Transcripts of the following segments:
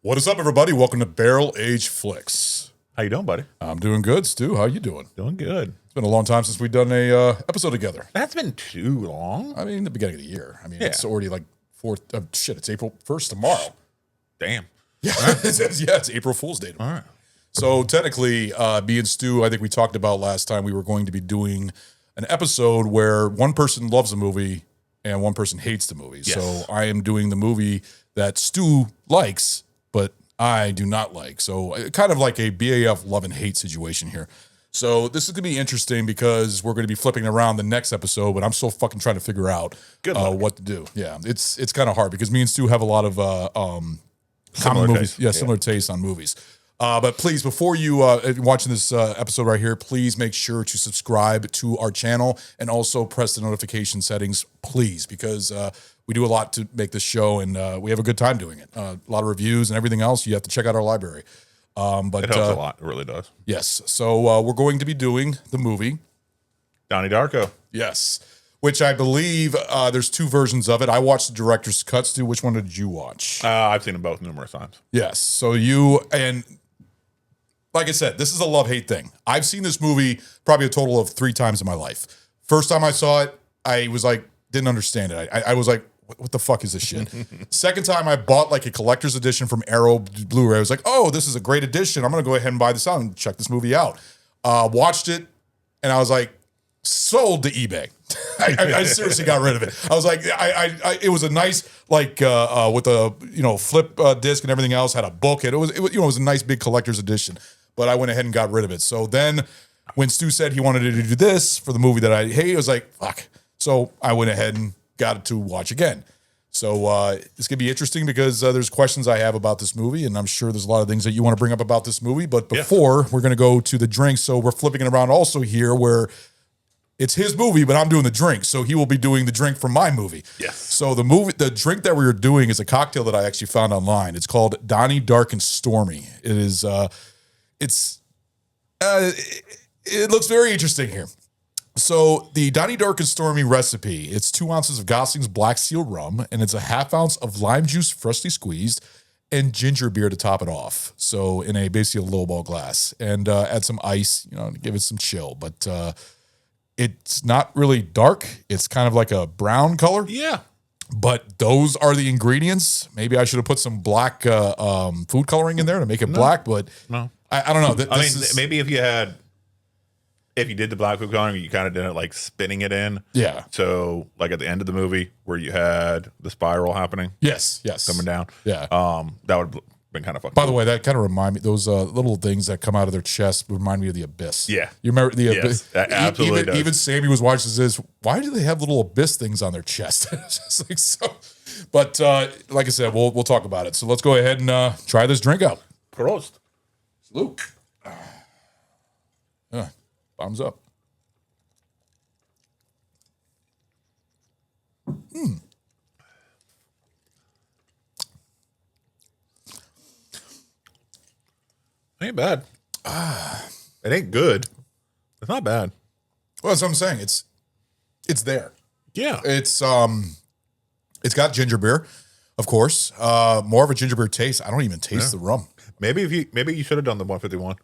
What is up, everybody? Welcome to Barrel Age Flicks. How you doing, buddy? I'm doing good, Stu. How you doing? Doing good. It's been a long time since we've done a episode together. That's been too long. I mean, the beginning of the year. I mean, Yeah. it's already like it's April 1st tomorrow. Damn. Yeah, it's April Fool's Day tomorrow. All right. So technically, me and Stu, I think we talked about last time we were going to be doing an episode where one person loves a movie and one person hates the movie. Yes. So I am doing the movie that Stu likes, but I do not like. So kind of like a BAF love and hate situation here. So this is going to be interesting because we're going to be flipping around the next episode, but I'm still fucking trying to figure out what to do. Yeah, it's kind of hard because me and Stu have a lot of common movies. taste. Yeah, similar tastes on movies. But please, before you watching this episode right here, please make sure to subscribe to our channel and also press the notification settings, please, because we do a lot to make this show and we have a good time doing it. A lot of reviews and everything else. You have to check out our library. But It helps a lot. It really does. Yes. So we're going to be doing the movie. Donnie Darko. Yes. Which I believe there's two versions of it. I watched the director's cuts. Stu, which one did you watch? I've seen them both numerous times. Yes. So and like I said, this is a love-hate thing. I've seen this movie probably a total of 3 times in my life. First time I saw it, I was like, didn't understand it. I was like, what the fuck is this shit? Second time I bought like a collector's edition from Arrow Blu-ray. I was like, oh, this is a great edition. I'm going to go ahead and buy this out and check this movie out. Watched it, and I was like, sold to eBay. I seriously got rid of it. I was like, it was a nice, like, with a, flip disc and everything else, had a book. It was it was a nice big collector's edition, but I went ahead and got rid of it. So then when Stu said he wanted to do this for the movie that I hate, I was like, fuck. So I went ahead and got it to watch again. So it's going to be interesting because there's questions I have about this movie, and I'm sure there's a lot of things that you want to bring up about this movie. But before, we're going to go to the drink. So we're flipping it around also here where it's his movie, but I'm doing the drink. So he will be doing the drink from my movie. Yes. So the drink that we were doing is a cocktail that I actually found online. It's called Donnie Dark and Stormy. It is, it looks very interesting here. So the Donnie Darko Stormy recipe, it's 2 ounces of Gosling's Black Seal rum, and it's a 1/2 ounce of lime juice freshly squeezed, and ginger beer to top it off. So in basically a lowball glass, and add some ice, to give it some chill. But it's not really dark. It's kind of like a brown color. Yeah. But those are the ingredients. Maybe I should have put some black food coloring in there to make it black, but No. I don't know. Maybe if you did the black food coloring, you kind of did it like spinning it in. Yeah. So like at the end of the movie where you had the spiral happening. Yes. Coming down. Yeah. That would have been kind of fun. By the way, that kind of remind me, those little things that come out of their chest remind me of the Abyss. Yeah. You remember the Yes, Abyss? that absolutely does. Even Sammy was watching this. Why do they have little Abyss things on their chest? It's just like so. But like I said, we'll talk about it. So let's go ahead and try this drink out. Prost. Salute. Thumbs up. Ain't bad. It ain't good. It's not bad. Well, that's what I'm saying. It's there. Yeah. It's got ginger beer, of course. More of a ginger beer taste. I don't even taste the rum. Maybe you should have done the 151.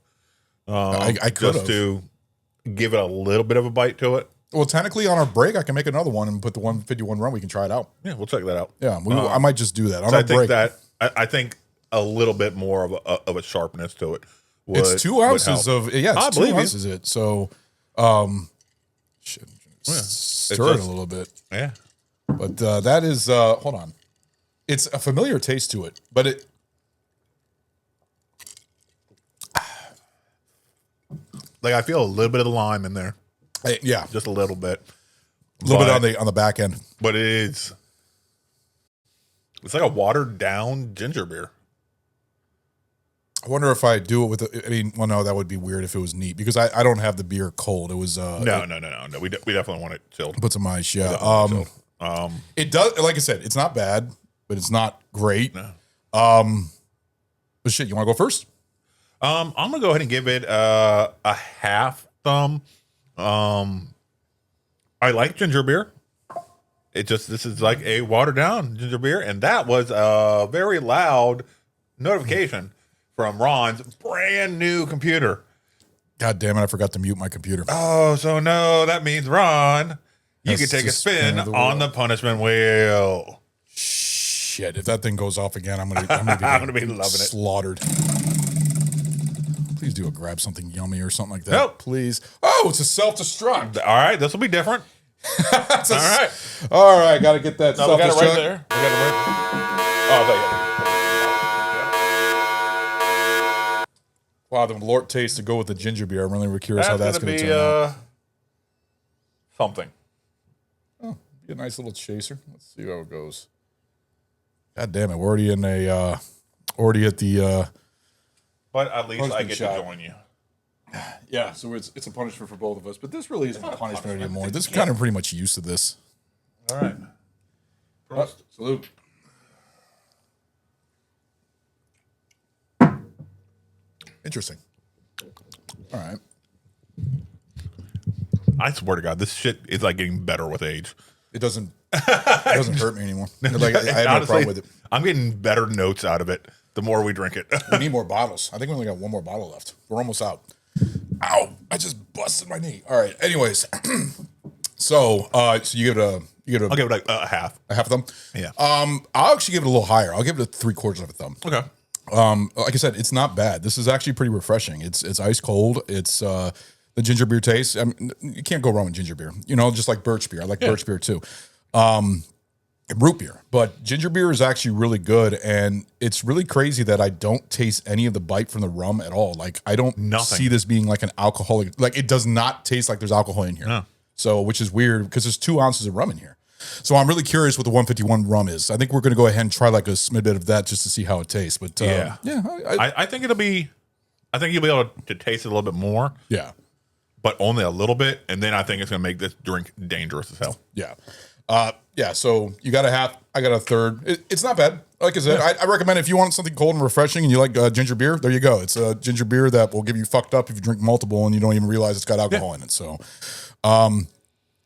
I could just to give it a little bit of a bite to it. Well, technically, on our break, I can make another one and put the 151 rum. We can try it out. Yeah, we'll check that out. Yeah, I might just do that on So our I think break. that I think a little bit more of a sharpness to it. It's 2 ounces of it's 2 ounces. It so, stir it a little bit. Yeah, but that is hold on. It's a familiar taste to it, but it. Like I feel a little bit of the lime in there. Yeah, just a little bit. A little bit on the back end. But it's like a watered down ginger beer. I wonder if I do it with. I mean, well, no, that would be weird if it was neat because I don't have the beer cold. It was no. We definitely want it chilled. Put some ice, yeah. It does. Like I said, it's not bad, but it's not great. No. But shit, you want to go first? I'm gonna go ahead and give it a half thumb. I like ginger beer. This is like a watered down ginger beer, and that was a very loud notification from Ron's brand new computer. God damn it! I forgot to mute my computer. Oh, so no, that means Ron, you can take a spin on the punishment wheel. Shit! If that thing goes off again, I'm gonna be loving slaughtered. Please do grab something yummy or something like that. Nope. Please. Oh, it's a self-destruct. All right, this will be different. All right. Got to get that self-destruct. We got it right there. We got it right. Oh, wow, the Lord taste to go with the ginger beer. I'm really curious how that's going to turn out. Something. Oh, be a nice little chaser. Let's see how it goes. God damn it, we're already in already at the. But at least I get to join you. Yeah, so it's a punishment for both of us. But this really isn't a punishment anymore. This is kind of pretty much used to this. All right. Salute. Interesting. All right. I swear to God, this shit is like getting better with age. It doesn't hurt me anymore. Like I have no problem with it. I'm getting better notes out of it the more we drink it. We need more bottles. I think we only got one more bottle left. We're almost out. Ow! I just busted my knee. All right. Anyways, so I'll give it like a half. A half thumb. Yeah. I'll actually give it a little higher. I'll give it a 3/4 of a thumb. Okay. Like I said, it's not bad. This is actually pretty refreshing. It's ice cold. It's the ginger beer taste. I mean, you can't go wrong with ginger beer. You know, just like birch beer. I like birch beer too. Root beer, but ginger beer is actually really good, and it's really crazy that I don't taste any of the bite from the rum at all. Like I don't see this being like an alcoholic. Like it does not taste like there's alcohol in here. No. So, which is weird because there's 2 ounces of rum in here. So I'm really curious what the 151 rum is. I think we're going to go ahead and try like a smidget of that just to see how it tastes. But I think it'll be. I think you'll be able to taste it a little bit more. Yeah, but only a little bit, and then I think it's going to make this drink dangerous as hell. Yeah. So you got a half, I got a third. It's not bad. Like I said, I recommend if you want something cold and refreshing and you like ginger beer, there you go. It's a ginger beer that will give you fucked up if you drink multiple and you don't even realize it's got alcohol in it. So,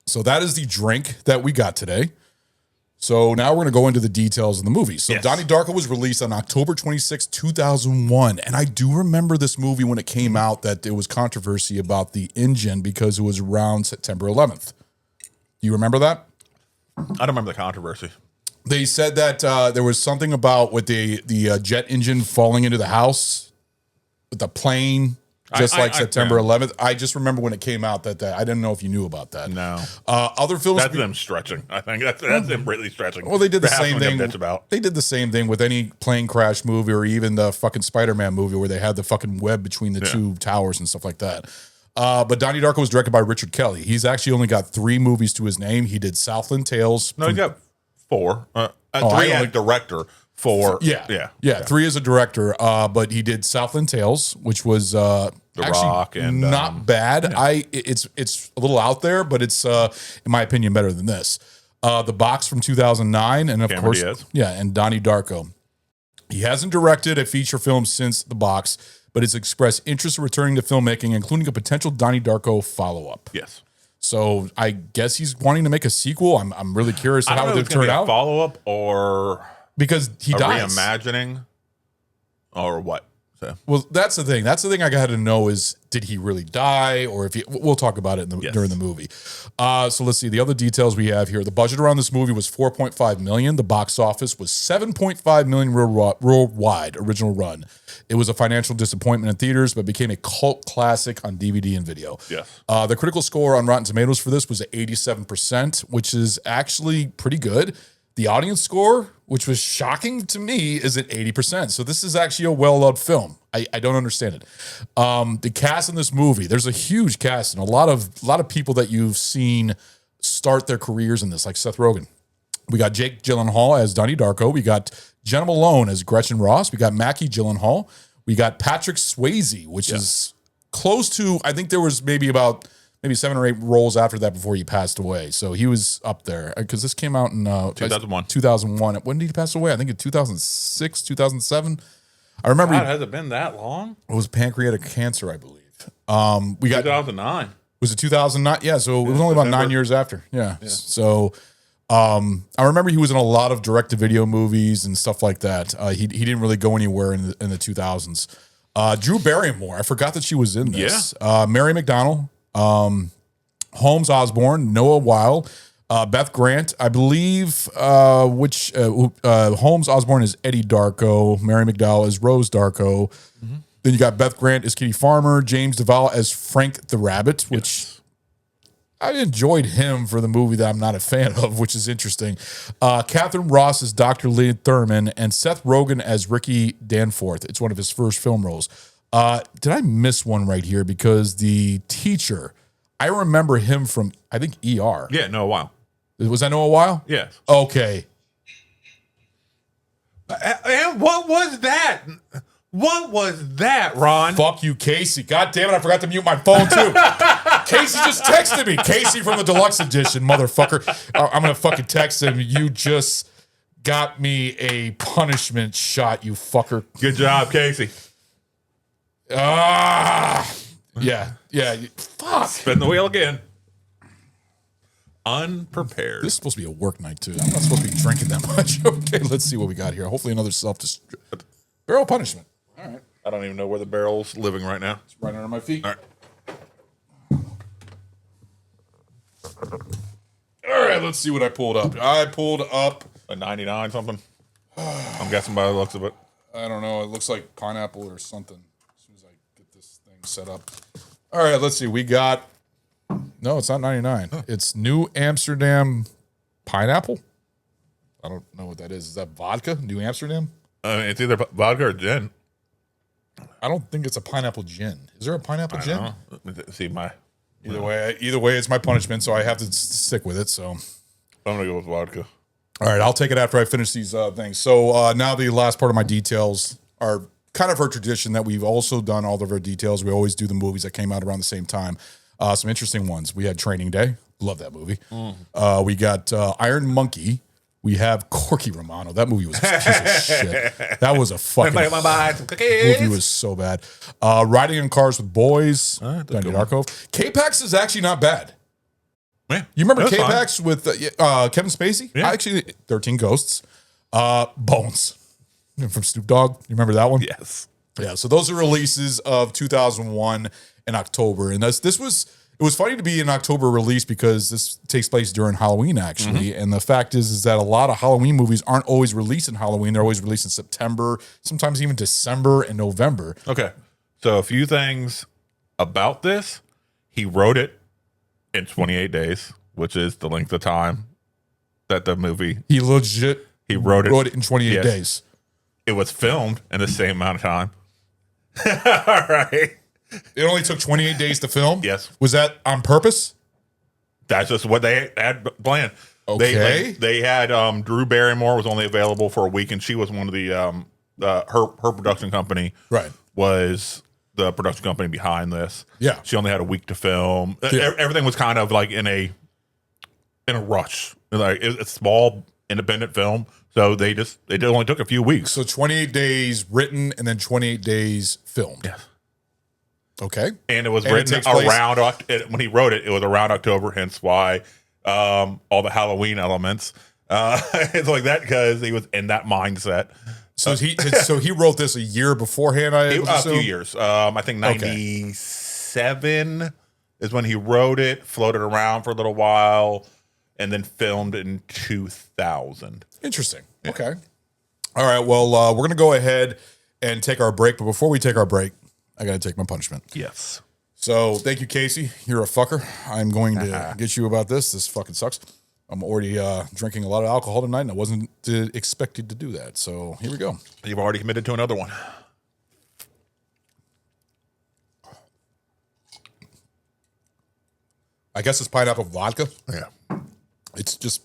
so that is the drink that we got today. So now we're going to go into the details of the movie. So Donnie Darko was released on October 26, 2001. And I do remember this movie when it came out that there was controversy about the engine because it was around September 11th. Do you remember that? I don't remember the controversy. They said that there was something about with the jet engine falling into the house with the plane, just like September 11th. I just remember when it came out that I didn't know if you knew about that. No. Other films. That's them stretching. I think that's them really stretching. Well, they did the same thing. They did the same thing with any plane crash movie or even the fucking Spider-Man movie where they had the fucking web between the 2 towers and stuff like that. But Donnie Darko was directed by Richard Kelly. He's actually only got 3 movies to his name. He did Southland Tales. No, he's got 4. 3 as director. 4. Yeah. 3 as a director. But he did Southland Tales, which was The Rock and not bad. Yeah. It's a little out there, but it's in my opinion better than this. The Box from 2009, and of Cameron course, Diaz. and Donnie Darko. He hasn't directed a feature film since The Box, but has expressed interest in returning to filmmaking, including a potential Donnie Darko follow-up. Yes. So I guess he's wanting to make a sequel. I'm really curious how it would turn out. Follow-up or because he dies. Reimagining or what? So Well, that's the thing. That's the thing I got to know is, did he really die, or if he? We'll talk about it during the movie. So let's see the other details we have here. The budget around this movie was $4.5 million. The box office was $7.5 million worldwide original run. It was a financial disappointment in theaters, but became a cult classic on DVD and video. Yes. The critical score on Rotten Tomatoes for this was at 87%, which is actually pretty good. The audience score, which was shocking to me, is at 80%. So this is actually a well-loved film. I don't understand it. The cast in this movie, there's a huge cast and a lot of people that you've seen start their careers in this, like Seth Rogen. We got Jake Gyllenhaal as Donnie Darko. We got Jenna Malone as Gretchen Ross. We got Maggie Gyllenhaal. We got Patrick Swayze, which is close to, I think there was maybe 7 or 8 roles after that before he passed away. So he was up there because this came out in 2001. When did he pass away? I think in 2006, 2007. I remember. God, has it been that long? It was pancreatic cancer, I believe. We got 2009. Was it 2009? Yeah, so it was only about 9 years after. Yeah. So I remember he was in a lot of direct-to-video movies and stuff like that. He didn't really go anywhere in the 2000s. Drew Barrymore, I forgot that she was in this. Yeah. Mary McDonnell, Holmes Osborne, Noah Weil, Beth Grant, I believe, Holmes Osborne is Eddie Darko, Mary McDowell is Rose Darko. Mm-hmm. Then you got Beth Grant as Kitty Farmer, James Duval as Frank the Rabbit, which I enjoyed him for the movie that I'm not a fan of, which is interesting. Catherine Ross as Dr. Lee Thurman, and Seth Rogen as Ricky Danforth. It's one of his first film roles. Did I miss one right here? Because the teacher, I remember him from, I think, ER. Yeah, Noah Weil. Was that Noah Weil? Yes. Okay. And what was that? What was that, Ron? Fuck you, Casey. God damn it, I forgot to mute my phone, too. Casey just texted me. Casey from the deluxe edition, motherfucker. I'm going to fucking text him. You just got me a punishment shot, you fucker. Good job, Casey. Yeah. Fuck. Spin the wheel again. Unprepared. This is supposed to be a work night, too. I'm not supposed to be drinking that much. Okay, let's see what we got here. Hopefully another barrel punishment. All right. I don't even know where the barrel's living right now. It's right under my feet. All right, let's see what I pulled up. I pulled up a 99 something. I'm guessing by the looks of it. I don't know. It looks like pineapple or something. As soon as I get this thing set up. All right, let's see. We got... No, it's not 99. Huh. It's New Amsterdam pineapple. I don't know what that is. Is that vodka? New Amsterdam? It's either vodka or gin. I don't think it's a pineapple gin. Is there a pineapple gin? Let me see my... Either way, it's my punishment, so I have to stick with it. So I'm going to go with vodka. All right, I'll take it after I finish these things. So now the last part of my details are kind of our tradition that we've also done all of our details. We always do the movies that came out around the same time. Some interesting ones. We had Training Day. Love that movie. We got Iron Monkey. We have Corky Romano. That movie was a piece of shit. That was a fucking movie. Was so bad. Riding in Cars with Boys. Donnie Darko. K-Pax is actually not bad. Yeah, you remember K-Pax with Kevin Spacey? Yeah. Actually, 13 Ghosts. Bones from Snoop Dogg. You remember that one? Yes. Yeah, so those are releases of 2001 in October. And it was funny to be an October release because this takes place during Halloween, actually. Mm-hmm. And the fact is that a lot of Halloween movies aren't always released in Halloween. They're always released in September, sometimes even December and November. Okay. So a few things about this. He wrote it in 28 days, which is the length of time that the movie... He wrote it in 28 days. It was filmed in the same amount of time. All right. It only took 28 days to film? Yes. Was that on purpose? That's just what they had planned. Okay. They had Drew Barrymore was only available for a week, and she was one of the her production company. Right. Was the production company behind this? Yeah. She only had a week to film. Yeah. Everything was kind of like in a rush. Like it's a small independent film, so they only took a few weeks. So 28 days written and then 28 days filmed. Yes. Okay. And it was written around, when he wrote it, it was around October, hence why all the Halloween elements. It's like that because he was in that mindset. So he wrote this a year beforehand. I would A assume? few years. I think 97 is when he wrote it, floated around for a little while, and then filmed in 2000. Interesting. Okay. All right. Well, we're gonna go ahead and take our break, but before we take our break, I gotta take my punishment. Yes. So thank you, Casey. You're a fucker. I'm going to get you about this. This fucking sucks. I'm already drinking a lot of alcohol tonight, and I wasn't expected to do that. So here we go. You've already committed to another one. I guess it's pineapple vodka. Yeah. It's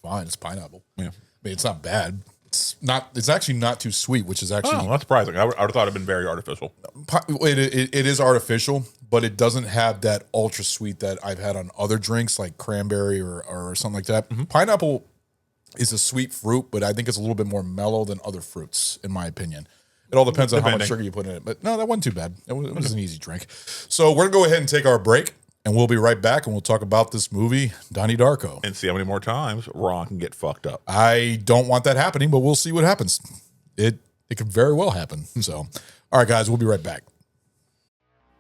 fine. It's pineapple. Yeah. I mean, it's not bad. It's actually not too sweet, which is actually That's surprising. I would have thought it'd been very artificial. it is artificial, but it doesn't have that ultra sweet that I've had on other drinks like cranberry or something like that. Pineapple is a sweet fruit, but I think it's a little bit more mellow than other fruits, in my opinion. It all depends on how much sugar you put in it. But no, that wasn't too bad. It was an easy drink. So we're going to go ahead and take our break, and we'll be right back, and we'll talk about this movie, Donnie Darko. And see how many more times Ron can get fucked up. I don't want that happening, but we'll see what happens. It could very well happen. So, all right, guys, we'll be right back.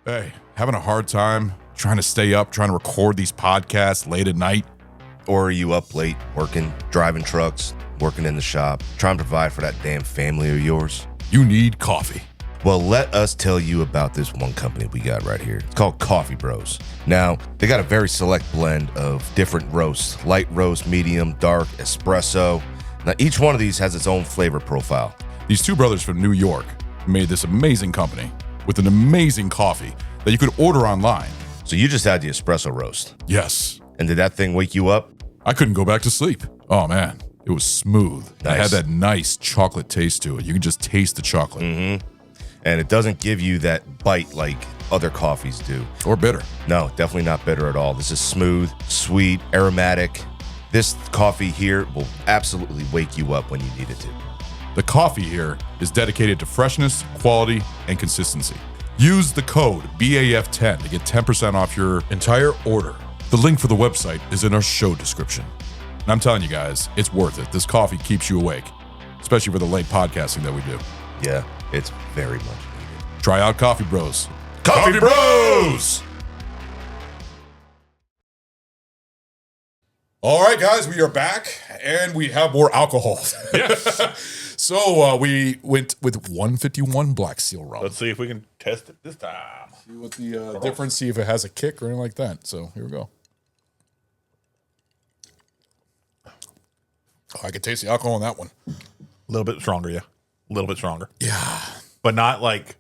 Hey, having a hard time trying to stay up, trying to record these podcasts late at night? Or are you up late, working, driving trucks, working in the shop, trying to provide for that damn family of yours? You need coffee. Well, let us tell you about this one company we got right here. It's called Coffee Bros. Now, they got a very select blend of different roasts: light roast, medium, dark, espresso. Now, each one of these has its own flavor profile. These two brothers from New York made this amazing company with an amazing coffee that you could order online. So you just had the espresso roast. Yes. And did that thing wake you up? I couldn't go back to sleep. Oh, man. It was smooth. Nice. It had that nice chocolate taste to it. You can just taste the chocolate. Mm-hmm. And it doesn't give you that bite like other coffees do. Or bitter. No, definitely not bitter at all. This is smooth, sweet, aromatic. This coffee here will absolutely wake you up when you need it to. The coffee here is dedicated to freshness, quality, and consistency. Use the code BAF10 to get 10% off your entire order. The link for the website is in our show description. And I'm telling you guys, it's worth it. This coffee keeps you awake, especially for the late podcasting that we do. Yeah, it's very much needed. Try out Coffee Bros. Coffee Bros! All right, guys, we are back, and we have more alcohol. Yes. So we went with 151 Black Seal rum. Let's see if we can test it this time. See what the difference, see if it has a kick or anything like that. So here we go. Oh, I could taste the alcohol in that one. A little bit stronger, yeah. A little bit stronger. Yeah. But not like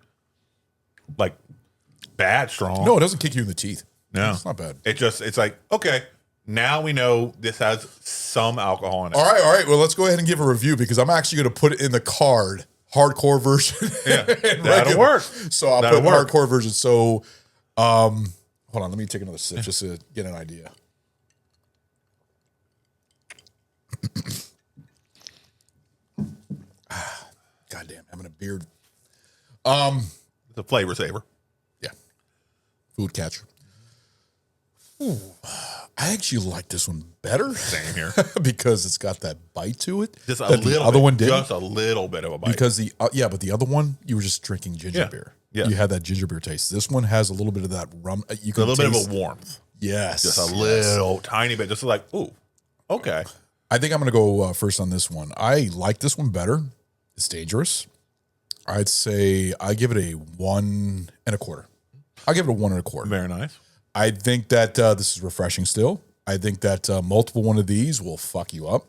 bad strong. No, it doesn't kick you in the teeth. No. It's not bad. It's like, okay, now we know this has some alcohol in it. All right. Well, let's go ahead and give a review because I'm actually going to put it in the card, hardcore version. Yeah, and that'll regular. work. So I'll That'll put work. hardcore version. So hold on, let me take another sip just to get an idea. Goddamn, having a beard. It's a flavor saver. Yeah. Food catcher. Ooh, I actually like this one better. Same here. Because it's got that bite to it. Just a that little the other bit, one didn't. just a little bit of a bite. Because but the other one, you were just drinking ginger beer. Yeah. You had that ginger beer taste. This one has a little bit of that rum. You a can little taste, bit of a warmth. Yes. Just a little tiny bit. Just like, ooh, okay. I think I'm going to go first on this one. I like this one better. It's dangerous. I'd say I give it a 1 1/4. I'll give it a 1 1/4. Very nice. I think that this is refreshing still. I think that multiple one of these will fuck you up.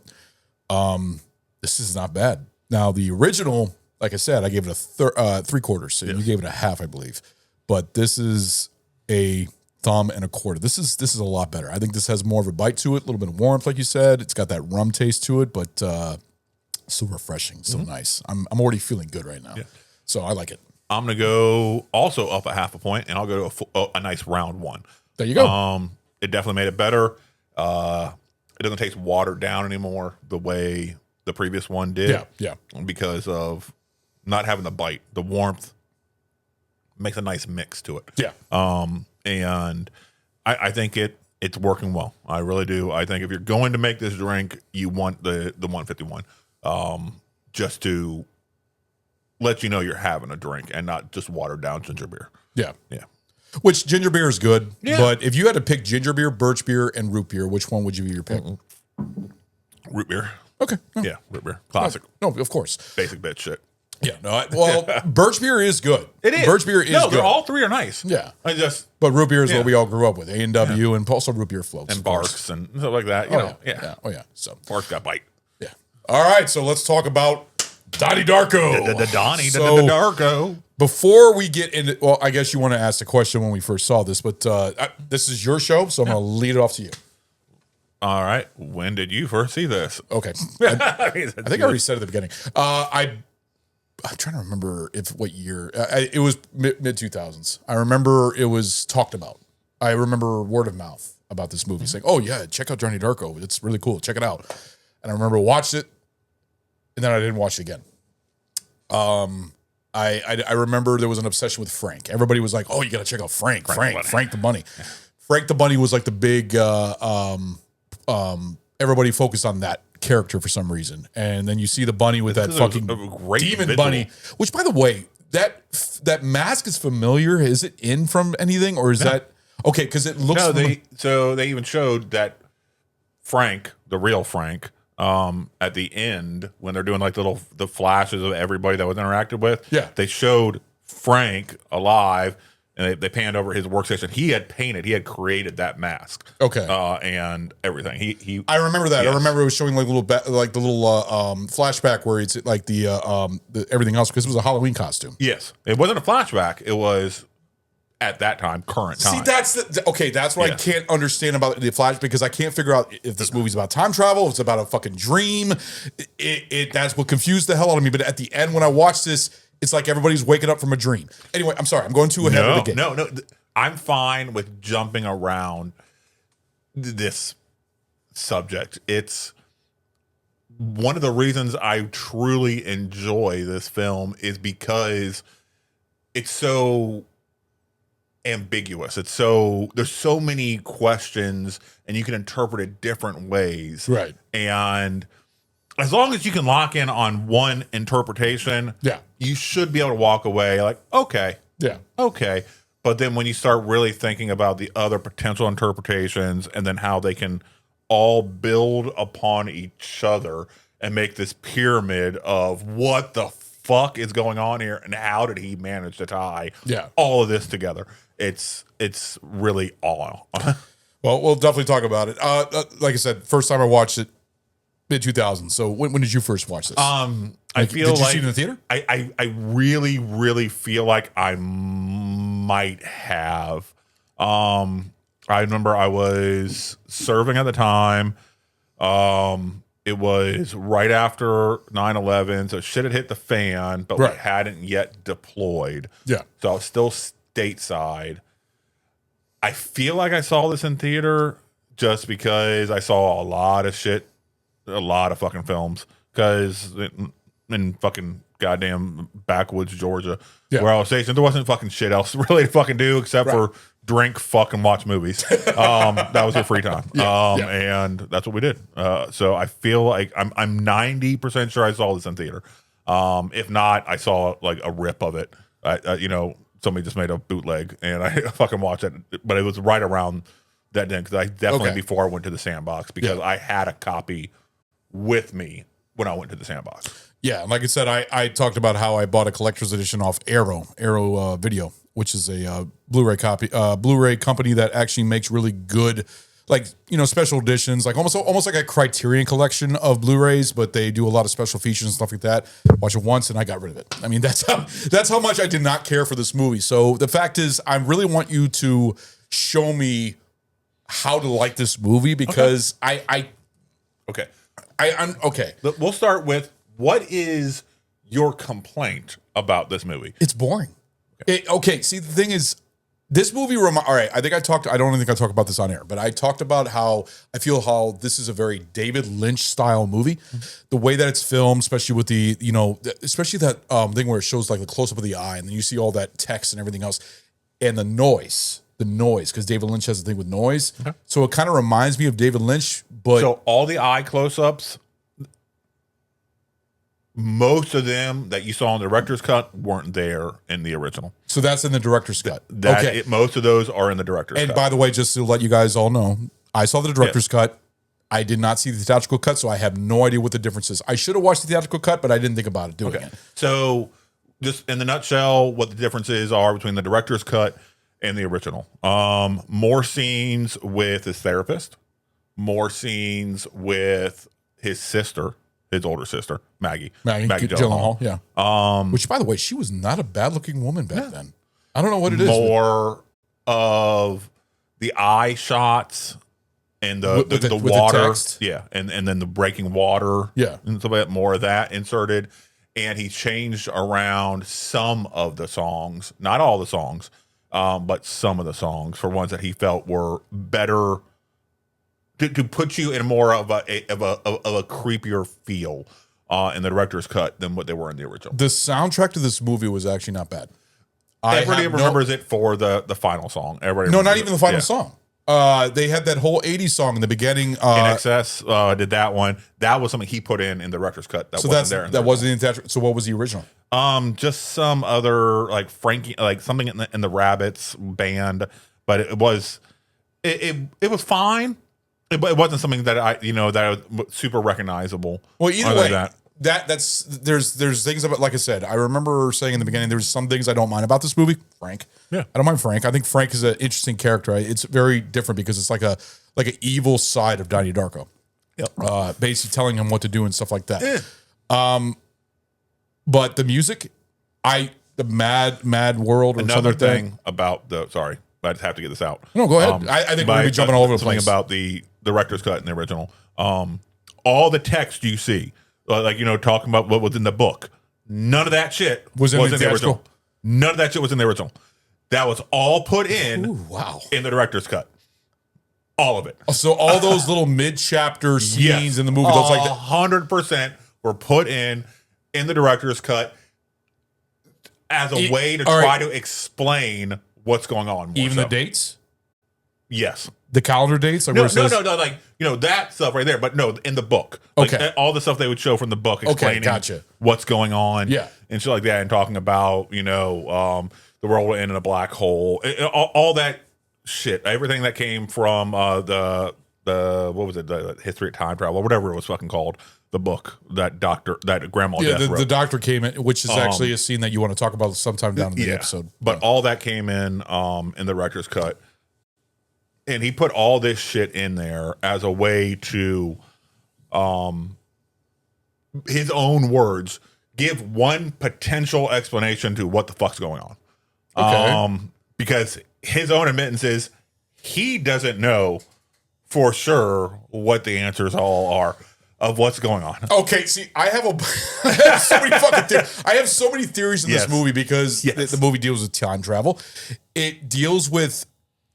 This is not bad. Now, the original, like I said, I gave it a 3/4. So you gave it a half, I believe. But this is a 1 1/4. This is a lot better. I think this has more of a bite to it, a little bit of warmth, like you said. It's got that rum taste to it, but so refreshing, so nice. I'm already feeling good right now. Yeah. So I like it. I'm going to go also up a 0.5 point, and I'll go to a nice round 1. There you go. It definitely made it better. It doesn't taste watered down anymore the way the previous one did. Yeah. Because of not having the bite. The warmth makes a nice mix to it. Yeah. And I think it's working well. I really do. I think if you're going to make this drink, you want the 151. Just to lets you know you're having a drink and not just watered down ginger beer. Yeah. Yeah. Which ginger beer is good, Yeah. but if you had to pick ginger beer, birch beer, and root beer, which one would you be your pick? Root beer. Okay. No, Yeah, root beer. Classic. no, of course. Basic bitch shit. Yeah. No. Well, birch beer is good. It is. Birch beer is no, good. all three are nice. Yeah. But root beer is Yeah. what we all grew up with. A&W and also root beer floats. and of course. barks and stuff like that. You know, yeah. Oh yeah. So Barks got bite. yeah. All right. So let's talk about Donnie Darko. The Donnie, So, the Darko. Before we get into, well, I guess you want to ask the question when we first saw this, but this is your show, so I'm going to lead it off to you. All right. When did you first see this? Okay. I I think I already said at the beginning. I'm trying to remember what year. It was mid 2000s. I remember it was talked about. I remember word of mouth about this movie saying, "Oh yeah, check out Donnie Darko. It's really cool. Check it out." And I remember watched it, and then I didn't watch it again. I remember there was an obsession with Frank. Everybody was like, "Oh, you got to check out Frank the Bunny." Frank the Bunny was like the big. Everybody focused on that character for some reason, and then you see the bunny with that fucking great demon visual. bunny. Which, by the way, that mask is familiar. Is it in from anything, or is that okay? Because it looks. No, they even showed that Frank, the real Frank, at the end when they're doing like the flashes of everybody that was interacted with. Yeah. They showed Frank alive. And they panned over his workstation. He had created that mask. Okay. And everything. He. I remember that. Yes. I remember it was showing like the little flashback where it's like the everything else because it was a Halloween costume. Yes, it wasn't a flashback. It was at that time, current time. See, that's what I can't understand about the Flash because I can't figure out if this movie's about time travel, if it's about a fucking dream. That's what confused the hell out of me. But at the end, when I watched this, it's like everybody's waking up from a dream. Anyway, I'm sorry. I'm going too ahead of the game. No. I'm fine with jumping around this subject. It's one of the reasons I truly enjoy this film is because it's so ambiguous. There's so many questions and you can interpret it different ways. Right. And as long as you can lock in on one interpretation, you should be able to walk away like, okay. But then when you start really thinking about the other potential interpretations and then how they can all build upon each other and make this pyramid of what the fuck is going on here and how did he manage to tie all of this together, it's really all. Well, we'll definitely talk about it. Like I said, first time I watched it, mid 2000s. So when did you first watch this? I feel did you like see it in the theater? I really, really feel like I might have. I remember I was serving at the time. It was right after 9/11, so shit had hit the fan, but we hadn't yet deployed. Yeah. So I was still stateside. I feel like I saw this in theater just because I saw a lot of shit, a lot of fucking films, because in fucking goddamn backwoods Georgia, where I was stationed, there wasn't fucking shit else really to fucking do except for drink, fucking watch movies. That was your free time. And that's what we did. So I feel like I'm 90% sure I saw this in theater. If not, I saw like a rip of it. Somebody just made a bootleg and I fucking watched it, but it was right around that then because I definitely before I went to the Sandbox because I had a copy with me when I went to the Sandbox. Yeah, like I said, I talked about how I bought a collector's edition off Arrow Video, which is a Blu-ray company that actually makes really good, like, special editions, like almost like a Criterion collection of Blu-rays, but they do a lot of special features and stuff like that. Watch it once and I got rid of it. I mean, that's how much I did not care for this movie. So the fact is, I really want you to show me how to like this movie because I'm okay. We'll start with what is your complaint about this movie? It's boring. Okay. See, the thing is, this movie. All right. I don't think I talked about this on air, but I talked about how I feel how this is a very David Lynch style movie. The way that it's filmed, especially with the especially that thing where it shows like the close up of the eye, and then you see all that text and everything else, and the noise, because David Lynch has a thing with noise. Okay. So it kind of reminds me of David Lynch, but so all the eye close ups. most of them that you saw in the director's cut weren't there in the original. So that's in the director's cut. Okay. Most of those are in the director's cut. And by the way, just to let you guys all know, I saw the director's cut. I did not see the theatrical cut, so I have no idea what the difference is. I should have watched the theatrical cut, but I didn't think about it doing it. So just in the nutshell, what the differences are between the director's cut and the original. More scenes with his therapist, more scenes with his sister, his older sister, Maggie Gyllenhaal. Yeah. Which, by the way, she was not a bad-looking woman back then. I don't know what it is. More of the eye shots and the water. The and then the breaking water. Yeah. And stuff like that. More of that inserted. And he changed around some of the songs, not all the songs, but some of the songs for ones that he felt were better to put you in more of a creepier feel in the director's cut than what they were in the original. The soundtrack to this movie was actually not bad. Everybody remembers it for the final song. Not even the final song. They had that whole 80s song in the beginning. In Excess did that one. That was something he put in the director's cut. That wasn't there. That wasn't in the theatrical. So what was the original? Just some other like Frankie, like something in the Rabbits band, but it was fine. It wasn't something that that was super recognizable. Well, either way, that's there's things about, like I said, I remember saying in the beginning, there's some things I don't mind about this movie. Frank, I don't mind Frank. I think Frank is an interesting character. It's very different because it's like an evil side of Donnie Darko. Yep. Basically telling him what to do and stuff like that. But the music, the Mad World. Or another thing about sorry, I just have to get this out. No, go ahead. I think we're gonna be jumping all over the place. Something about the director's cut in the original. All the text you see, talking about what was in the book, none of that shit was in the original. None of that shit was in the original. That was all put in. Ooh, wow. In the director's cut. All of it. So all those little mid-chapter scenes in the movie, those 100% were put in the director's cut as a way to try to explain what's going on. Even the dates? Yes. The calendar dates? No, like, that stuff right there. But no, in the book. Like, all the stuff they would show from the book explaining what's going on. Yeah. And shit like that. And talking about, the world will end in a black hole. All that shit. Everything that came from the what was it? The History of Time Travel, whatever it was fucking called. The book that Grandma Death wrote. The doctor came in, which is actually a scene that you want to talk about sometime down in the episode. But all that came in the director's cut. And he put all this shit in there as a way to, his own words, give one potential explanation to what the fuck's going on. Okay. Because his own admittance is he doesn't know for sure what the answers all are of what's going on. Okay, see, I have so many fucking theories. I have so many theories in this movie because the movie deals with time travel. It deals with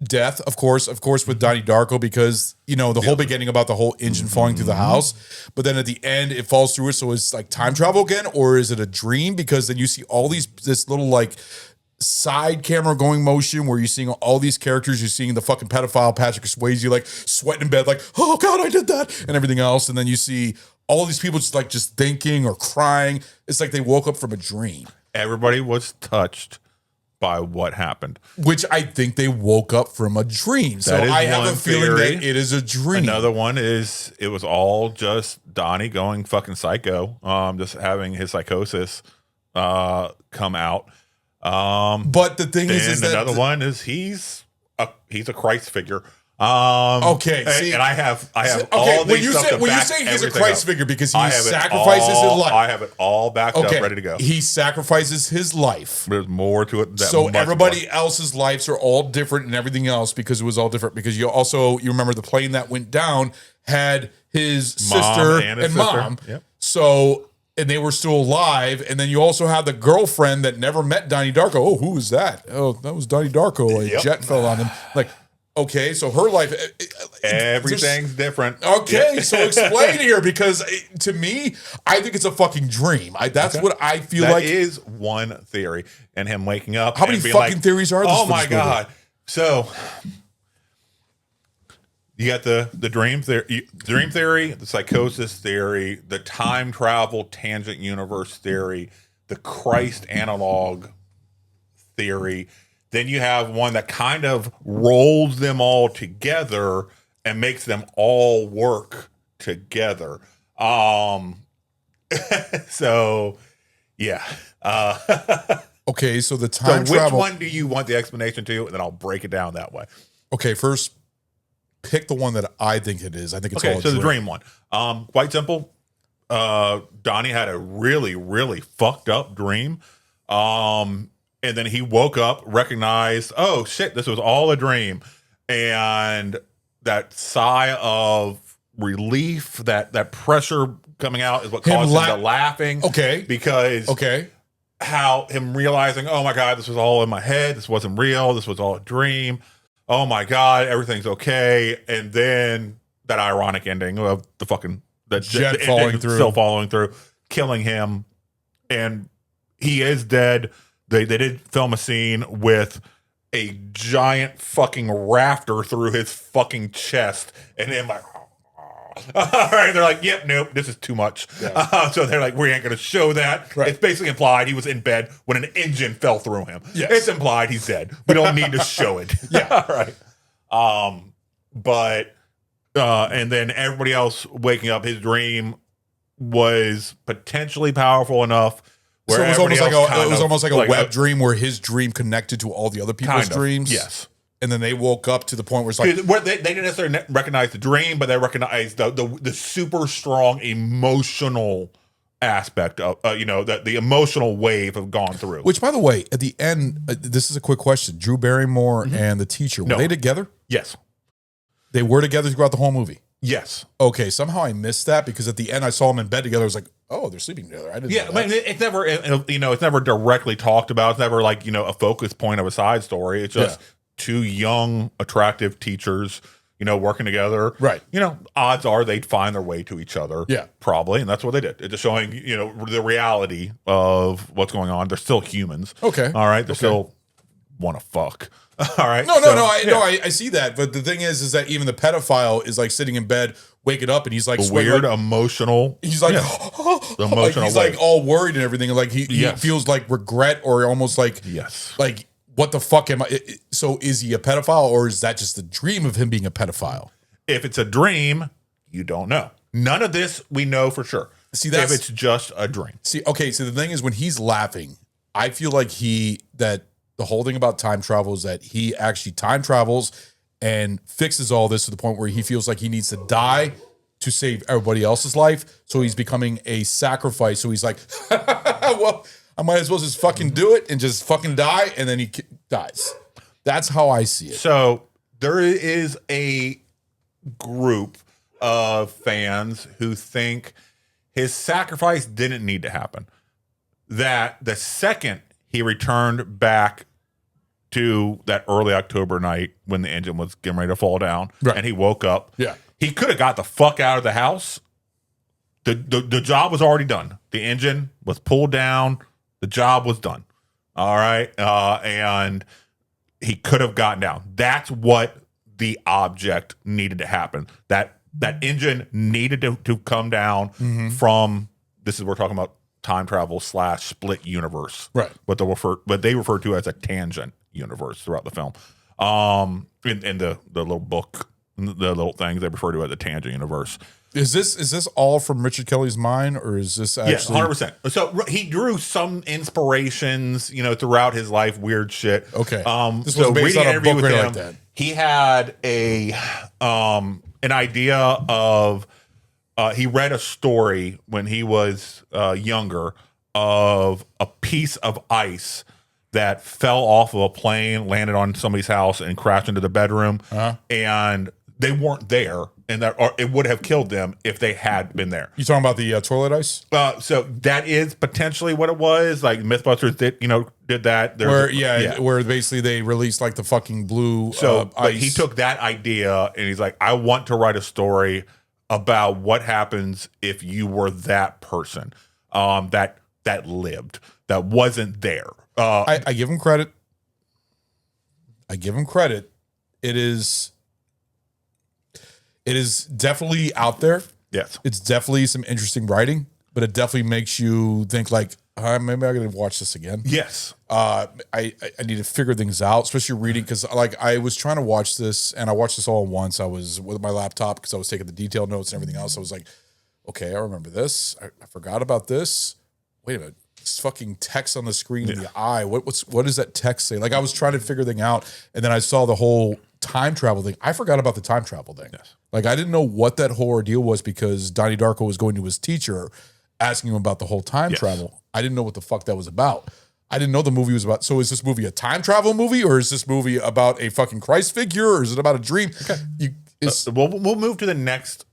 death, of course, with Donnie Darko, because the whole beginning about the whole engine falling through the house, but then at the end it falls through it. So it's like time travel again, or is it a dream? Because then you see all this little like side camera going motion where you're seeing all these characters. You're seeing the fucking pedophile Patrick Swayze like sweating in bed, like, oh god, I did that, and everything else. And then you see all these people just thinking or crying. It's like they woke up from a dream. Everybody was touched by what happened, which I think they woke up from a dream. So I have a feeling that it is a dream. Another one is it was all just Donnie going fucking psycho, just having his psychosis come out. But the thing is that another one is he's a Christ figure. Okay, see, and I have all these stuff when you say he's a Christ figure because he sacrifices his life. I have it all backed up, ready to go. He sacrifices his life. There's more to it. So everybody else's lives are all different and everything else because it was all different. Because you remember the plane that went down had his sister and mom. Yep. So. And they were still alive. And then you also have the girlfriend that never met Donnie Darko. Oh, who was that? Oh, that was Donnie Darko. A jet fell on him. Like, okay, so her life. Everything's different. Okay, so explain here, because to me, I think it's a fucking dream. That's what I feel like. That is one theory. And him waking up. How many fucking theories are there? Oh my God. So, You got the dream theory, the psychosis theory, the time travel tangent universe theory, the Christ analog theory. Then you have one that kind of rolls them all together and makes them all work together. So yeah. Okay, so the So time which travel. one do you want the explanation to? And then I'll break it down that way. Okay, first pick the one that I think it is. I think it's Okay, all so the dream one. Quite simple. Donnie had a really, really fucked up dream. And then he woke up, recognized, oh shit, this was all a dream. And that sigh of relief, that pressure coming out is what caused him to laughing. Okay. Because how him realizing, oh my God, this was all in my head. This wasn't real. This was all a dream. Oh my God, everything's okay. And then that ironic ending of the jet falling through, still following through, killing him. And he is dead. They did film a scene with a giant fucking rafter through his fucking chest. And then like, all right, they're like, yep, nope, this is too much. Yeah. So they're like, we ain't going to show that. Right. It's basically implied he was in bed when an engine fell through him. Yes. It's implied he's dead. We don't need to show it. Yeah. All right. And then everybody else waking up, his dream was potentially powerful enough. So it was almost like a web dream where his dream connected to all the other people's dreams. Yes. And then they woke up to the point where it's like they didn't necessarily recognize the dream, but they recognized the super strong emotional aspect of the emotional wave have gone through. Which, by the way, at the end, this is a quick question: Drew Barrymore and the teacher, were they together? Yes, they were together throughout the whole movie. Yes. Okay, somehow I missed that because at the end I saw them in bed together. I was like, oh, they're sleeping together. I didn't. Yeah, know that. I mean, it's never it's never directly talked about. It's never like a focus point of a side story. It's just two young, attractive teachers, working together. Right. Odds are they'd find their way to each other. Yeah. Probably. And that's what they did. It's just showing, the reality of what's going on. They're still humans. Okay. All right. They still want to fuck. All right. I see that. But the thing is that even the pedophile is like sitting in bed, waking up, and he's like weird, emotional. He's like, the emotional he's like all worried and everything. Like he feels like regret or almost like, like, what the fuck am I? So is he a pedophile or is that just a dream of him being a pedophile? If it's a dream, you don't know. None of this we know for sure. See, if it's just a dream. See, okay. So the thing is, when he's laughing, I feel like the whole thing about time travel is that he actually time travels and fixes all this to the point where he feels like he needs to die to save everybody else's life. So he's becoming a sacrifice. So he's like, well, I might as well just fucking do it and just fucking die. And then he dies. That's how I see it. So there is a group of fans who think his sacrifice didn't need to happen. That the second he returned back to that early October night when the engine was getting ready to fall down and he woke up, he could have got the fuck out of the house. The job was already done. The engine was pulled down. The job was done. All right. And he could have gotten down. That's what the object needed to happen. That engine needed to come down from, this is, we're talking about time travel / split universe. Right. What they refer to as a tangent universe throughout the film. In the little book, the little things they refer to as a tangent universe. Is this all from Richard Kelly's mind, or is this actually? Yeah, 100%. So he drew some inspirations, throughout his life, weird shit. Okay. This was based on a book with him, like that. He had an idea of. He read a story when he was younger of a piece of ice that fell off of a plane, landed on somebody's house, and crashed into the bedroom, and they weren't there. And it would have killed them if they had been there. You talking about the toilet ice? So that is potentially what it was. Like MythBusters did that. Where basically they released like the fucking blue ice. But he took that idea and he's like, I want to write a story about what happens if you were that person that lived, that wasn't there. I give him credit. It is. It is definitely out there. Yes. It's definitely some interesting writing, but it definitely makes you think like, maybe I'm going to watch this again. Yes. I need to figure things out, especially reading, because like I was trying to watch this and I watched this all at once. I was with my laptop because I was taking the detailed notes and everything else. I was like, okay, I remember this. I forgot about this. Wait a minute. This fucking text on the screen in the eye. What does that text say? Like I was trying to figure things out, and then I saw the whole time travel thing. I forgot about the time travel thing. Yes. Like I didn't know what that whole ordeal was because Donnie Darko was going to his teacher asking him about the whole time travel. I didn't know what the fuck that was about. I didn't know the movie was about. So is this movie a time travel movie, or is this movie about a fucking Christ figure, or is it about a dream? Okay. We'll move to the next.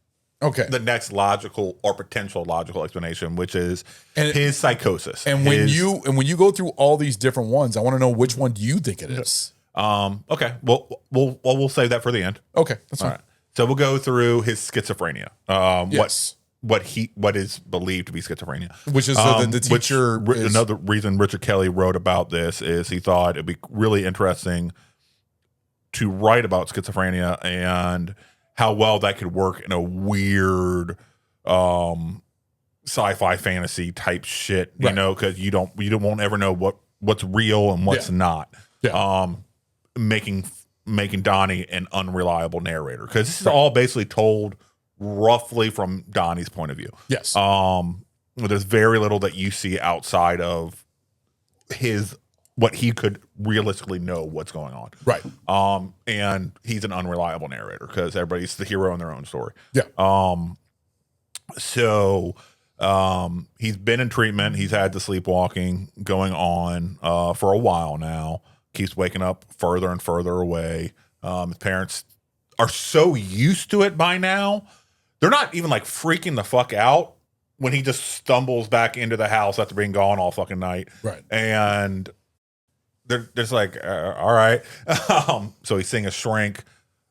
Okay. The next logical or potential logical explanation, which is his psychosis. And when you go through all these different ones, I want to know which one do you think it is? Okay. Well, we'll save that for the end. Okay, that's fine. All right. So we'll go through his schizophrenia. Yes. What is believed to be schizophrenia, Which is the teacher. Another reason Richard Kelly wrote about this is he thought it'd be really interesting to write about schizophrenia and how well that could work in a weird sci-fi fantasy type shit, you know, because you won't ever know what's real and what's not. Yeah. Making Donnie an unreliable narrator, because this is all basically told roughly from Donnie's point of view. Yes. There's very little that you see outside of what he could realistically know what's going on. Right. And he's an unreliable narrator because everybody's the hero in their own story. Yeah. So he's been in treatment. He's had the sleepwalking going on for a while now. Keeps waking up further and further away. His parents are so used to it by now. They're not even like freaking the fuck out when he just stumbles back into the house after being gone all fucking night. Right. And they're just like, all right. So he's seeing a shrink.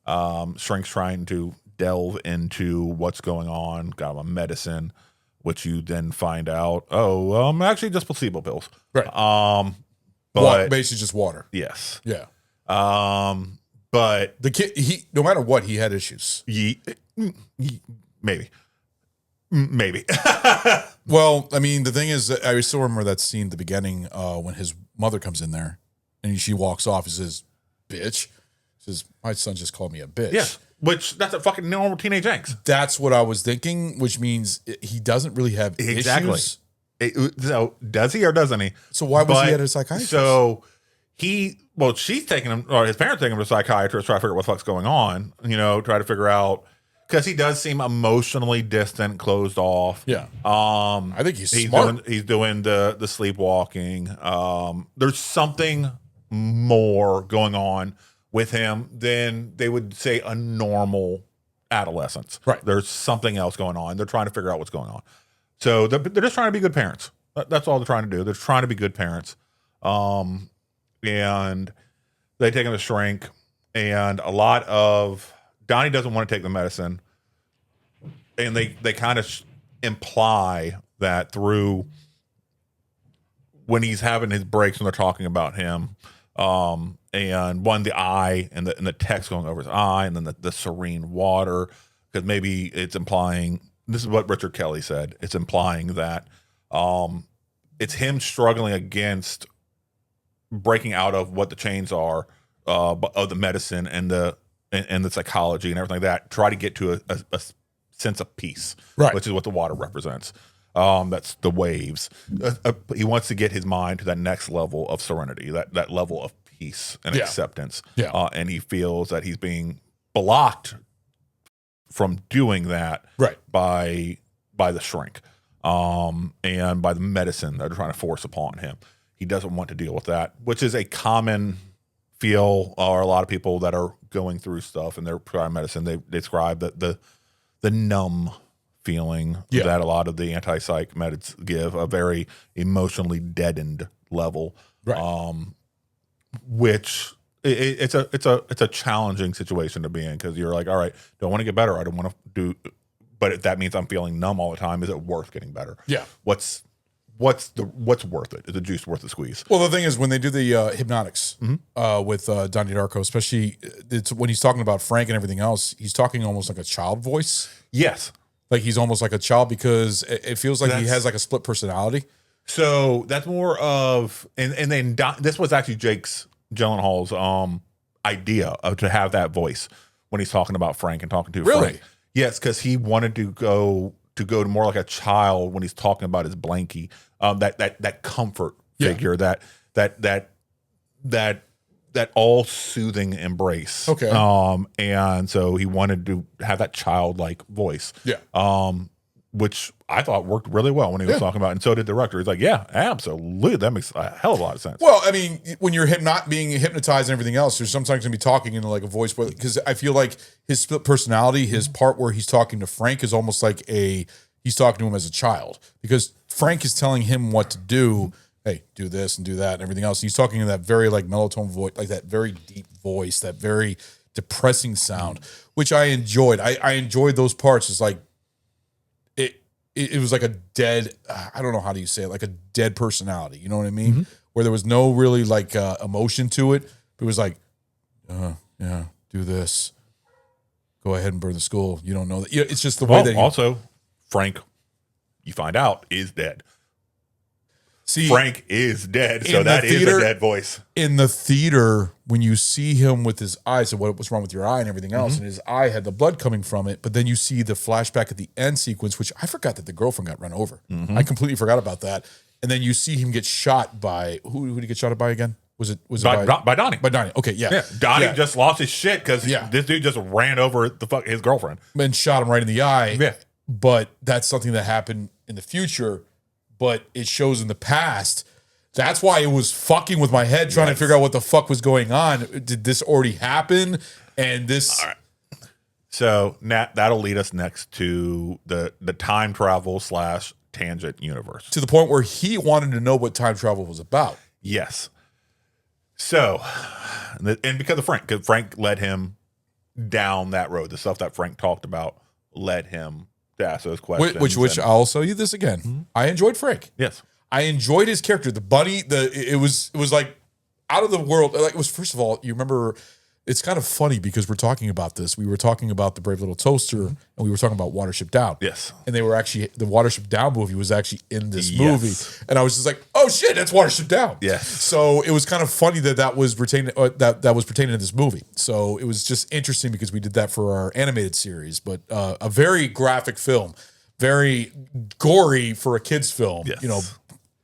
Shrink's trying to delve into what's going on. Got him a medicine, which you then find out, actually just placebo pills. Right. But basically just water. yes. Yeah. But The kid, no matter what, he had issues. maybe. Well, I mean, the thing is, that I still remember that scene at the beginning when his mother comes in there and she walks off. He says, "Bitch." He says, "My son just called me a bitch." Yes. Which that's a fucking normal teenage angst. That's what I was thinking, which means he doesn't really have issues. So does he or doesn't he? So why was he at a psychiatrist? So she's taking him, or his parents taking him to a psychiatrist, try to figure out what the fuck's going on, try to figure out, because he does seem emotionally distant, closed off. Yeah. I think he's smart. He's doing the sleepwalking. There's something more going on with him than they would say a normal adolescence. Right. There's something else going on. They're trying to figure out what's going on. So they're just trying to be good parents. That's all they're trying to do. They're trying to be good parents. And they take him to shrink. And a lot of Donnie doesn't want to take the medicine. And they kind of imply that through when he's having his breaks when they're talking about him, and the eye and the text going over his eye, and then the serene water, because maybe it's implying, this is what Richard Kelly said, it's implying that it's him struggling against breaking out of what the chains are of the medicine and the psychology and everything like that, try to get to a sense of peace, right, which is what the water represents. That's the waves. He wants to get his mind to that next level of serenity, that level of peace and acceptance. Yeah. And he feels that he's being blocked from doing that, right, by the shrink, and by the medicine that they're trying to force upon him. He doesn't want to deal with that, which is a common feel, or a lot of people that are going through stuff in their prior medicine, they describe that the numb feeling that a lot of the anti-psych meds give, a very emotionally deadened level, right. Which it's a challenging situation to be in, because you're like, all right, don't want to get better, I don't want to do, but if that means I'm feeling numb all the time, is it worth getting better? Yeah. What's what's worth it? Is the juice worth the squeeze? Well, the thing is, when they do the hypnotics with Donnie Darko, especially it's when he's talking about Frank and everything else, he's talking almost like a child voice. Yes. Like he's almost like a child because it feels like he has like a split personality. So that's more of, and then this was actually Jake's Gyllenhaal's idea of to have that voice when he's talking about Frank and talking to Frank. Yes, because he wanted to go to more like a child when he's talking about his blankie, that comfort figure, that all soothing embrace. Okay. And so he wanted to have that childlike voice. Yeah. Which I thought worked really well when he was talking about it, and so did the director. He's like, yeah, absolutely. That makes a hell of a lot of sense. Well, I mean, when you're being hypnotized and everything else, there's sometimes going to be talking in like a voice, because I feel like his split personality, his part where he's talking to Frank is almost like he's talking to him as a child, because Frank is telling him what to do. Hey, do this and do that and everything else. He's talking in that very like monotone voice, like that very deep voice, that very depressing sound, which I enjoyed. I enjoyed those parts. It's like, it was like a dead, I don't know how do you say it, like a dead personality. You know what I mean? Where there was no really like emotion to it. It was like, yeah, do this. Go ahead and burn the school. You don't know that. It's just the way that also Frank, you find out, is dead. See, Frank is dead, so that is a dead voice. In the theater, when you see him with his eyes, so what's wrong with your eye and everything else, and his eye had the blood coming from it, but then you see the flashback at the end sequence, which I forgot that the girlfriend got run over. I completely forgot about that. And then you see him get shot by, who did he get shot by again? Was it by Donnie? By Donnie. Okay, yeah. Donnie just lost his shit because this dude just ran over his girlfriend and shot him right in the eye. Yeah, but that's something that happened in the future. But it shows in the past. That's why it was fucking with my head trying to figure out what the fuck was going on. Did this already happen? And this. All right. So that'll lead us next to the time travel / tangent universe. To the point where he wanted to know what time travel was about. Yes. So, and because of Frank, because Frank led him down that road. The stuff that Frank talked about led him to ask those questions. Which I'll show you this again. I enjoyed Frank. Yes. I enjoyed his character. The bunny, it was like out of the world. Like it was, first of all, you remember, it's kind of funny because we're talking about this. We were talking about the Brave Little Toaster, and we were talking about Watership Down. Yes. And they were actually, the Watership Down movie was actually in this movie. And I was just like, oh shit, that's Watership Down. Yes. So it was kind of funny that was pertaining to this movie. So it was just interesting because we did that for our animated series, but a very graphic film, very gory for a kid's film. Yes. You know,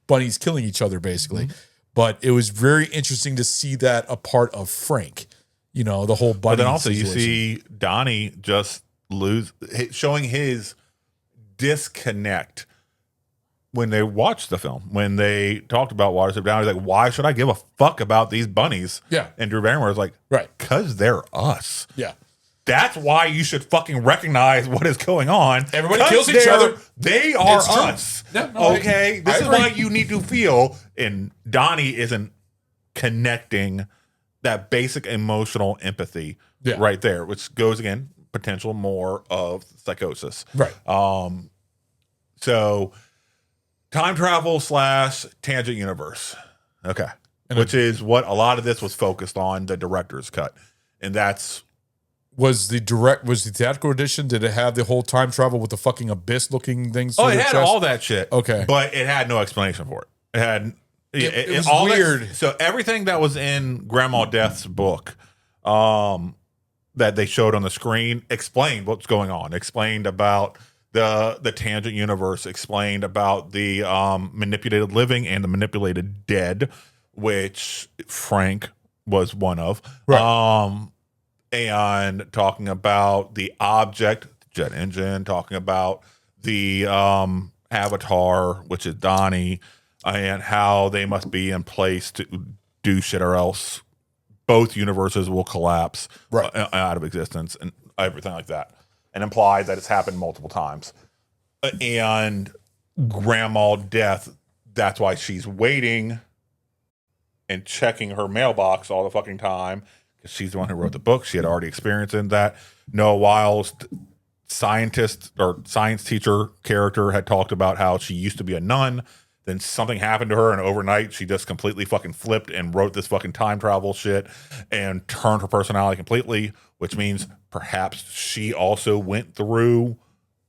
bunnies killing each other basically. But it was very interesting to see that a part of Frank. You know, the whole bunny. But then also situation. you see Donnie just showing his disconnect when they watched the film. When they talked about Watership Down, he's like, why should I give a fuck about these bunnies? Yeah. And Drew Barrymore was like, right, because they're us. Yeah. That's why you should fucking recognize what is going on. Everybody kills each other. They are us. No, okay? This is why you need to feel. And Donnie isn't connecting that basic emotional empathy right there, which goes again, potential more of psychosis. Right. So time travel / tangent universe. Okay. Which is what a lot of this was focused on, the director's cut. And that's was the theatrical edition, did it have the whole time travel with the fucking abyss looking things? Oh, it had all that shit. Okay. But it had no explanation for it. It had it was all weird. So everything that was in Grandma Death's book, that they showed on the screen, explained what's going on. Explained about the tangent universe. Explained about the manipulated living and the manipulated dead, which Frank was one of. Right. And talking about the object, jet engine. Talking about the avatar, which is Donnie. And how they must be in place to do shit, or else both universes will collapse out of existence and everything like that. And implied that it's happened multiple times. And Grandma Death, that's why she's waiting and checking her mailbox all the fucking time, because she's the one who wrote the book. She had already experienced in that. Noah Wiles, scientist or science teacher character, had talked about how she used to be a nun. Then something happened to her, and overnight she just completely fucking flipped and wrote this fucking time travel shit and turned her personality completely, which means perhaps she also went through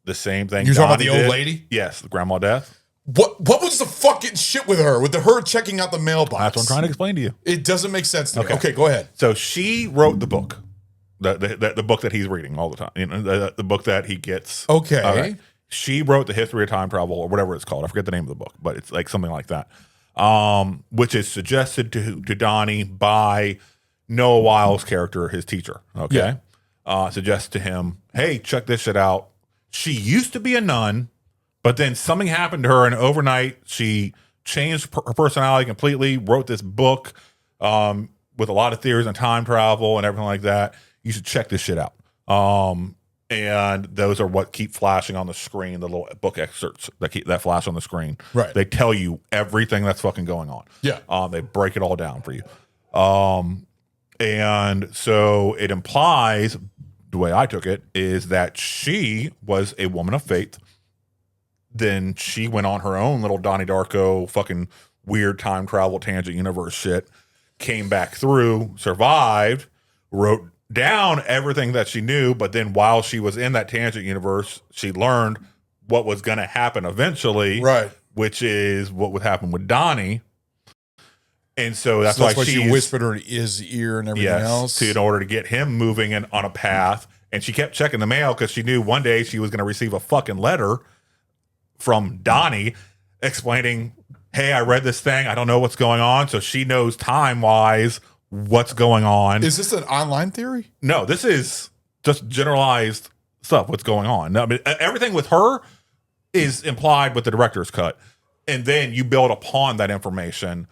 the same thing. You're talking about Donnie the old did. lady? Yes, the grandma death. What was the fucking shit with her? With her checking out the mailbox? That's what I'm trying to explain to you. It doesn't make sense to me. Okay, go ahead. So she wrote the book, the book that he's reading all the time. You know, the book that he gets. Okay. All right. She wrote the history of time travel or whatever it's called. I forget the name of the book, but it's like something like that. Which is suggested to Donnie by Noah Wile's character, his teacher. Okay. Suggests to him, hey, check this shit out. She used to be a nun, but then something happened to her, and overnight she changed her personality completely, wrote this book with a lot of theories on time travel and everything like that. You should check this shit out. And those are what keep flashing on the screen, the little book excerpts that flash on the screen. Right. They tell you everything that's fucking going on. Yeah. They break it all down for you. And so it implies, the way I took it, is that she was a woman of faith. Then she went on her own little Donnie Darko fucking weird time travel tangent universe shit, came back through, survived, wrote down everything that she knew, but then while she was in that tangent universe, she learned what was going to happen eventually, right? Which is what would happen with Donnie. And so that's why she whispered her in his ear and everything else. In order to get him moving on a path. And she kept checking the mail because she knew one day she was going to receive a fucking letter from Donnie explaining, hey, I read this thing. I don't know what's going on. So she knows time-wise what's going on. Is this an online theory? No, this is just generalized stuff, what's going on. I mean, everything with her is implied with the director's cut. And then you build upon that information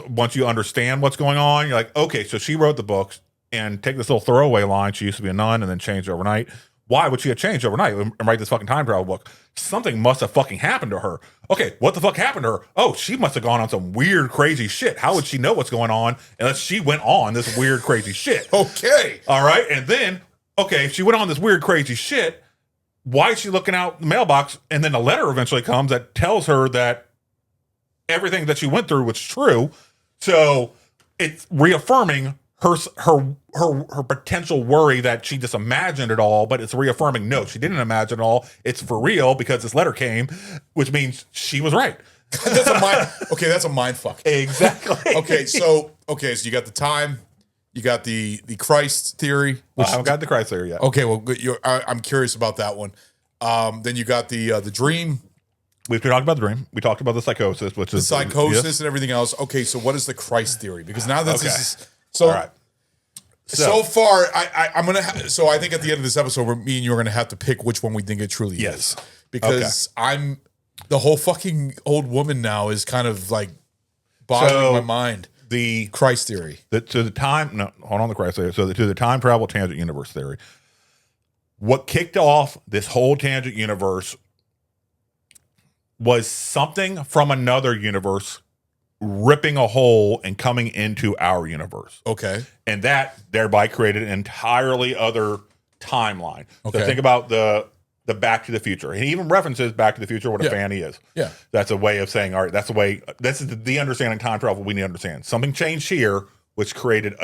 once you understand what's going on. You're like, okay, so she wrote the books, and take this little throwaway line, she used to be a nun and then changed overnight. Why would she have changed overnight and write this fucking time travel book? Something must have fucking happened to her. Okay, what the fuck happened to her? Oh, she must have gone on some weird, crazy shit. How would she know what's going on unless she went on this weird, crazy shit? Okay. All right, and then, okay, if she went on this weird, crazy shit, why is she looking out the mailbox? And then a letter eventually comes that tells her that everything that she went through was true. So it's reaffirming her potential worry that she just imagined it all, but it's reaffirming, no, she didn't imagine it all. It's for real because this letter came, which means she was right. That's a mind fuck. Exactly. Okay, so you got the time, you got the Christ theory. I haven't got the Christ theory yet. Okay, well, I'm curious about that one. Then you got the dream. We talked about the dream. We talked about the psychosis, which is the psychosis yes. and everything else. Okay, so what is the Christ theory? Because now this is so. All right. So far, I'm gonna. So I think at the end of this episode, me and you are gonna have to pick which one we think it truly is. Because I'm the whole fucking old woman now is kind of like boggling my mind. The Christ theory. To the Christ theory. So to the time travel tangent universe theory. What kicked off this whole tangent universe was something from another universe ripping a hole and coming into our universe. Okay. And that thereby created an entirely other timeline. Okay. So think about the Back to the Future. And he even references Back to the Future, what a fan he is. Yeah. That's a way of saying, all right, that's the way, this is the understanding time travel we need to understand. Something changed here, which created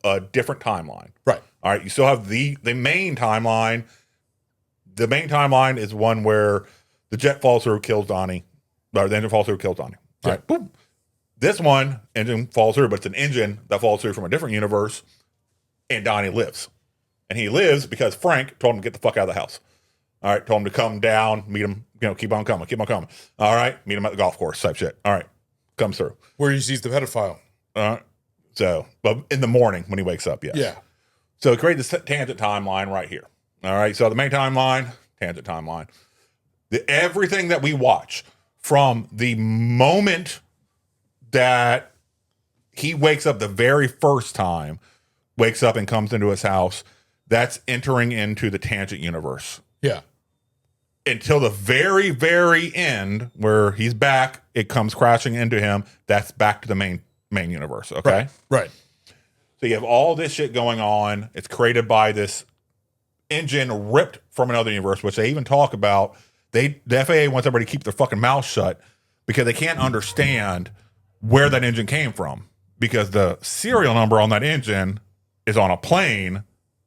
a different timeline. Right. All right. You still have the main timeline. The main timeline is one where the jet falls through, kills Donnie. Or the engine falls through, kills Donnie. All right. Boom. This one, engine falls through, but it's an engine that falls through from a different universe, and Donnie lives. And he lives because Frank told him to get the fuck out of the house. All right, told him to come down, meet him, keep on coming. All right, meet him at the golf course type shit. All right, comes through. Where he sees the pedophile. So, but in the morning when he wakes up, yes. Yeah. So it creates this tangent timeline right here. All right, so the main timeline, tangent timeline. Everything that we watch from the moment that he wakes up the very first time, wakes up and comes into his house, that's entering into the tangent universe. Yeah. Until the very, very end where he's back, it comes crashing into him. That's back to the main universe. Okay. Right. So you have all this shit going on. It's created by this engine ripped from another universe, which they even talk about. The FAA wants everybody to keep their fucking mouth shut. because they can't understand where that engine came from, because the serial number on that engine is on a plane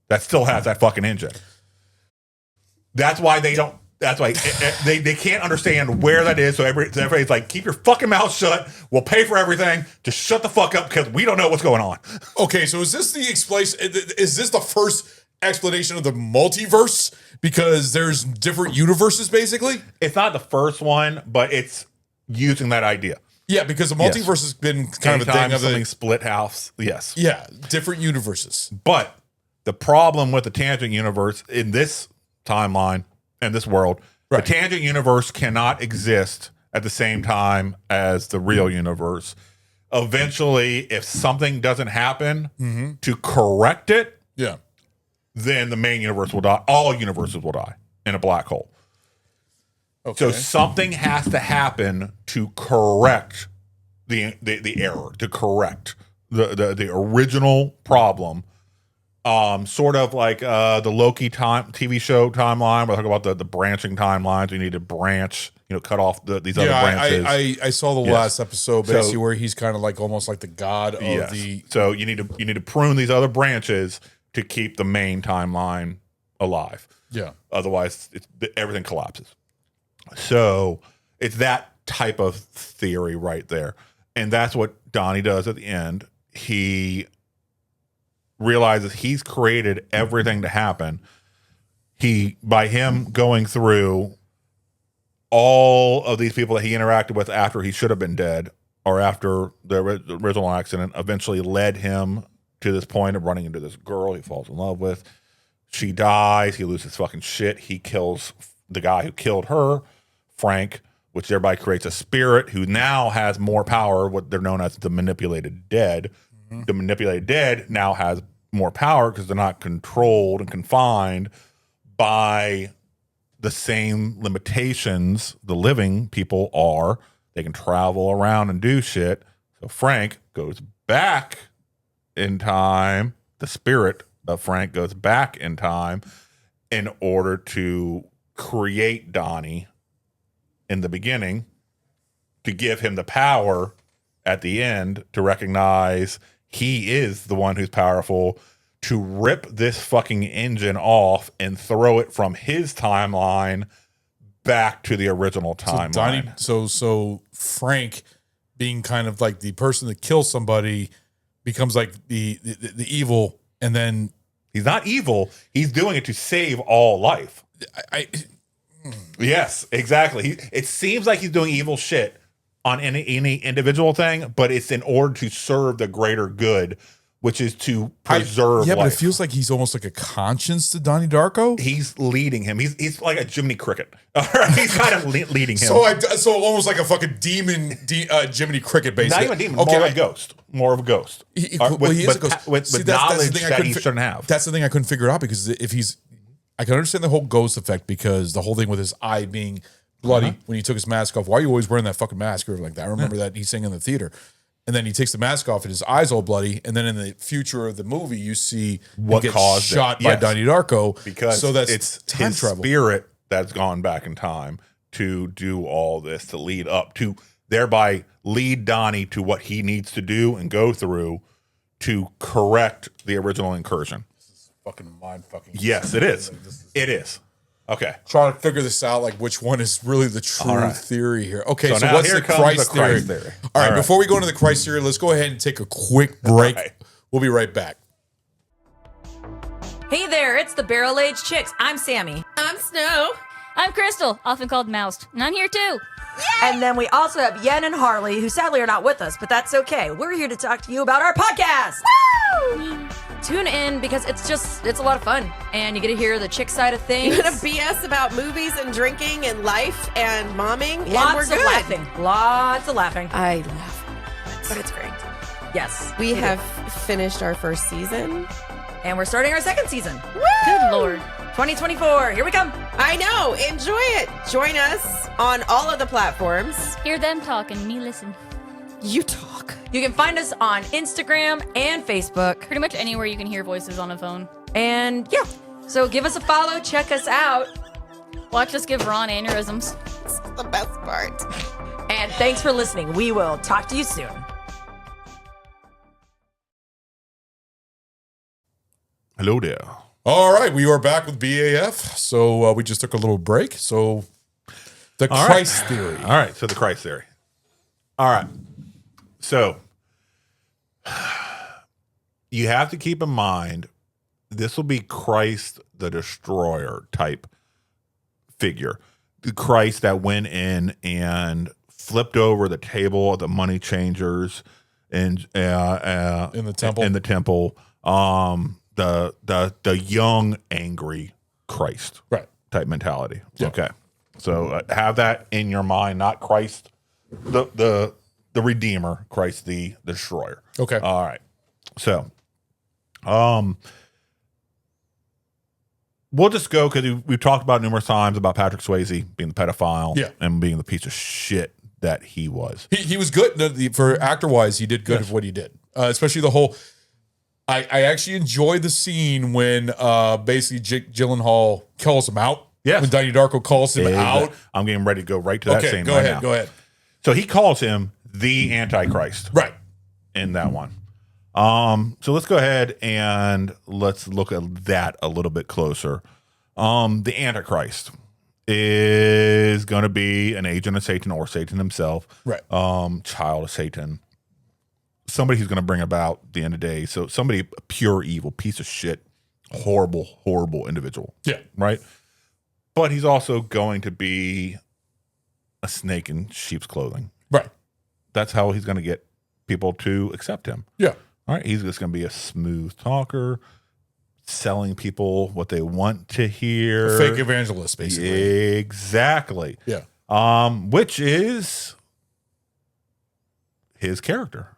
that still has that fucking engine. That's why they don't. That's why they can't understand where that is. So everybody's like, keep your fucking mouth shut. We'll pay for everything. Just shut the fuck up because we don't know what's going on. Okay, so is this the first explanation of the multiverse? Because there's different universes, basically? It's not the first one, but it's using that idea. Yeah, because the multiverse has been kind of a thing of something split house. Yes. Yeah, different universes. But the problem with the tangent universe in this timeline and this world, right. The tangent universe cannot exist at the same time as the real universe. Eventually, if something doesn't happen to correct it, then the main universe will die. All universes will die in a black hole. Okay. So something has to happen to correct the error, to correct the original problem. Sort of like the Loki TV show timeline. We're talking about the branching timelines. We need to branch, cut off these other branches. I saw the last episode basically where he's kind of like almost like the god of the. So you need to prune these other branches to keep the main timeline alive. Yeah. Otherwise, everything collapses. So it's that type of theory right there, and that's what Donnie does at the end. He realizes he's created everything to happen. By him going through all of these people that he interacted with after he should have been dead, or after the original accident, eventually led him to this point of running into this girl he falls in love with. She dies. He loses fucking shit. He kills the guy who killed her, Frank, which thereby creates a spirit who now has more power, what they're known as the manipulated dead. The manipulated dead now has more power because they're not controlled and confined by the same limitations the living people are. They can travel around and do shit. So Frank goes back in time. The spirit of Frank goes back in time in order to create Donnie in the beginning, to give him the power at the end to recognize he is the one who's powerful, to rip this fucking engine off and throw it from his timeline back to the original timeline. So Frank, being kind of like the person that kills somebody, becomes like the evil, and then he's not evil. He's doing it to save all life. Yes, exactly. It seems like he's doing evil shit on any individual thing, but it's in order to serve the greater good, which is to preserve life. But it feels like he's almost like a conscience to Donnie Darko. He's leading him. He's like a Jiminy Cricket. He's kind of leading him. So almost like a fucking demon, Jiminy Cricket, basically. Not even demon. Okay, more of a ghost. More of a ghost. He is a ghost. With knowledge that he shouldn't have. That's the thing I couldn't figure out, because I can understand the whole ghost effect, because the whole thing with his eye being bloody when he took his mask off. Why are you always wearing that fucking mask or like that? I remember that he's saying in the theater. And then he takes the mask off and his eyes all bloody. And then in the future of the movie, you see what he caused shot by Donnie Darko. Because it's time his travel. Spirit that's gone back in time to do all this, to lead up to, thereby lead Donnie to what he needs to do and go through to correct the original incursion. This is fucking mind fucking. Yes, it is. It is. Okay. Trying to figure this out, like which one is really the true theory here. Okay, so now what's here the comes Christ the Christ theory? theory. All right, before we go into the Christ theory, let's go ahead and take a quick break. All right. We'll be right back. Hey there, it's the Barrel Age Chicks. I'm Sammy. I'm Snow. I'm Crystal, often called Mouse, and I'm here too. And then we also have Yen and Harley, who sadly are not with us, but that's okay. We're here to talk to you about our podcast. Woo! Tune in because it's a lot of fun. And you get to hear the chick side of things. You're going to BS about movies and drinking and life and momming. Lots and we're of good. laughing. Lots of laughing. I laugh. But it's great. Yes. We have finished our first season. And we're starting our second season. Woo! Good Lord. 2024. Here we come. I know. Enjoy it. Join us on all of the platforms. Hear them talk and me listen. You talk. You can find us on Instagram and Facebook. Pretty much anywhere you can hear voices on a phone. And yeah, so give us a follow. Check us out. Watch us give Ron aneurysms. It's the best part. And thanks for listening. We will talk to you soon. Hello there. All right, we are back with BAF. So we just took a little break. So the All Christ right. theory. All right, so the Christ theory. All right. So you have to keep in mind this will be Christ the Destroyer type figure. The Christ that went in and flipped over the table of the money changers and In the temple? In the temple. The young angry Christ Right. type mentality. Yeah. Okay. So have that in your mind, not Christ the Redeemer, Christ the Destroyer. Okay. All right. So, we'll just go because we've talked about numerous times about Patrick Swayze being the pedophile, Yeah. and being the piece of shit that he was. He was good for actor wise. He did good Yes. of what he did, especially the whole. I actually enjoyed the scene when basically Jake Gyllenhaal calls him out. Yes. When Donnie Darko calls him out. I'm getting ready to go right to that Okay, scene. go right ahead. now. Go ahead. So he calls him the Antichrist Right. in that one. So let's go ahead and let's look at that a little bit closer. The Antichrist is going to be an agent of Satan or Satan himself. Right. Child of Satan. Somebody who's going to bring about the end of days. So somebody pure evil, piece of shit, horrible, horrible individual. Yeah. Right. But he's also going to be a snake in sheep's clothing. Right. That's how he's going to get people to accept him. Yeah. All right. He's just going to be a smooth talker, selling people what they want to hear. Fake evangelist, basically. Exactly. Yeah. Which is his character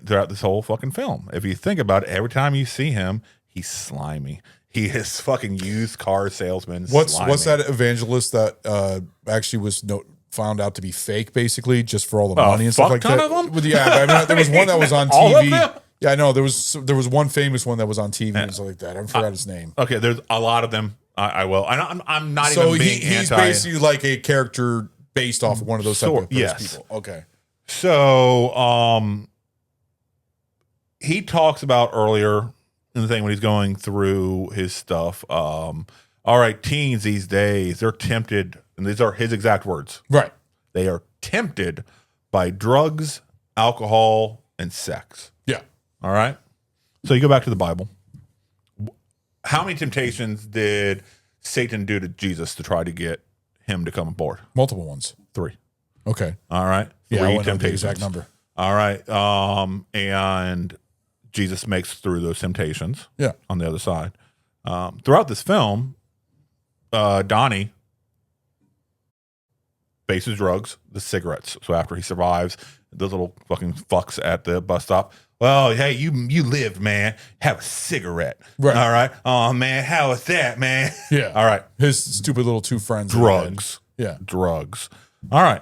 throughout this whole fucking film. If you think about it, every time you see him, he's slimy. He is fucking used car salesman. What's slimy. that evangelist that actually was found out to be fake, basically, just for all the money and stuff like ton that? of them? With, yeah, I mean, there was one that was on All of TV. them? Yeah, I know there was one famous one that was on TV and stuff like that. I forgot his name. Okay, there's a lot of them. I will. I'm not So even being he's anti. basically like a character based off of one of those type of those Yes. people. Okay. So, he talks about earlier in the thing when he's going through his stuff. All right, teens these days, they're tempted, and these are his exact words. Right. They are tempted by drugs, alcohol, and sex. Yeah. All right. So you go back to the Bible. How many temptations did Satan do to Jesus to try to get him to come aboard? Multiple ones. 3. Okay. All right. Yeah, I 3 wouldn't know the exact number. All right. And Jesus makes through those temptations. Yeah. On the other side. Throughout this film, Donnie bases drugs, the cigarettes. So after he survives, those little fucking fucks at the bus stop. Well, hey, you lived, man. Have a cigarette. Right. All right. Oh man, how is that, man? Yeah. All right. His stupid little two friends. Drugs. Yeah. Drugs. All right.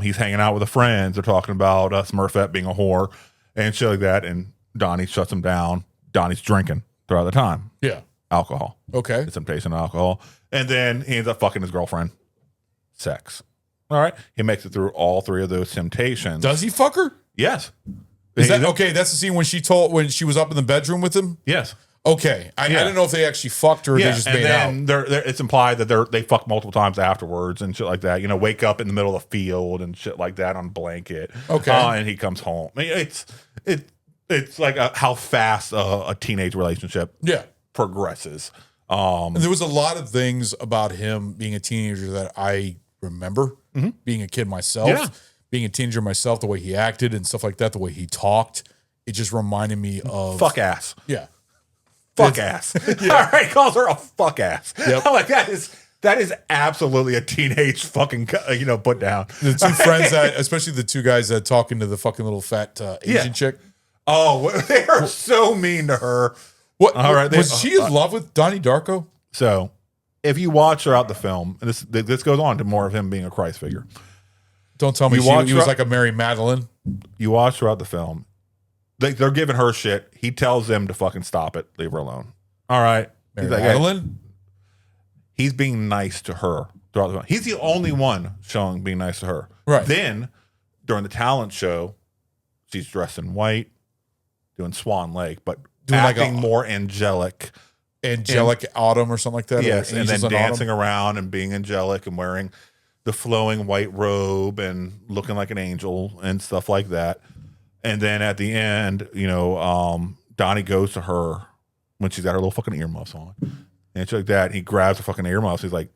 He's hanging out with the friends. They're talking about Smurfette being a whore and shit like that. And Donnie shuts him down. Donnie's drinking throughout the time. Yeah. Alcohol. Okay. The temptation of alcohol. And then he ends up fucking his girlfriend. Sex. All right. He makes it through all 3 of those temptations. Does he fuck her? Yes. Is that okay? That's the scene when she was up in the bedroom with him. Yes. Okay, I Yeah. didn't know if they actually fucked her or Yeah, they just and made then out. it's implied that they fuck multiple times afterwards and shit like that. You know, wake up in the middle of the field and shit like that on a blanket. Okay. And he comes home. I mean, it's like how fast a teenage relationship Yeah, progresses. and there was a lot of things about him being a teenager that I remember. Being a kid myself, Yeah. being a teenager myself, the way he acted and stuff like that, the way he talked, it just reminded me of Fuck ass. Yeah, Fuck ass. All right, he calls her a fuck ass. Yep. I'm like, that is absolutely a teenage fucking put down. the two friends that, especially the two guys that talking to the fucking little fat Asian Yeah. chick. Oh, they are so mean to her. What? All right, was she in love with Donnie Darko? So, if you watch throughout the film, and this goes on to more of him being a Christ figure. Don't tell me You he watch was her- like a Mary Magdalene. You watch throughout the film, they're giving her shit. He tells them to fucking stop it, leave her alone. All right, Mary He's like, hey, Magdalene? he's being nice to her throughout the film. He's the only one showing being nice to her. Right. Then during the talent show, she's dressed in white, doing Swan Lake, but Doing like acting a- more angelic. Autumn or something like that. Yes, or and then Angels in dancing Autumn. around and being angelic and wearing the flowing white robe and looking like an angel and stuff like that. And then at the end, Donnie goes to her when she's got her little fucking earmuffs on. And she's like that. He grabs her fucking earmuffs. He's like,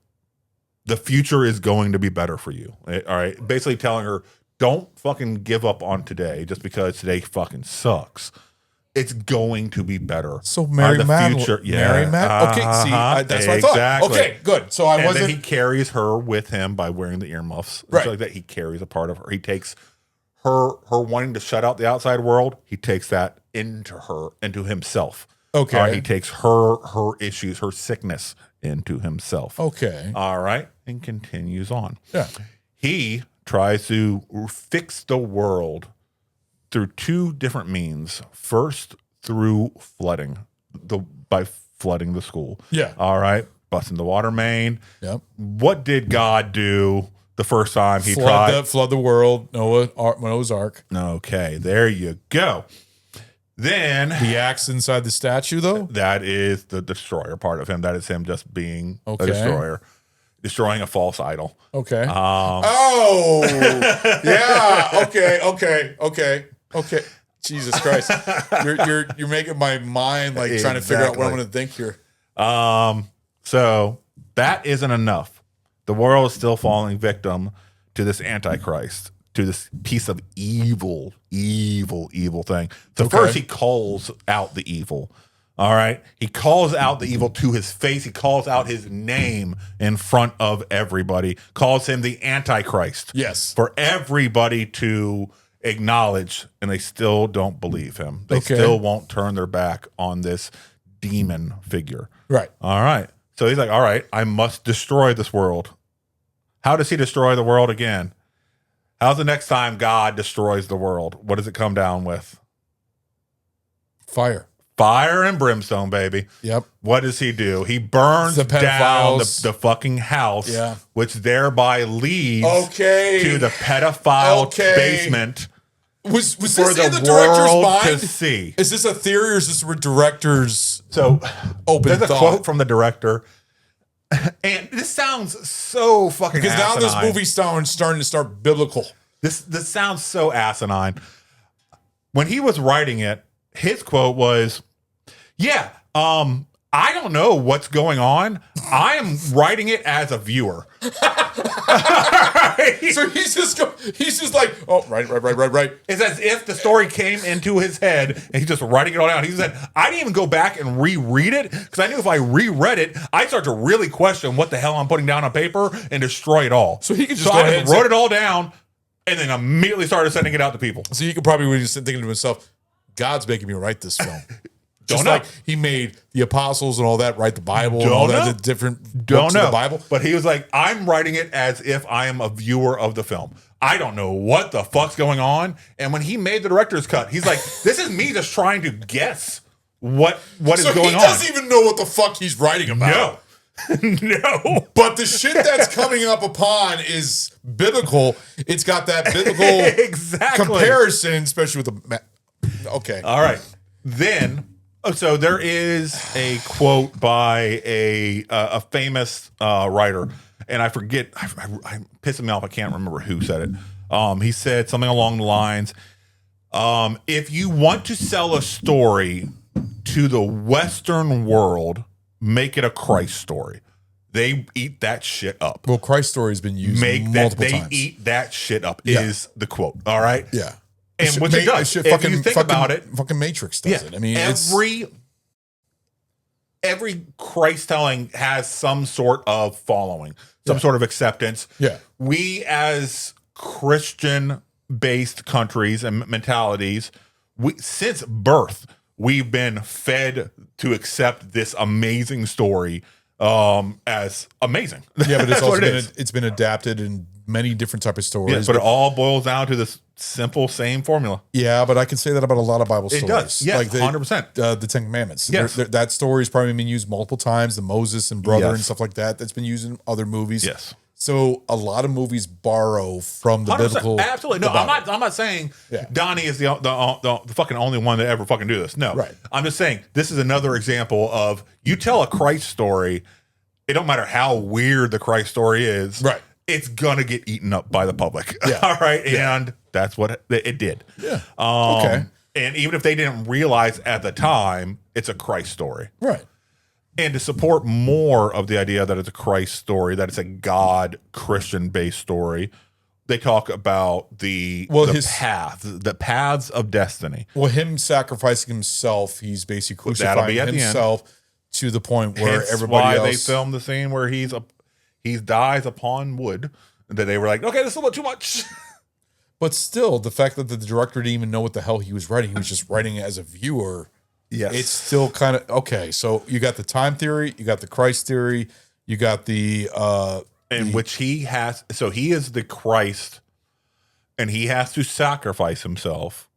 the future is going to be better for you. All right. Basically telling her, don't fucking give up on today just because today fucking sucks. It's going to be better. So Mary the Mad. future, Mary Mad. Okay, see, that's what I thought. Exactly. Okay, good. So I And wasn't. then he carries her with him by wearing the earmuffs. Right. So like that, he carries a part of her. He takes her wanting to shut out the outside world. He takes that into himself. Okay. All right, he takes her issues, her sickness into himself. Okay. All right, and continues on. Yeah. He tries to fix the world through two different means. First, through by flooding the school. Yeah. All right, busting the water main. Yep. What did God do the first time he tried? Flood the world. Noah's Ark. Okay, there you go. Then The axe inside the statue, though. that is the destroyer part of him. That is him just being Okay. a destroyer, destroying a false idol. Okay. Oh, yeah. Okay. Jesus Christ, you're making my mind like trying to figure out what I'm going to think here. So that isn't enough. The world is still falling victim to this Antichrist, to this piece of evil thing. So first he calls out the evil. All right. He calls out the evil to his face. He calls out his name in front of everybody, calls him the Antichrist. Yes. For everybody to acknowledge, and they still don't believe him. They Okay. still won't turn their back on this demon figure. Right. All right. So he's like, all right, I must destroy this world. How does he destroy the world again? How's the next time God destroys the world? What does it come down with? Fire. Fire and brimstone, baby. Yep. What does he do? He burns The down pedophiles. the fucking house, Yeah. which thereby leads Okay. to the pedophile Okay. basement Was for this the, in the director's world mind? to see. Is this a theory or is this a director's So open there's a thought? quote from the director, and this sounds so fucking Because now this asinine. movie's starting to start biblical. This sounds so asinine. When he was writing it, his quote was, "Yeah, I don't know what's going on. I am writing it as a viewer." So he's just like, oh, right. It's as if the story came into his head and he's just writing it all down. He said, I didn't even go back and reread it because I knew if I reread it, I'd start to really question what the hell I'm putting down on paper and destroy it all. So he could just go I ahead just and wrote say- it all down and then immediately started sending it out to people. So he could probably be just thinking to himself, God's making me write this film. Just know. like he made the apostles and all that, write the Bible and Don't all know. that, the different Don't books know of the Bible. But he was like, I'm writing it as if I am a viewer of the film. I don't know what the fuck's going on. And when he made the director's cut, he's like, this is me just trying to guess what is So going he on. doesn't even know what the fuck he's writing about. No. No. But the shit that's coming up upon is biblical. It's got that biblical Exactly. comparison, especially with the. Okay. All right. Then, so there is a quote by a famous writer, and I forget. I'm pissing me off. I can't remember who said it. He said something along the lines, "If you want to sell a story to the Western world, make it a Christ story. They eat that shit up. Well, Christ story has been used Make that. multiple They times. eat that shit up." Yeah. Is the quote. All right. Yeah. And which it does. If you think about it, fucking Matrix does it. I mean, every Christ telling has some sort of following, some sort of acceptance. Yeah. We as Christian based countries and mentalities, since birth, we've been fed to accept this amazing story as amazing. yeah, but it's That's also what it been is. it's been adapted in many different type of stories. Yes, but it all boils down to this simple same formula. Yeah, but I can say that about a lot of Bible stories. does. Yes, 100%. The Ten Commandments. Yes. That story has probably been used multiple times. The Moses and brother Yes. and stuff like that. That's been used in other movies. Yes. So a lot of movies borrow from the 100%, biblical. absolutely. No, I'm not saying Yeah. Donnie is the fucking only one that ever fucking do this. No, Right. I'm just saying this is another example of you tell a Christ story. It don't matter how weird the Christ story is. Right. It's gonna get eaten up by the public. Yeah. All right. Yeah. And that's what it did. Yeah. Okay. And even if they didn't realize at the time, it's a Christ story. Right. And to support more of the idea that it's a Christ story, that it's a God Christian based story, they talk about the paths of destiny. Well, him sacrificing himself, he's basically That'll be crucifying at the end. himself to the point where Hence everybody why else. they filmed the scene where he dies upon wood. That they were like, okay, this is a little too much. But still, the fact that the director didn't even know what the hell he was writing, he was just writing it as a viewer. Yes. It's still kind of okay. So you got the time theory, you got the Christ theory, you got the in which he has, so he is the Christ, and he has to sacrifice himself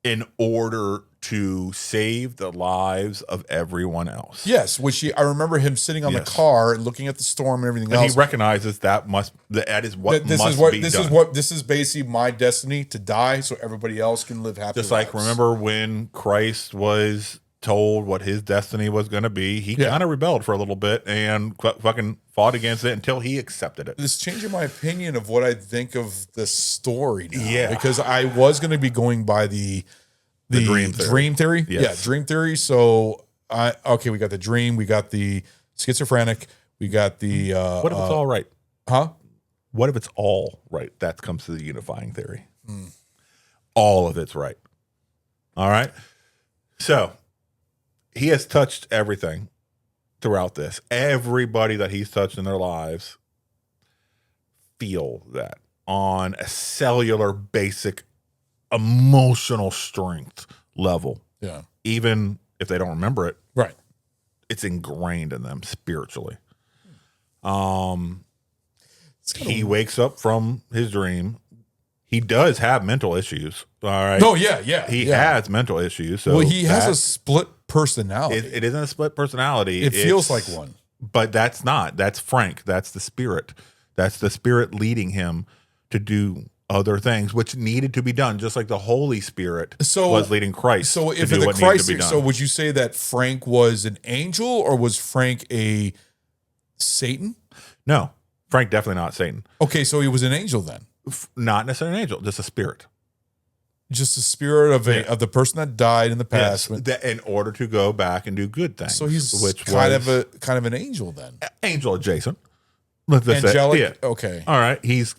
in order to save the lives of everyone else. yes, I remember him sitting on the Yes. car and looking at the storm and everything And else. he recognizes that is what this must is what be this done. is what this is basically my destiny to die so everybody else can live happy Just like lives. remember when Christ was told what his destiny was going to be, he Yeah. kind of rebelled for a little bit and fucking fought against it until he accepted it. This changing my opinion of what I think of the story now. Yeah. Because I was going to be going by the dream theory. Yeah, Yes. dream theory. So we got the dream, we got the schizophrenic, we got the What if it's all right? huh? What if it's all right? That comes to the unifying theory. All of it's right. All right. So he has touched everything throughout this. Everybody that he's touched in their lives feel that on a cellular, basic, emotional strength level. Yeah. Even if they don't remember it, Right. it's ingrained in them spiritually. He wakes up from his dream. He does have mental issues. All right. No, yeah. He yeah. has mental issues. So Well, he has that- a split personality. it isn't a split personality. It feels It's- like one. But that's not. That's Frank. That's the spirit. That's the spirit leading him to do other things, which needed to be done, just like the Holy Spirit was leading Christ. So to if do the what needed Christ, to be done. so would you say that Frank was an angel or was Frank a Satan? No, Frank definitely not Satan. Okay, so he was an angel then. Not necessarily an angel, just a spirit. Just the spirit of the person that died in the past. Yes, that in order to go back and do good things. So he's which kind was of an angel then. angel adjacent. Let's say- Angelic. yeah. Okay. All right, he's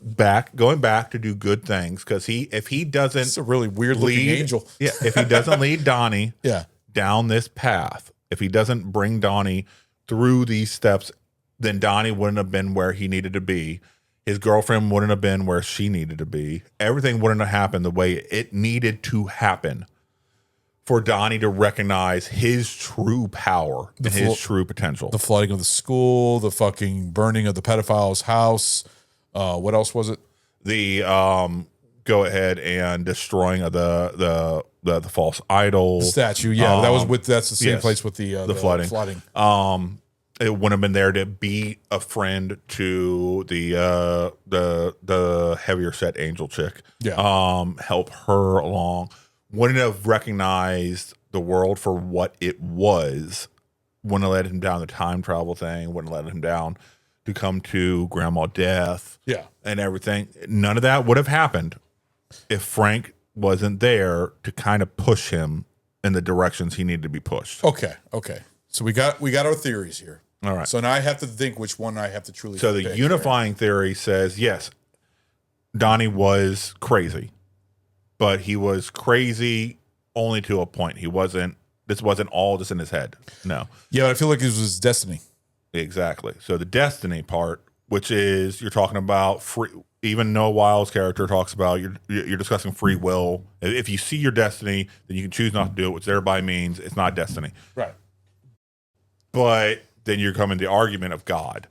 going back to do good things because if he doesn't It's a really weird looking lead, angel. yeah, if he doesn't lead Donnie Yeah. down this path, if he doesn't bring Donnie through these steps, then Donnie wouldn't have been where he needed to be. His girlfriend wouldn't have been where she needed to be. Everything wouldn't have happened the way it needed to happen for Donnie to recognize his true power and his true potential. The flooding of the school, the fucking burning of the pedophile's house. What else was it? The go ahead and destroying of the false idol Statue. Yeah, that's the same yes, place with the flooding. flooding. It wouldn't have been there to be a friend to the heavier set angel chick. Yeah. Help her along. Wouldn't have recognized the world for what it was. Wouldn't have let him down the time travel thing. Wouldn't have let him down to come to grandma death. Yeah. And everything. None of that would have happened if Frank wasn't there to kind of push him in the directions he needed to be pushed. Okay. So we got our theories here. All right. So now I have to think which one I have to truly. So the pick, unifying theory says, yes, Donnie was crazy, but he was crazy only to a point. This wasn't all just in his head. No, Yeah, but I feel like it was his destiny. exactly. So the destiny part, which is you're talking about free, even Noah Wild's character talks about, you're discussing free will. If you see your destiny, then you can choose not to do it, which thereby means it's not destiny. Right. But then you're coming to the argument of God.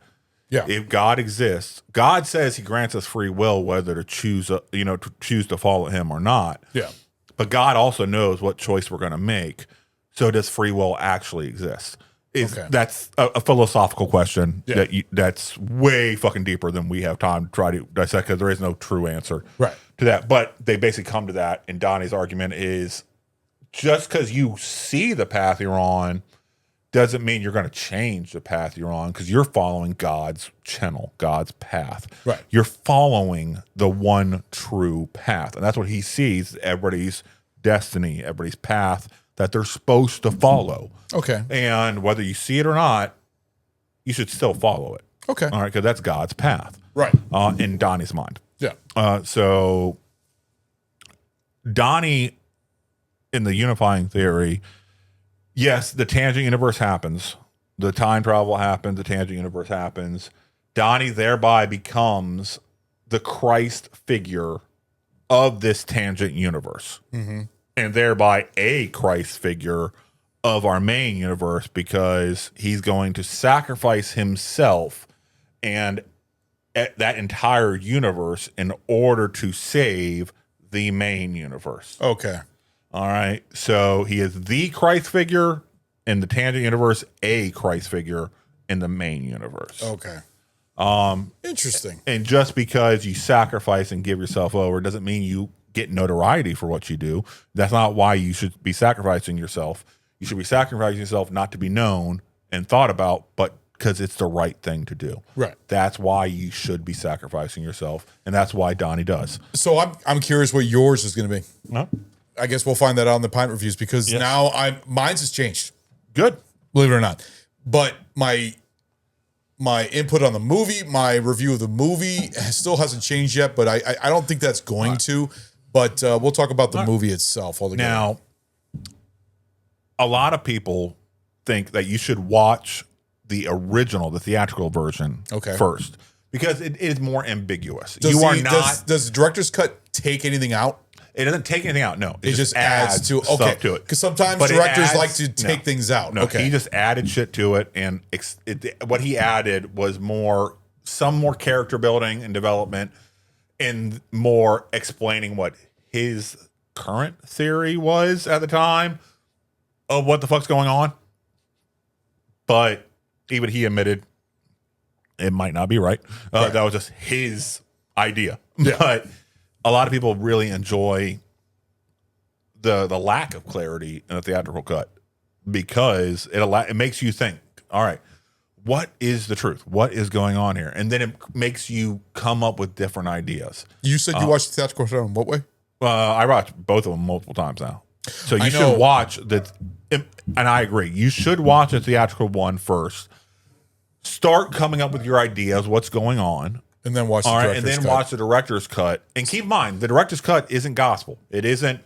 Yeah. If God exists, God says he grants us free will whether to choose to follow him or not. Yeah. But God also knows what choice we're going to make. So does free will actually exist? That's a philosophical question Yeah. that's way fucking deeper than we have time to try to dissect, because there is no true answer Right. to that. But they basically come to that, and Donnie's argument is just because you see the path you're on doesn't mean you're going to change the path you're on, because you're following God's channel, God's path. Right. You're following the one true path. And that's what he sees, everybody's destiny, everybody's path that they're supposed to follow. Okay. And whether you see it or not, you should still follow it. Okay. All right, because that's God's path. Right. In Donnie's mind. Yeah. So Donnie, in the unifying theory, yes, the tangent universe happens. The time travel happens. The tangent universe happens. Donnie thereby becomes the Christ figure of this tangent universe. And thereby a Christ figure of our main universe, because he's going to sacrifice himself and that entire universe in order to save the main universe. Okay. All right. So he is the Christ figure in the tangent universe, a Christ figure in the main universe. Okay. Interesting. And just because you sacrifice and give yourself over doesn't mean you get notoriety for what you do. That's not why you should be sacrificing yourself. You should be sacrificing yourself not to be known and thought about, but because it's the right thing to do. Right. That's why you should be sacrificing yourself, and that's why Donnie does. So I'm curious what yours is going to be. No? I guess we'll find that out in the Pint reviews, because Yes. now mine's has changed. Good. Believe it or not. But my input on the movie, my review of the movie still hasn't changed yet, but I don't think that's going to. But we'll talk about the movie itself altogether. Now, a lot of people think that you should watch the original, the theatrical version first, because it is more ambiguous. does the director's cut take anything out? It doesn't take anything out. No, It just adds to stuff to it. Because sometimes But it directors adds- like to take things out. No, Okay. he just added shit to it, and what he added was some more character building and development, and more explaining what his current theory was at the time of what the fuck's going on. But even he admitted it might not be right. That was just his idea. Yeah. But a lot of people really enjoy the lack of clarity in a theatrical cut, because it makes you think, all right, what is the truth? What is going on here? And then it makes you come up with different ideas. You said you watched the theatrical cut in what way? I watched both of them multiple times now. So you I know. should watch and I agree, you should watch the theatrical one first. Start coming up with your ideas, what's going on. And then watch the All right, director's and then cut. watch the director's cut. And keep in mind, the director's cut isn't gospel. It isn't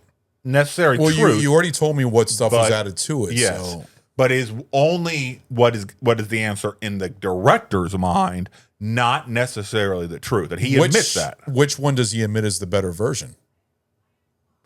necessarily Well, truth. you already told me what stuff was but- added to it. Yes. So. But is only what is the answer in the director's mind, not necessarily the truth. And he admits that. Which one does he admit is the better version?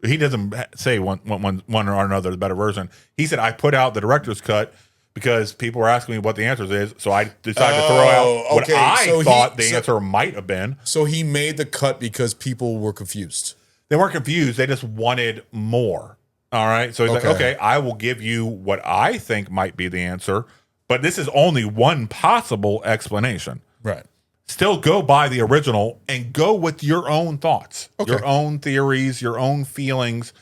He doesn't say one or another the better version. He said, I put out the director's cut because people were asking me what the answer is, so I decided to throw out what I thought the answer might have been. So he made the cut because people were confused. They weren't confused. They just wanted more. All right. So he's like, okay, I will give you what I think might be the answer, but this is only one possible explanation. Right. Still go by the original and go with your own thoughts, your own theories, your own feelings,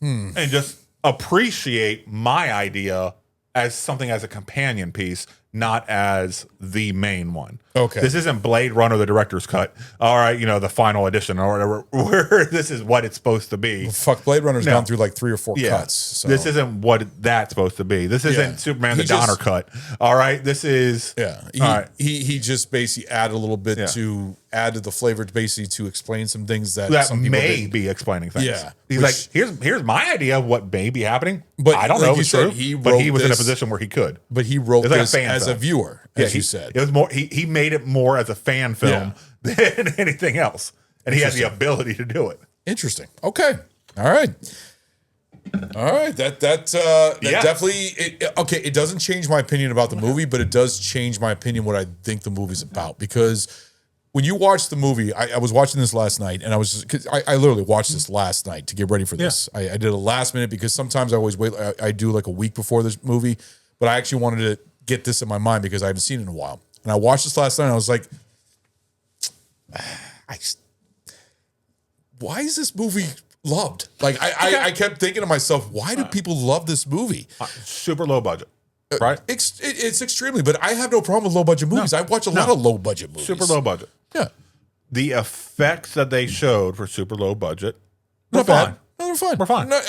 and just appreciate my idea as something as a companion piece, not as the main one. Okay. This isn't Blade Runner, the director's cut. All right, the final edition or whatever, where this is what it's supposed to be. Well, fuck, Blade Runner's No. gone through like 3 or 4 cuts. So. This isn't what that's supposed to be. This isn't Superman He the Donner just- cut. All right. This is He just basically added a little bit to add to the flavor, basically to explain some things that some people may didn't. be explaining things. Yeah. He's like, here's my idea of what may be happening. But I don't like know you if it's said, true. he But he wrote was in a this- position where he could. But he wrote It's like a this fan as film. a viewer, as you said. It was more. He made it more as a fan film than anything else, and he had the ability to do it. Interesting. Okay. All right. That definitely it doesn't change my opinion about the movie, but it does change my opinion what I think the movie's about. Because when you watch the movie, I was watching this last night, and I was just, 'cause I literally watched this last night to get ready for this. I did a last minute, because sometimes I always wait. I do like a week before this movie, but I actually wanted get this in my mind because I haven't seen it in a while. And I watched this last night and I was like, why is this movie loved? Like I kept thinking to myself, why do people love this movie? Super low budget, right? It's extremely, but I have no problem with low budget movies. I watch a lot of low budget movies. Super low budget. Yeah. The effects that they showed for super low budget were Not fine. bad. No, they're fine. We're fine. No,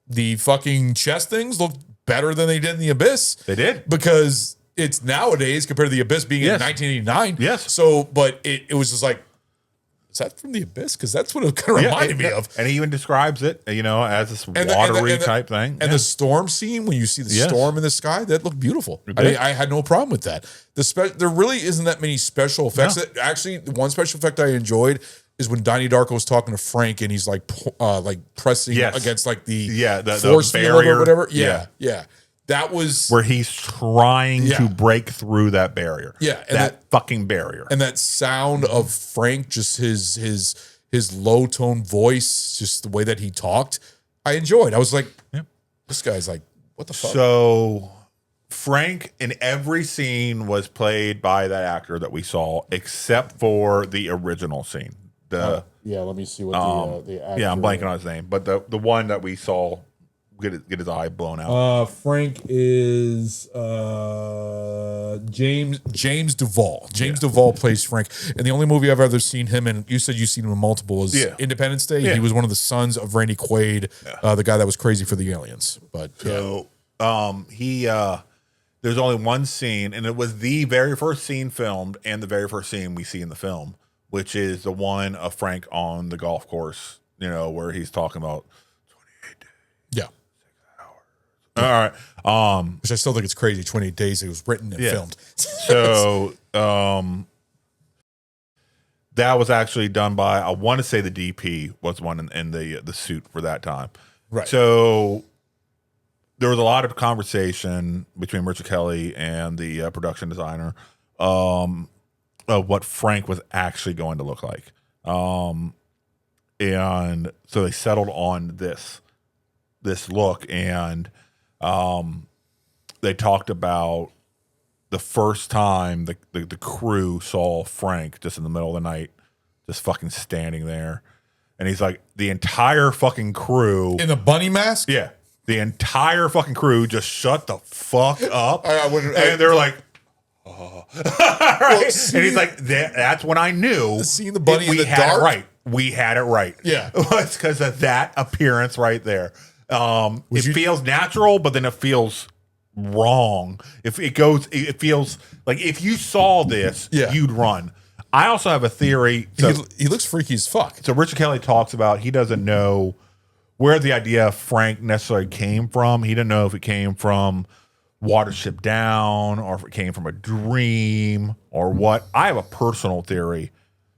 the fucking chess things look better than they did in The Abyss. They did. Because it's nowadays compared to The Abyss being in 1989. Yes. So, but it was just like, is that from The Abyss? Because that's what it kind of reminded me of. And he even describes it, as this watery type thing. And the storm scene, when you see the storm in the sky, that looked beautiful. I had no problem with that. There really isn't that many special effects. Actually, the one special effect I enjoyed is when Donnie Darko was talking to Frank and he's like pressing against like the force field barrier or whatever. Yeah. That was where he's trying to break through that barrier. Yeah, and that fucking barrier. And that sound of Frank, just his low tone voice, just the way that he talked, I enjoyed. I was like, this guy's like, what the fuck? So Frank in every scene was played by that actor that we saw, except for the original scene. Let me see what the actor. Yeah, I'm blanking on his name, but the one that we saw get his eye blown out. Frank is James Duvall. James Duvall plays Frank, and the only movie I've ever seen him in, you said you've seen him in multiple, is Independence Day. He was one of the sons of Randy Quaid, the guy that was crazy for the aliens. But there's only one scene, and it was the very first scene filmed and the very first scene we see in the film, which is the one of Frank on the golf course, where he's talking about 28 days. Yeah. All right. Which I still think it's crazy. 28 days it was written and filmed. So that was actually done by, I want to say the DP was one in the suit for that time. Right. So there was a lot of conversation between Richard Kelly and the production designer of what Frank was actually going to look like. And so they settled on this look, and they talked about the first time the crew saw Frank just in the middle of the night, just fucking standing there. And he's like, the entire fucking crew in the bunny mask? Yeah. The entire fucking crew just shut the fuck up. And they're like, oh. Right? Well, and he's like, that's when I knew seeing the bunny in the had dark? It right. We had it right. Yeah. It's because of that appearance right there. It feels natural, but then it feels wrong. It feels like if you saw this, you'd run. I also have a theory. So, he looks freaky as fuck. So Richard Kelly talks about he doesn't know where the idea of Frank necessarily came from. He didn't know if it came from Watership Down or if it came from a dream or what. I have a personal theory.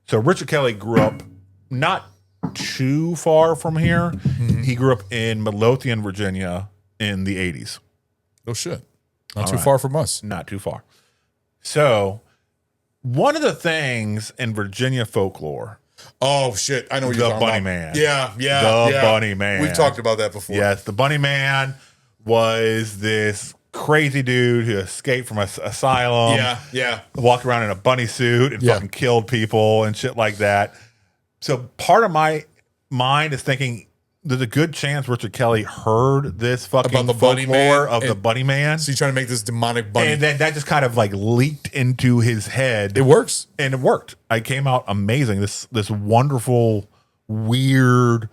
So Richard Kelly grew up not too far from here. Mm-hmm. He grew up in Midlothian, Virginia in the 80s. Oh, shit. Not too far from us. Not too far. So one of the things in Virginia folklore. Oh, shit. I know what you're talking about. The Bunny Man. Yeah. The Bunny Man. We've talked about that before. Yes, the Bunny Man was this crazy dude who escaped from an asylum. Yeah. Walked around in a bunny suit and fucking killed people and shit like that. So part of my mind is thinking there's a good chance Richard Kelly heard this fucking about the bunny man of the Bunny Man. So he's trying to make this demonic bunny. And then that just kind of like leaked into his head. It works. And it worked. It came out amazing. This wonderful, weird,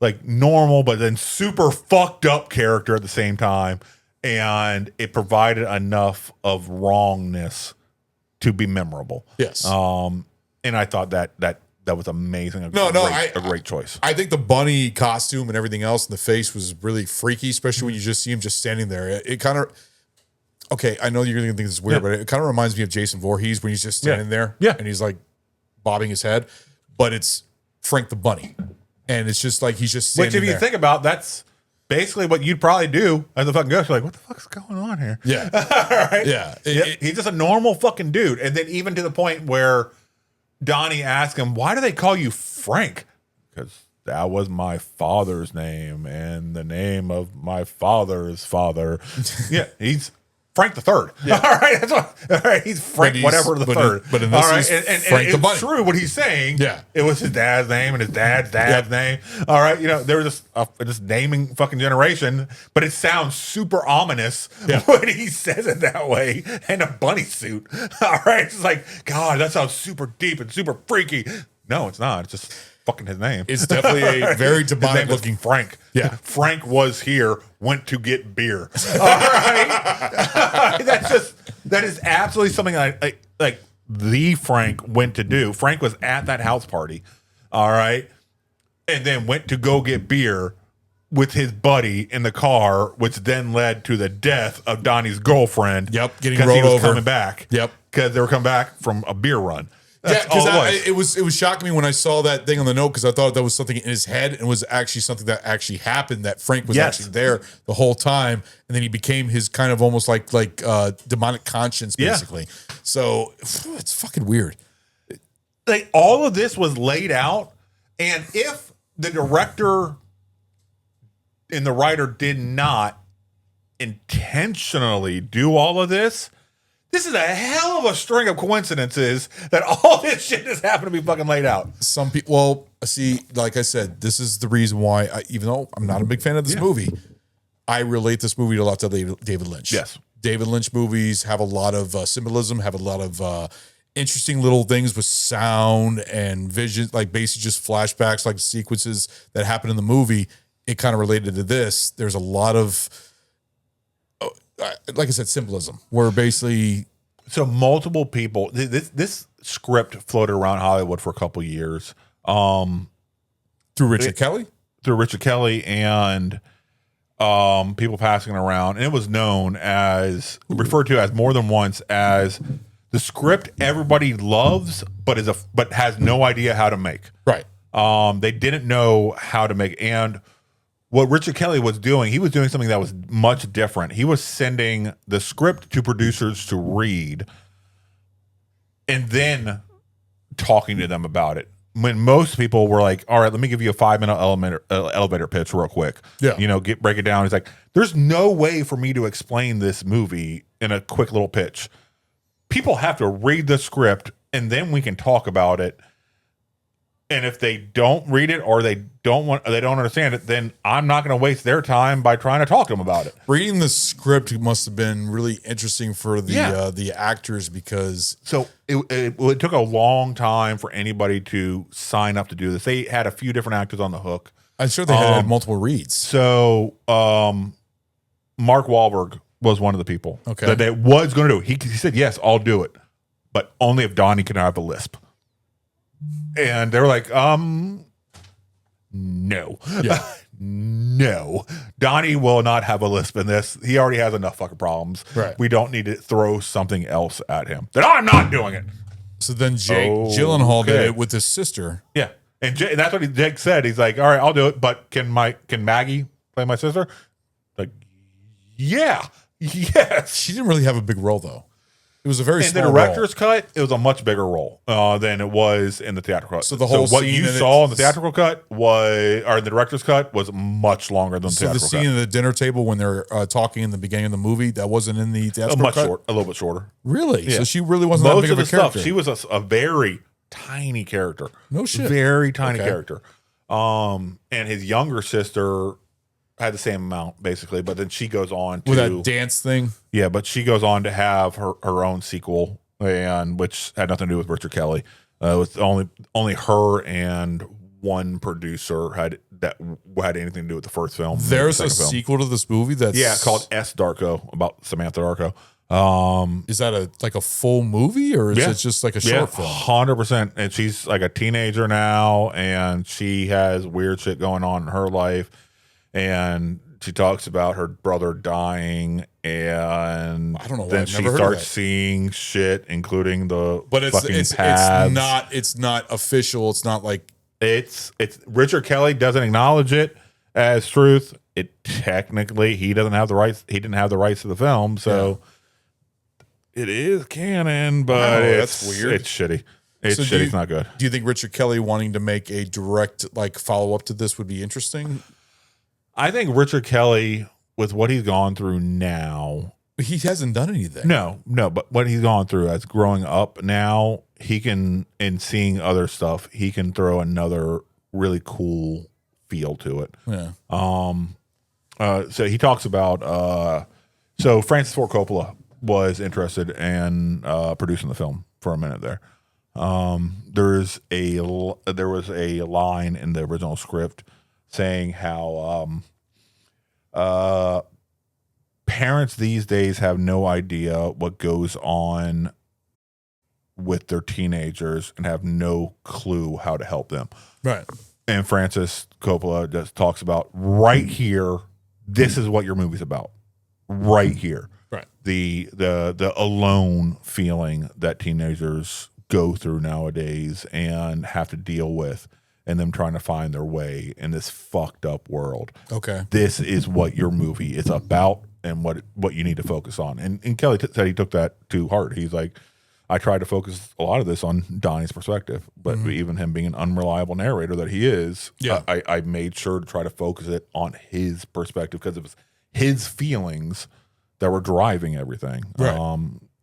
like normal, but then super fucked up character at the same time. And it provided enough of wrongness to be memorable. Yes. And I thought that was amazing. A great choice. I think the bunny costume and everything else in the face was really freaky, especially when you just see him just standing there. It kind of, okay, I know you're going to think this is weird, but it kind of reminds me of Jason Voorhees when he's just standing there and he's like bobbing his head, but it's Frank the Bunny. And it's just like he's just standing there. Which, if you think about, that's basically what you'd probably do as a fucking ghost. You're like, what the fuck's going on here? Yeah. Right? Yeah. He's just a normal fucking dude. And then even to the point where Donnie asked him, why do they call you Frank? Because that was my father's name and the name of my father's father. Yeah, he's Frank the Third. Yeah. All right, that's what, all right. He's Frank whatever the third. But in this, all right, and and Frank the it's Bunny. true what he's saying. Yeah, it was his dad's name and his dad's name. All right, there was this naming fucking generation, but it sounds super ominous when he says it that way in a bunny suit. All right, it's like, God, that sounds super deep and super freaky. No, it's not. It's just fucking his name. It's definitely a very demonic looking Frank. Yeah. Frank was here, went to get beer. All right. That is absolutely something like the Frank went to do. Frank was at that house party. All right. And then went to go get beer with his buddy in the car, which then led to the death of Donnie's girlfriend. Yep. Getting 'cause rolled he was over. coming back. Yep. Because they were coming back from a beer run. Yeah, That's all because it was shocking me when I saw that thing on the note, because I thought that was something in his head and was actually something that actually happened, that Frank was actually there the whole time, and then he became his kind of almost like demonic conscience, basically. So it's fucking weird. Like, all of this was laid out, and if the director and the writer did not intentionally do all of this is a hell of a string of coincidences that all this shit just happened to be fucking laid out. Some people, well, see, like I said, this is the reason why, even though I'm not a big fan of this movie, I relate this movie a lot to David Lynch. Yes. David Lynch movies have a lot of symbolism, have a lot of interesting little things with sound and vision, like basically just flashbacks, like sequences that happen in the movie. It kind of related to this. There's a lot of, like I said, symbolism, where basically, so multiple people. This script floated around Hollywood for a couple years, through Richard Kelly, and people passing it around, and it was known as, referred to as more than once as the script everybody loves, but has no idea how to make. Right. They didn't know how to make, and what Richard Kelly was doing, he was doing something that was much different. He was sending the script to producers to read and then talking to them about it. When most people were like, all right, let me give you a 5-minute elevator pitch real quick. Yeah. Break it down. He's like, there's no way for me to explain this movie in a quick little pitch. People have to read the script and then we can talk about it. And if they don't read it or they don't understand it, then I'm not going to waste their time by trying to talk to them about it. Reading the script must have been really interesting for the actors, because it took a long time for anybody to sign up to do this. They had a few different actors on the hook. I'm sure they had multiple reads. So Mark Wahlberg was one of the people that they was going to do it. He said, yes, I'll do it, but only if Donnie can have a lisp. And they were like, no. Yeah. No. Donnie will not have a lisp in this. He already has enough fucking problems. Right. We don't need to throw something else at him. Then I'm not doing it. So then Jake Gyllenhaal did it with his sister. Yeah. And that's what Jake said. He's like, all right, I'll do it, but can Maggie play my sister? Like, yeah. Yes. She didn't really have a big role, though. It was a very small in the director's role. cut, it was a much bigger role than it was in the theatrical cut. So the whole what scene you saw in the theatrical cut or the director's cut was much longer than the theatrical cut. So the scene at the dinner table when they're talking in the beginning of the movie, that wasn't in the theatrical cut? A little bit shorter. Really? Yeah. So she really wasn't that big of a character. She was a very tiny character. No shit. Very tiny character. And his younger sister had the same amount, basically, but then she goes on to... With that dance thing? Yeah, but she goes on to have her own sequel, and which had nothing to do with Richard Kelly. It was only her and one producer had anything to do with the first film. There's a sequel to this movie that's called S. Darko, about Samantha Darko. Is that a full movie, or is it just like a short film? 100%. And she's like a teenager now, and she has weird shit going on in her life, and she talks about her brother dying, and I don't know why then I've she never heard of starts that. seeing shit, including the But fucking it's paths. it's not official. It's not like It's Richard Kelly doesn't acknowledge it as truth. It technically he doesn't have the rights. He didn't have the rights to the film, so it is canon. But that's weird. It's shitty. It's So shitty. It's not good. Do you think Richard Kelly wanting to make a direct follow up to this would be interesting? I think Richard Kelly, with what he's gone through now, He hasn't done anything. No, but what he's gone through as growing up now, he can, and seeing other stuff, he can throw another really cool feel to it. Yeah. So he talks about, so Francis Ford Coppola was interested in producing the film for a minute there. There was a line in the original script saying how parents these days have no idea what goes on with their teenagers and have no clue how to help them. Right. And Francis Coppola just talks about right here, this is what your movie's about. Right here. Right. The alone feeling that teenagers go through nowadays and have to deal with, and them trying to find their way in this fucked up world. Okay. This is what your movie is about and what you need to focus on. And Kelly said he took that to heart. He's like, I tried to focus a lot of this on Donnie's perspective, but even him being an unreliable narrator that he is, I made sure to try to focus it on his perspective because it was his feelings that were driving everything. Right.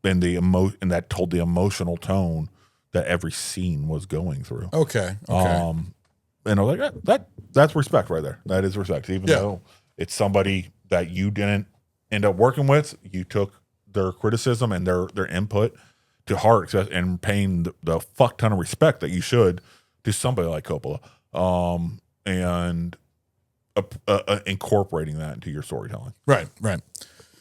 And that told the emotional tone that every scene was going through. Okay. And I was like, that's respect right there. That is respect. Even though it's somebody that you didn't end up working with, you took their criticism and their input to heart and paying the fuck ton of respect that you should to somebody like Coppola, and incorporating that into your storytelling. Right. Right.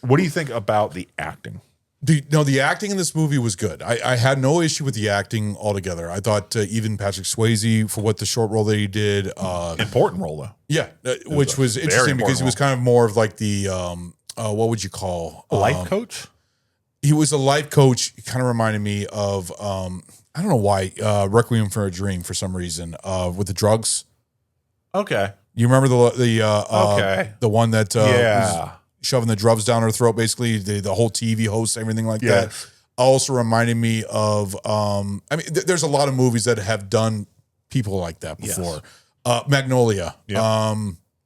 What do you think about the acting? The acting in this movie was good. I had no issue with the acting altogether. I thought even Patrick Swayze, for what the short role that he did, Important role though. yeah, which was interesting because he was kind of more of like the what would you call A life coach? He was a life coach. He kind of reminded me of I don't know why Requiem for a Dream for some reason with the drugs. Okay. You remember the one that was shoving the drugs down her throat, basically the whole TV host, everything like that. Also reminded me of I mean, there's a lot of movies that have done people like that before. Magnolia.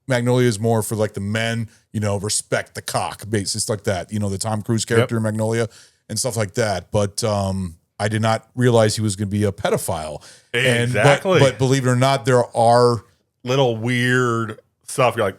Magnolia is more for like the men, respect the cock, it's like that, the Tom Cruise character in Magnolia and stuff like that. But I did not realize he was going to be a pedophile. Exactly. But believe it or not, there are little weird stuff. You're like,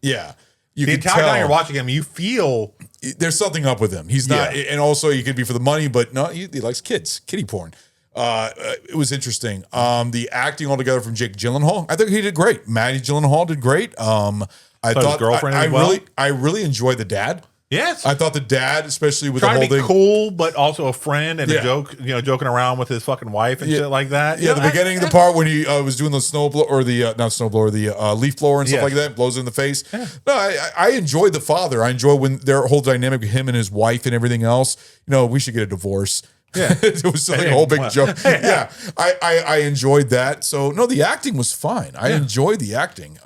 yeah. The entire time you're watching him, you feel there's something up with him. He's not, and also he could be for the money, but no, he likes kiddie porn. It was interesting. The acting altogether from Jake Gyllenhaal, I think he did great. Maggie Gyllenhaal did great. I thought his girlfriend as well? I really enjoyed the dad. Yes, I thought the dad, especially with trying the whole to be thing, cool, but also a friend and a joke, joking around with his fucking wife and shit like that. Yeah, the beginning, the part when he was doing the snowblower or the not snowblower, the leaf blower and stuff like that, blows it in the face. Yeah. No, I enjoyed the father. I enjoy when their whole dynamic with him and his wife and everything else. We should get a divorce. Yeah, it was like a whole big joke. Yeah, I enjoyed that. So no, the acting was fine. I enjoyed the acting.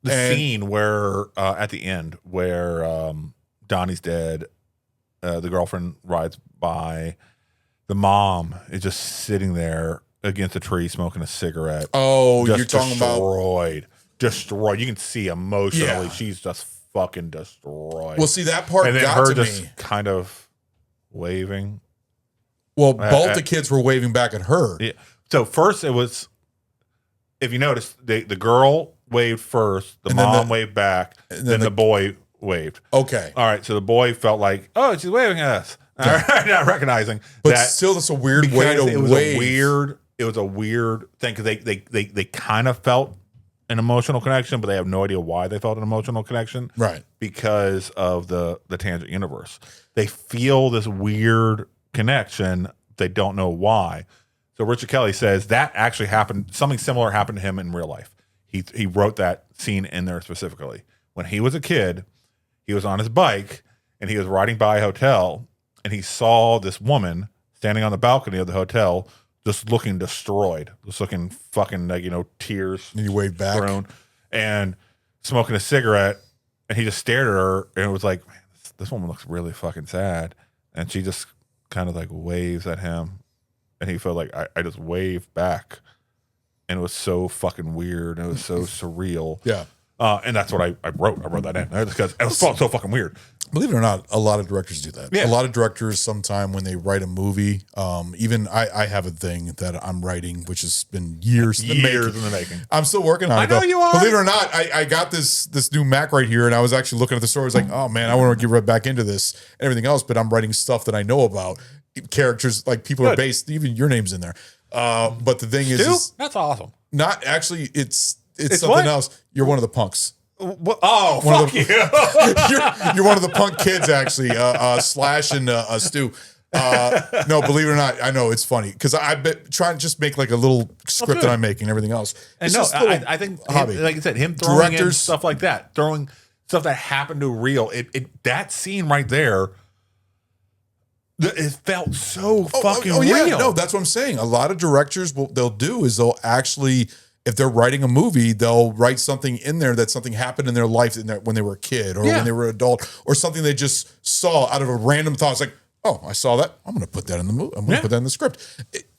The scene where at the end where Donnie's dead, the girlfriend rides by, the mom is just sitting there against a tree smoking a cigarette. Oh, you're talking about destroyed. You can see emotionally she's just fucking destroyed. Well, see, that part and then got her to just me. kind of waving. Well, both the kids were waving back at her. Yeah. So first it was, if you notice, the girl waved first, the mom waved back, then the boy waved. Okay. All right. So the boy felt like, oh, she's waving at us. All right, not recognizing but that. Still, that's a weird way to wave. It was a weird thing because they kind of felt an emotional connection, but they have no idea why they felt an emotional connection. Right. Because of the tangent universe. They feel this weird connection. They don't know why. So Richard Kelly says that actually happened. Something similar happened to him in real life. He wrote that scene in there specifically. When he was a kid, he was on his bike and he was riding by a hotel and he saw this woman standing on the balcony of the hotel just looking destroyed, just looking fucking tears. And you waved back. Thrown, and smoking a cigarette. And he just stared at her and it was like, man, this woman looks really fucking sad. And she just kind of like waves at him. And he felt like I just waved back. And it was so fucking weird. And it was so surreal. Yeah. And that's what I wrote. I wrote that in because it was so fucking weird. Believe it or not, a lot of directors do that. Yeah. A lot of directors, sometime when they write a movie, even I have a thing that I'm writing, which has been years in the making. I'm still working on it. I know you are. Believe it or not, I got this new Mac right here, and I was actually looking at the story. I was like, oh man, I want to get right back into this and everything else, but I'm writing stuff that I know about. Characters, like people are based, even your name's in there. But the thing is that's awesome. not actually, it's something what? else. You're one of the punks. What? Oh, fuck you. you're one of the punk kids, actually. Slash and Stu. No, believe it or not, I know it's funny because I've been trying to just make like a little script that I'm making and everything else. And It's no, just a little I think, hobby. like I said, him throwing in Directors- stuff like that, throwing stuff that happened to real, that scene right there, it felt so fucking yeah, real. no, that's what I'm saying. A lot of directors, what they'll do is they'll actually, if they're writing a movie, they'll write something in there that something happened in their life when they were a kid or when they were an adult, or something they just saw out of a random thought. It's like, oh, I saw that. I'm going to put that in the movie. I'm going to put that in the script.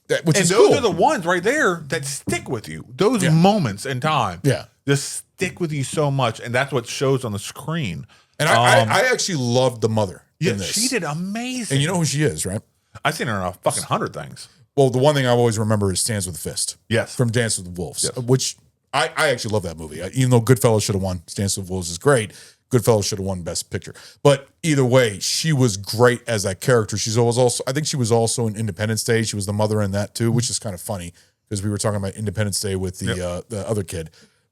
Which and is those cool. are the ones right there that stick with you. Those moments in time, just stick with you so much, and that's what shows on the screen. And I actually loved the mother Yeah, in this. she did amazing. And you know who she is, right? I've seen her in a fucking 100 things. Well, the one thing I always remember is Stands with the Fist. Yes. From Dance with the Wolves, Yes. which I actually love that movie. Even though Goodfellas should have won, Dance with the Wolves is great. Goodfellas should have won Best Picture. But either way, she was great as that character. I think she was also in Independence Day. She was the mother in that too, which is kind of funny because we were talking about Independence Day with the other kid.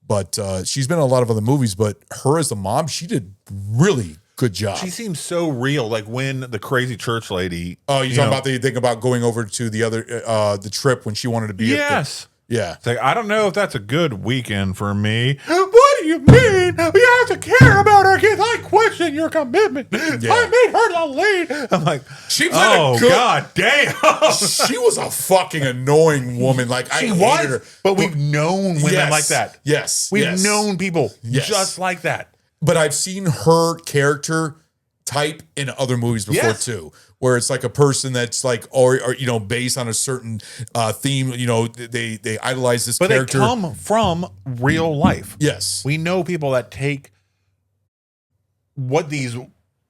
But she's been in a lot of other movies, but her as the mom, she did really good job. She seems so real. Like when the crazy church lady. Oh, you're talking about the thing about going over to the other the trip when she wanted to be Yes. Yeah. It's like, I don't know if that's a good weekend for me. What do you mean? You have to care about our kids. I question your commitment. Yeah. I made her the lead. I'm like, She played oh, a good. God damn. She was a fucking annoying woman. Like I She hated her. was, but we've known women Yes. like that. Yes. We've yes. known people Yes. just like that. But I've seen her character type in other movies before Yes. too, where it's like a person that's like, or based on a certain theme. They idolize this But character. they come from real life. Yes. We know people that take what these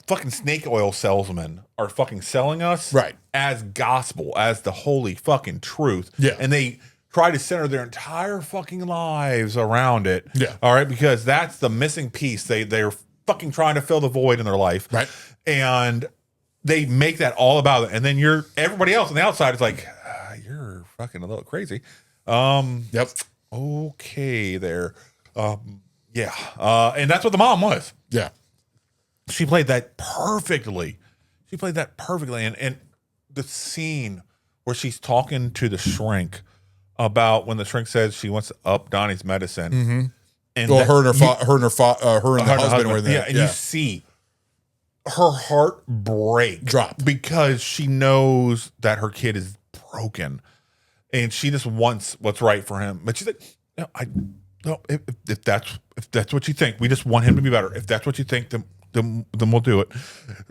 fucking snake oil salesmen are fucking selling us Right. as gospel, as the holy fucking truth. Yeah. And they try to center their entire fucking lives around it. Yeah. All right. Because that's the missing piece. They're fucking trying to fill the void in their life. Right. And they make that all about it. And then everybody else on the outside is like, you're fucking a little crazy. Yep. Okay there. Yeah. And that's what the mom was. Yeah. She played that perfectly. And the scene where she's talking to the shrink about when the shrink says she wants to up Donnie's medicine. Mm-hmm. And Well, that- her and the husband were there. and you see her heart break. Drop. Because she knows that her kid is broken. And she just wants what's right for him. But she's like, no, if that's what you think, we just want him to be better. If that's what you think, then we'll do it.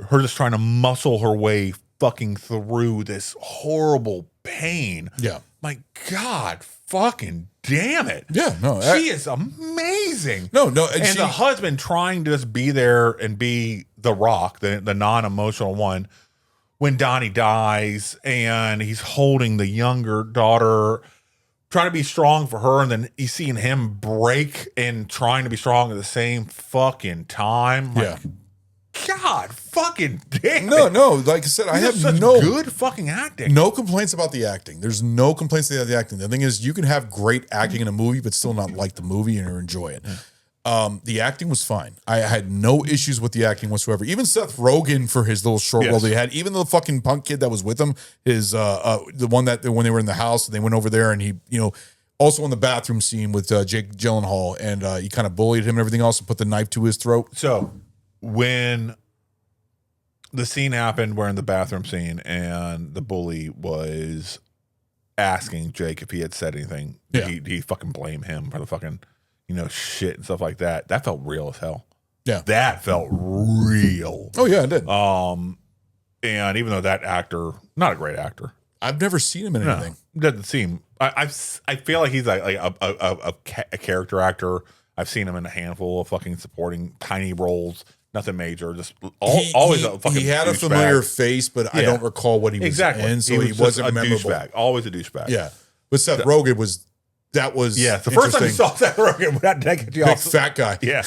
Her just trying to muscle her way fucking through this horrible pain. Yeah. My God, fucking damn it. Yeah, no, She is amazing. No, and And the husband trying to just be there and be the rock, the non-emotional one, when Donnie dies and he's holding the younger daughter, trying to be strong for her, and then he's seeing him break and trying to be strong at the same fucking time. Yeah. God fucking damn No, it. no. Like I said, I This is have such no good fucking acting. No complaints about the acting. There's no complaints about the acting. The thing is, you can have great acting in a movie, but still not like the movie or enjoy it. The acting was fine. I had no issues with the acting whatsoever. Even Seth Rogen for his little short role that he had. Even the fucking punk kid that was with him, the one that when they were in the house and they went over there and he, also in the bathroom scene with Jake Gyllenhaal and he kind of bullied him and everything else and put the knife to his throat. So when the scene happened, we're in the bathroom scene, and the bully was asking Jake if he had said anything. Yeah. He fucking blamed him for the fucking, shit and stuff like that. That felt real as hell. Yeah. That felt real. Oh yeah, it did. And even though that actor, not a great actor, I've never seen him in anything. doesn't seem. I feel like he's like a character actor. I've seen him in a handful of fucking supporting tiny roles. nothing major. Just Always a fucking. He had a familiar face, but I don't recall what he was in, so he wasn't a memorable. douchebag. Always a douchebag. Yeah, but Seth Rogen was. That was the first time you saw Seth Rogen, that catch you big fat guy. Yeah,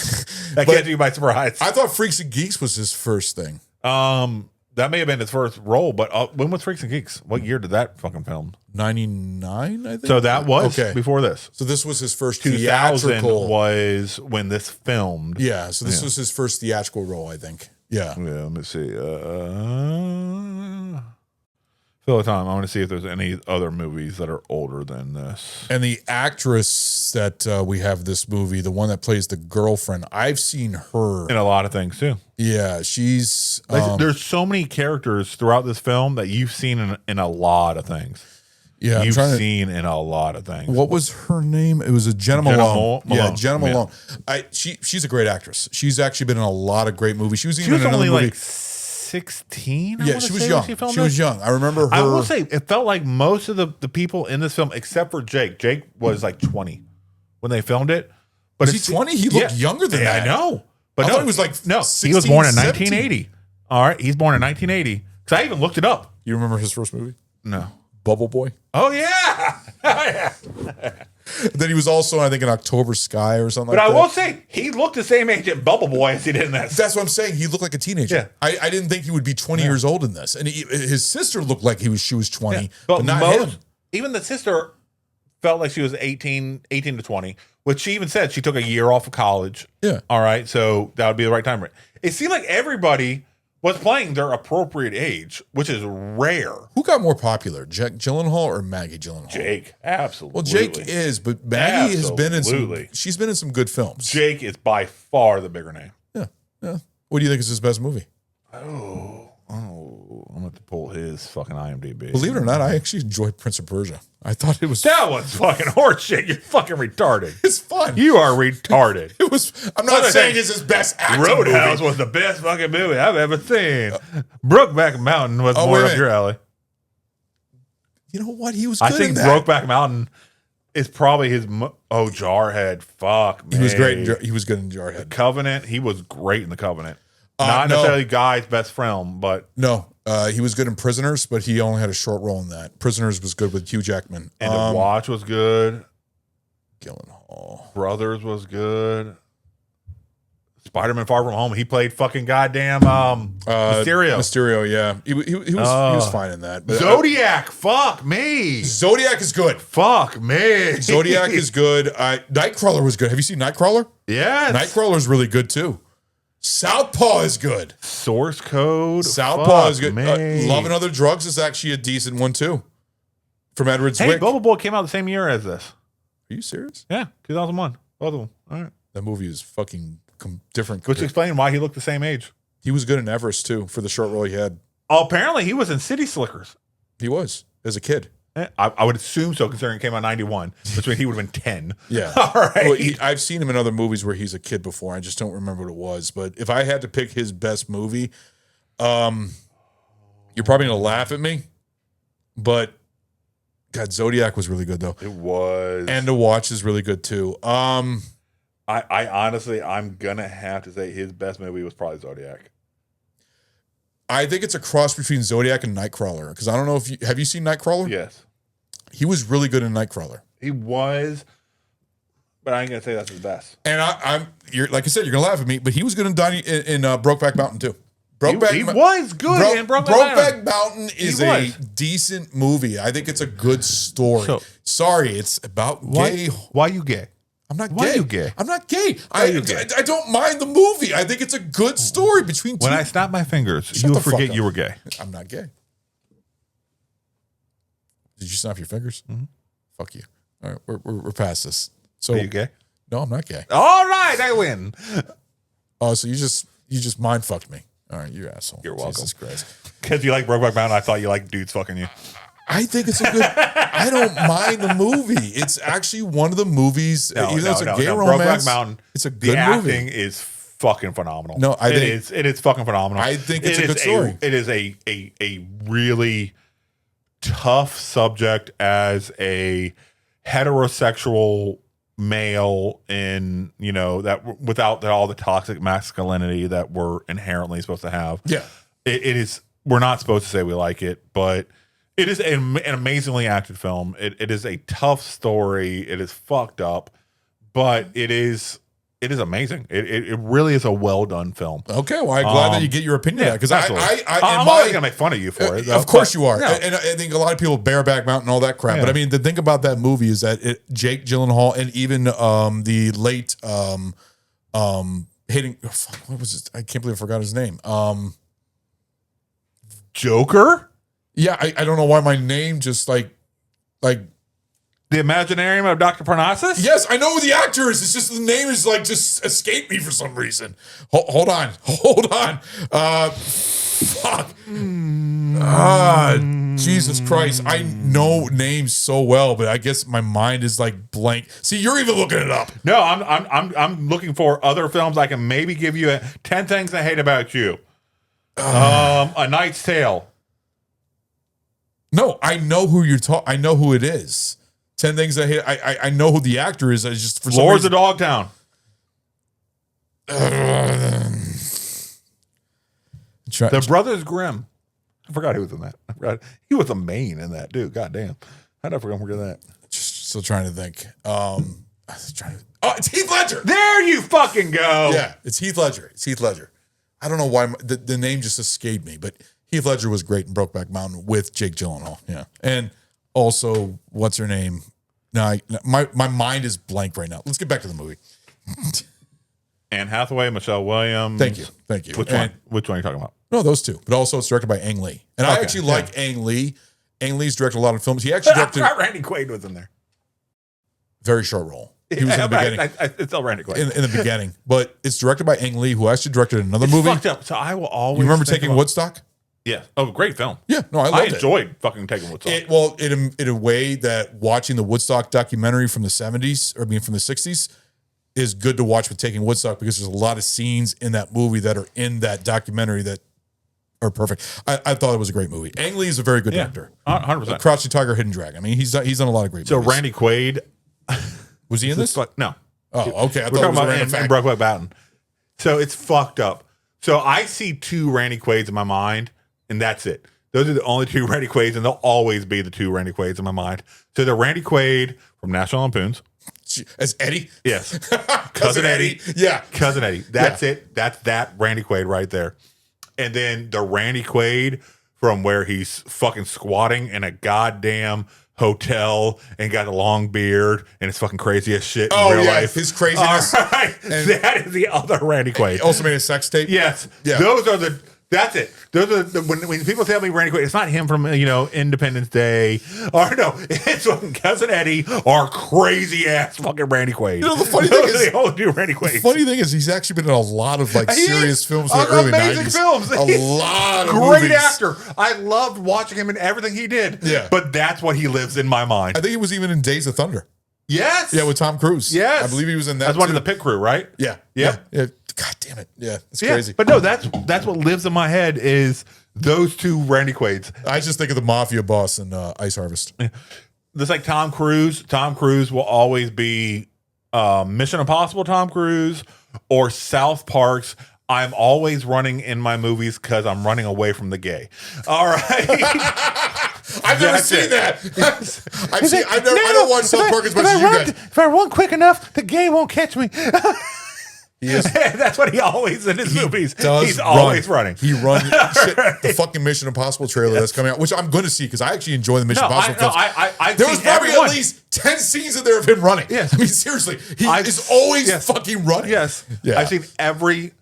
that catch you by surprise. I thought Freaks and Geeks was his first thing. That may have been his first role, but when was Freaks and Geeks? What year did that fucking film? 99, I think. So that was before this. So this was his first 2000 theatrical. Was when this filmed. Yeah, so this was his first theatrical role, I think. Yeah. Yeah, let me see. Fill the time. I want to see if there's any other movies that are older than this. And the actress that we have this movie, the one that plays the girlfriend, I've seen her In a lot of things too. Yeah, she's. There's so many characters throughout this film that you've seen in a lot of things. Yeah, you've seen in a lot of things. What was her name? It was a Jenna Malone. Yeah, Jenna Malone. Yeah. She's a great actress. She's actually been in a lot of great movies. She was even in only another movie. like 16. Yeah, she was young. She was young. I remember her. I will say it felt like most of the people in this film, except for Jake. Jake was like 20 when they filmed it. But was he 20? He looked younger than that. I know. But I thought he was like 16, he was born in 1980. All right, he's born in 1980. Because I even looked it up. You remember his first movie? No. Bubble Boy. Oh yeah. Then he was also, I think, in October Sky or something. But like that. I will say he looked the same age in Bubble Boy as he did in this. That's what I'm saying. He looked like a teenager. Yeah. I didn't think he would be 20 years old in this, and his sister looked like she was 20, Yeah. but not him. Even the sister felt like she was 18 to 20, which she even said she took a year off of college. Yeah. All right, so that would be the right time. It seemed like everybody was playing their appropriate age, which is rare. Who got more popular, Jake Gyllenhaal or Maggie Gyllenhaal? Jake, absolutely. Well, Jake is, but Maggie has been in some. She's been in some good films. Jake is by far the bigger name. Yeah. What do you think is his best movie? I'm going to pull his fucking IMDb. Believe it or not, I actually enjoyed Prince of Persia. I thought it was. That was fucking horseshit. You're fucking retarded. It's fun. You are retarded. It was. I'm not saying it's his best acting Roadhouse movie. was the best fucking movie I've ever seen. Brokeback Mountain was more up your alley. You know what? He was good I think in that. Brokeback Mountain is probably his. Jarhead. Fuck me. He was great. He was good in Jarhead. Covenant. He was great in the Covenant. Not necessarily Guy's best film, but no, he was good in Prisoners, but he only had a short role in that. Prisoners was good with Hugh Jackman. And The Watch was good. Gyllenhaal. Brothers was good. Spider-Man Far From Home. He played fucking goddamn Mysterio. Mysterio, yeah. He was fine in that. But, Zodiac. Fuck me. Zodiac is good. Fuck me. Zodiac is good. Nightcrawler was good. Have you seen Nightcrawler? Yes. Nightcrawler is really good too. Southpaw is good. Source Code. Southpaw is good. Love and Other Drugs is actually a decent one too. From Edward Zwick. Hey, Bubble Boy came out the same year as this. Are you serious? Yeah, 2001. Both of them. All right. That movie is fucking different. Which explains why he looked the same age. He was good in Everest too for the short role he had. Apparently, he was in City Slickers. He was as a kid. I would assume so, considering it came out in 91, which means he would have been 10. Yeah. All right. Well, I've seen him in other movies where he's a kid before. I just don't remember what it was. But if I had to pick his best movie, you're probably going to laugh at me. But, God, Zodiac was really good, though. It was. And The Watch is really good, too. I honestly, I'm going to have to say his best movie was probably Zodiac. I think it's a cross between Zodiac and Nightcrawler. Because I don't know if have you seen Nightcrawler? Yes. He was really good in Nightcrawler. He was, but I ain't gonna say that's his best. And you're like I said, you're gonna laugh at me, but he was good in Brokeback Mountain too. He was good in Brokeback Mountain is a decent movie. I think it's a good story. Sorry, it's about gay. Why you gay? I'm not gay. Why are you gay? I'm not gay. I don't mind the movie. I think it's a good story between two. When I snap my fingers, you will forget you were gay. I'm not gay. Did you snap your fingers? Mm-hmm. Fuck you. All right, we're past this. So are you gay? No, I'm not gay. All right, I win. Oh, so you just mind fucked me. All right, you asshole. You're welcome. Jesus Christ. Because you like Brokeback Mountain, I thought you liked dudes fucking you. I think it's a good. I don't mind the movie. It's actually one of the movies. Even though it's a gay romance, Brokeback Mountain. It's a good the movie. acting is fucking phenomenal. No, it is fucking phenomenal. I think it's a good story. It is a really tough subject as a heterosexual male in, that without all the toxic masculinity that we're inherently supposed to have. Yeah. It is, we're not supposed to say we like it, but it is an amazingly acted film. It is a tough story. It is fucked up, but it is amazing. It really is a well done film. Okay, well, I'm glad that you get your opinion of that, because I'm always gonna make fun of you for it. Of course you are, no. and I think a lot of people bareback mountain all that crap. Yeah. But I mean, the thing about that movie is that Jake Gyllenhaal and even the late what was it? I can't believe I forgot his name. Joker? Yeah, I don't know why my name just like. The Imaginarium of Dr. Parnassus? Yes, I know who the actor is. It's just the name is like just escaped me for some reason. Hold on. Fuck. Jesus Christ. I know names so well, but I guess my mind is like blank. See, you're even looking it up. No, I'm looking for other films I can maybe give you 10 Things I Hate About You. A Knight's Tale. No, I know who you're talking. I know who it is. 10 Things I Hate. I know who the actor is. I just for some Lords of reason. Dogtown. The Brothers Grimm. I forgot he was in that. I forgot he was a main in that, dude. God damn. How did I forget that? Just still trying to think. Oh, it's Heath Ledger. There you fucking go. Yeah, it's Heath Ledger. I don't know why the name just escaped me, but Heath Ledger was great in Brokeback Mountain with Jake Gyllenhaal. Yeah, and also what's her name? No, my mind is blank right now. Let's get back to the movie. Anne Hathaway, Michelle Williams. Thank you. Which one? Which one are you talking about? No, those two. But also it's directed by Ang Lee, and I actually like Ang Lee. Ang Lee's directed a lot of films. He actually directed. Randy Quaid was in there. Very short role. He was in the beginning. It's all Randy Quaid. In the beginning, but it's directed by Ang Lee, who actually directed another movie. Fucked up. So I will always. You remember Taking Woodstock? Yeah. Oh, great film. Yeah. No, I loved it. enjoyed fucking Taking Woodstock. In a way that watching the Woodstock documentary from the 70s, or from the 60s, is good to watch with Taking Woodstock, because there's a lot of scenes in that movie that are in that documentary that are perfect. I thought it was a great movie. Ang Lee is a very good director. 100%. Crouching Tiger, Hidden Dragon. I mean, he's done a lot of great movies. So Randy Quaid. Was he in this? No. Oh, okay. I We're thought it talking was about Random Fact. Brokeback Mountain. So it's fucked up. So I see two Randy Quaids in my mind, and that's it. Those are the only two Randy Quaids, and they'll always be the two Randy Quaids in my mind. So the Randy Quaid from National Lampoons. As Eddie? Yes. Cousin Eddie. Yeah. Cousin Eddie. That's it. That's that Randy Quaid right there. And then the Randy Quaid from where he's fucking squatting in a goddamn hotel and got a long beard and it's fucking crazy as shit in real life. His craziness. All right. That is the other Randy Quaid. He also made a sex tape. Yes. Yeah. That's it. Those are when people tell me Randy Quaid, it's not him from Independence Day, or no, it's fucking Cousin Eddie or crazy ass fucking Randy Quaid. The funny thing is, they all do Randy Quaid. The funny thing is, he's actually been in a lot of serious films from the early amazing 90s. films. A lot of great movies. actor. I loved watching him in everything he did. Yeah. But that's what he lives in my mind. I think he was even in Days of Thunder. Yes. Yeah, with Tom Cruise. Yes. I believe he was in that. That's one of too. the pit crew, right? Yeah. Yeah. God damn it. Yeah. It's crazy. But no, that's what lives in my head is those two Randy Quaids. I just think of the mafia boss in Ice Harvest. Just like Tom Cruise. Tom Cruise will always be Mission Impossible Tom Cruise or South Park's I'm always running in my movies because I'm running away from the gay. All right. I've never seen that. I don't watch South Park as much as you guys. If I run quick enough, the gay won't catch me. He is. That's what he always in his movies. He's run. always running. He runs. The fucking Mission Impossible trailer that's coming out, which I'm going to see because I actually enjoy the Mission Impossible films. There was probably at least 10 scenes in there of him running. Yes. I mean, seriously, he is always fucking running. Yes. Yeah. I've seen every.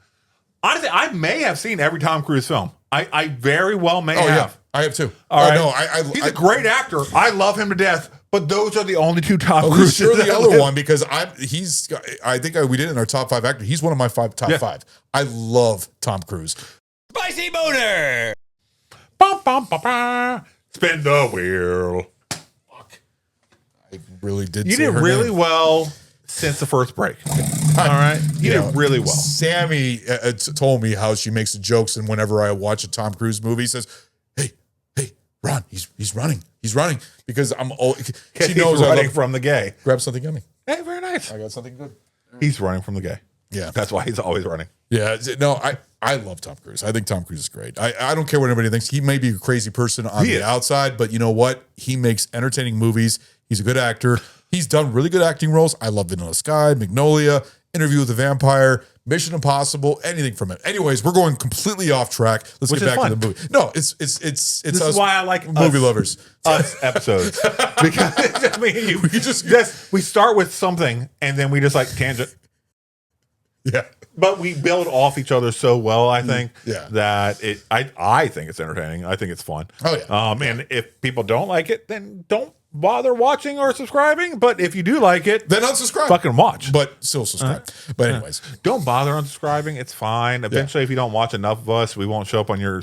Honestly, I may have seen every Tom Cruise film. I very well may have. Yeah. I have too. All right. No, he's a great actor. I love him to death. But those are the only two Tom Cruise. Sure, the other one because I think we did it in our top 5 actors. He's one of my top 5. I love Tom Cruise. Spicy boner. Bum, bum, bum, bum. Spin the wheel. Fuck. I really did. You did really well since the first break. All right, you did really well. Sammy told me how she makes the jokes, and whenever I watch a Tom Cruise movie, he says, "Hey, Ron, he's running, because I'm." She knows running from the gay. Grab something yummy. Hey, very nice. right. I got something good. He's running from the gay. Yeah. That's why he's always running. Yeah. No, I love Tom Cruise. I think Tom Cruise is great. I don't care what anybody thinks. He may be a crazy person on the outside, but you know what? He makes entertaining movies. He's a good actor. He's done really good acting roles. I love Vanilla Sky, Magnolia, Interview with the Vampire, Mission Impossible, anything from it. Anyways, we're going completely off track. Let's Which get is back fun. to the movie. No, it's This us is why I like movie lovers. us episodes. Because I mean, we start with something and then we just like tangent. Yeah. But we build off each other so well, I think, Yeah. that I think it's entertaining. I think it's fun. Oh, yeah. And if people don't like it, then don't bother watching or subscribing. But if you do like it, Then unsubscribe. fucking watch. But still subscribe. But anyways. Don't bother unsubscribing. It's fine. Eventually, if you don't watch enough of us, we won't show up on your,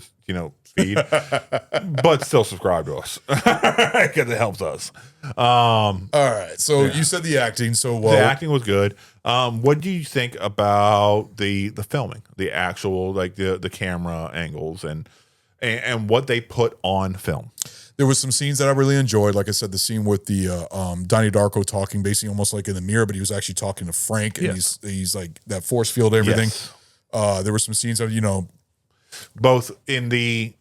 feed. But still subscribe to us because it helps us. All right. So you said the acting. So The acting was good. What do you think about the filming, the actual the camera angles and what they put on film? there was some scenes that I really enjoyed. Like I said, the scene with the Donnie Darko talking basically almost like in the mirror, but he was actually talking to Frank, and he's like that force field, everything. Yes. There were some scenes of, both in the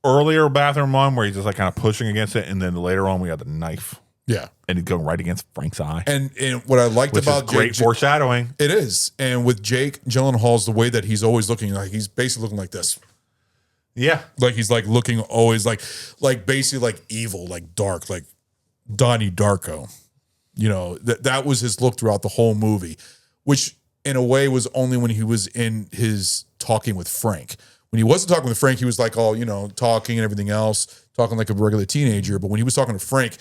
earlier bathroom one where he's just like kind of pushing against it, and then later on we got the knife. Yeah. And it's going right against Frank's eye. And what I liked which about is great Jake, foreshadowing. it is. And with Jake Gyllenhaal's the way that he's always looking, like he's basically looking like this. Yeah. Like he's like looking always like basically like evil, like dark, like Donnie Darko. You know, that was his look throughout the whole movie, which in a way was only when he was in his talking with Frank. When he wasn't talking with Frank, he was like all, talking and everything else, talking like a regular teenager. But when he was talking to Frank,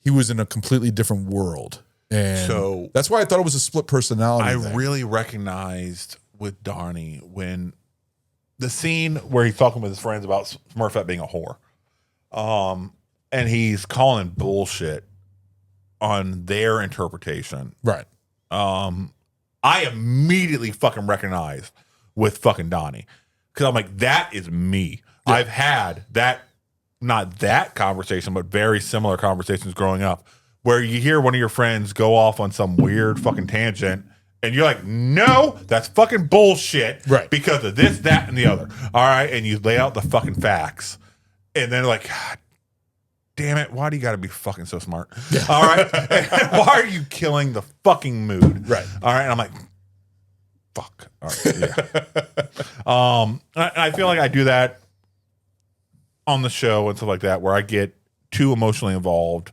he was in a completely different world. And so that's why I thought it was a split personality. I really recognized with Donnie when the scene where he's talking with his friends about Smurfette being a whore. And he's calling bullshit on their interpretation. Right. I immediately fucking recognized with fucking Donnie. Because I'm like, that is me. Yeah. I've had that, not that conversation, but very similar conversations growing up where you hear one of your friends go off on some weird fucking tangent and you're like, no, that's fucking bullshit. Right. Because of this, that, and the other. All right. And you lay out the fucking facts. And then like, God damn it, why do you got to be fucking so smart? Yeah. All right. Why are you killing the fucking mood? Right. All right. And I'm like, fuck. All right. Yeah. I feel like I do that on the show and stuff like that, where I get too emotionally involved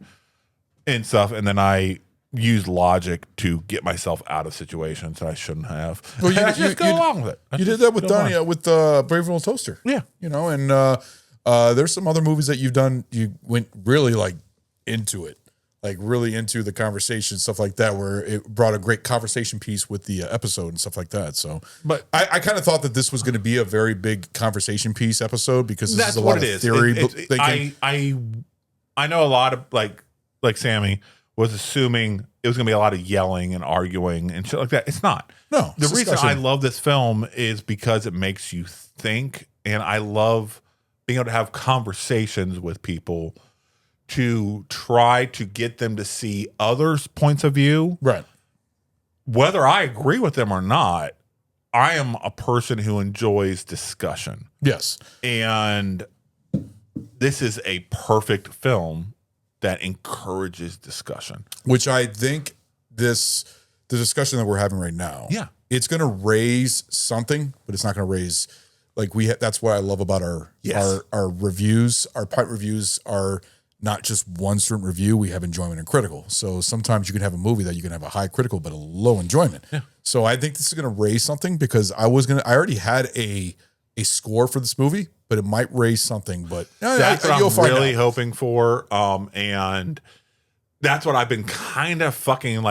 in stuff, and then I use logic to get myself out of situations that I shouldn't have. Well, I just go along with it. You did that with Donnie, with Brave Little Toaster. Yeah. And there's some other movies that you've done. You went really like into it, like really into the conversation, stuff like that, where it brought a great conversation piece with the episode and stuff like that. So, but I kind of thought that this was going to be a very big conversation piece episode because this That's is a lot what of it is. theory thinking. I know a lot of like Sammy was assuming it was going to be a lot of yelling and arguing and shit like that. It's not. No. The reason I love this film is because it makes you think, and I love being able to have conversations with people to try to get them to see others' points of view. Right. Whether I agree with them or not, I am a person who enjoys discussion. Yes. And this is a perfect film that encourages discussion. Which I think the discussion that we're having right now, it's going to raise something, but it's not going to raise that's what I love about our reviews. Our pint reviews are not just one certain review. We have enjoyment and critical. So sometimes you can have a movie that you can have a high critical but a low enjoyment. Yeah. So I think this is going to raise something because I already had a score for this movie, but it might raise something. But that's what I'm really hoping for. And that's what I've been kind of fucking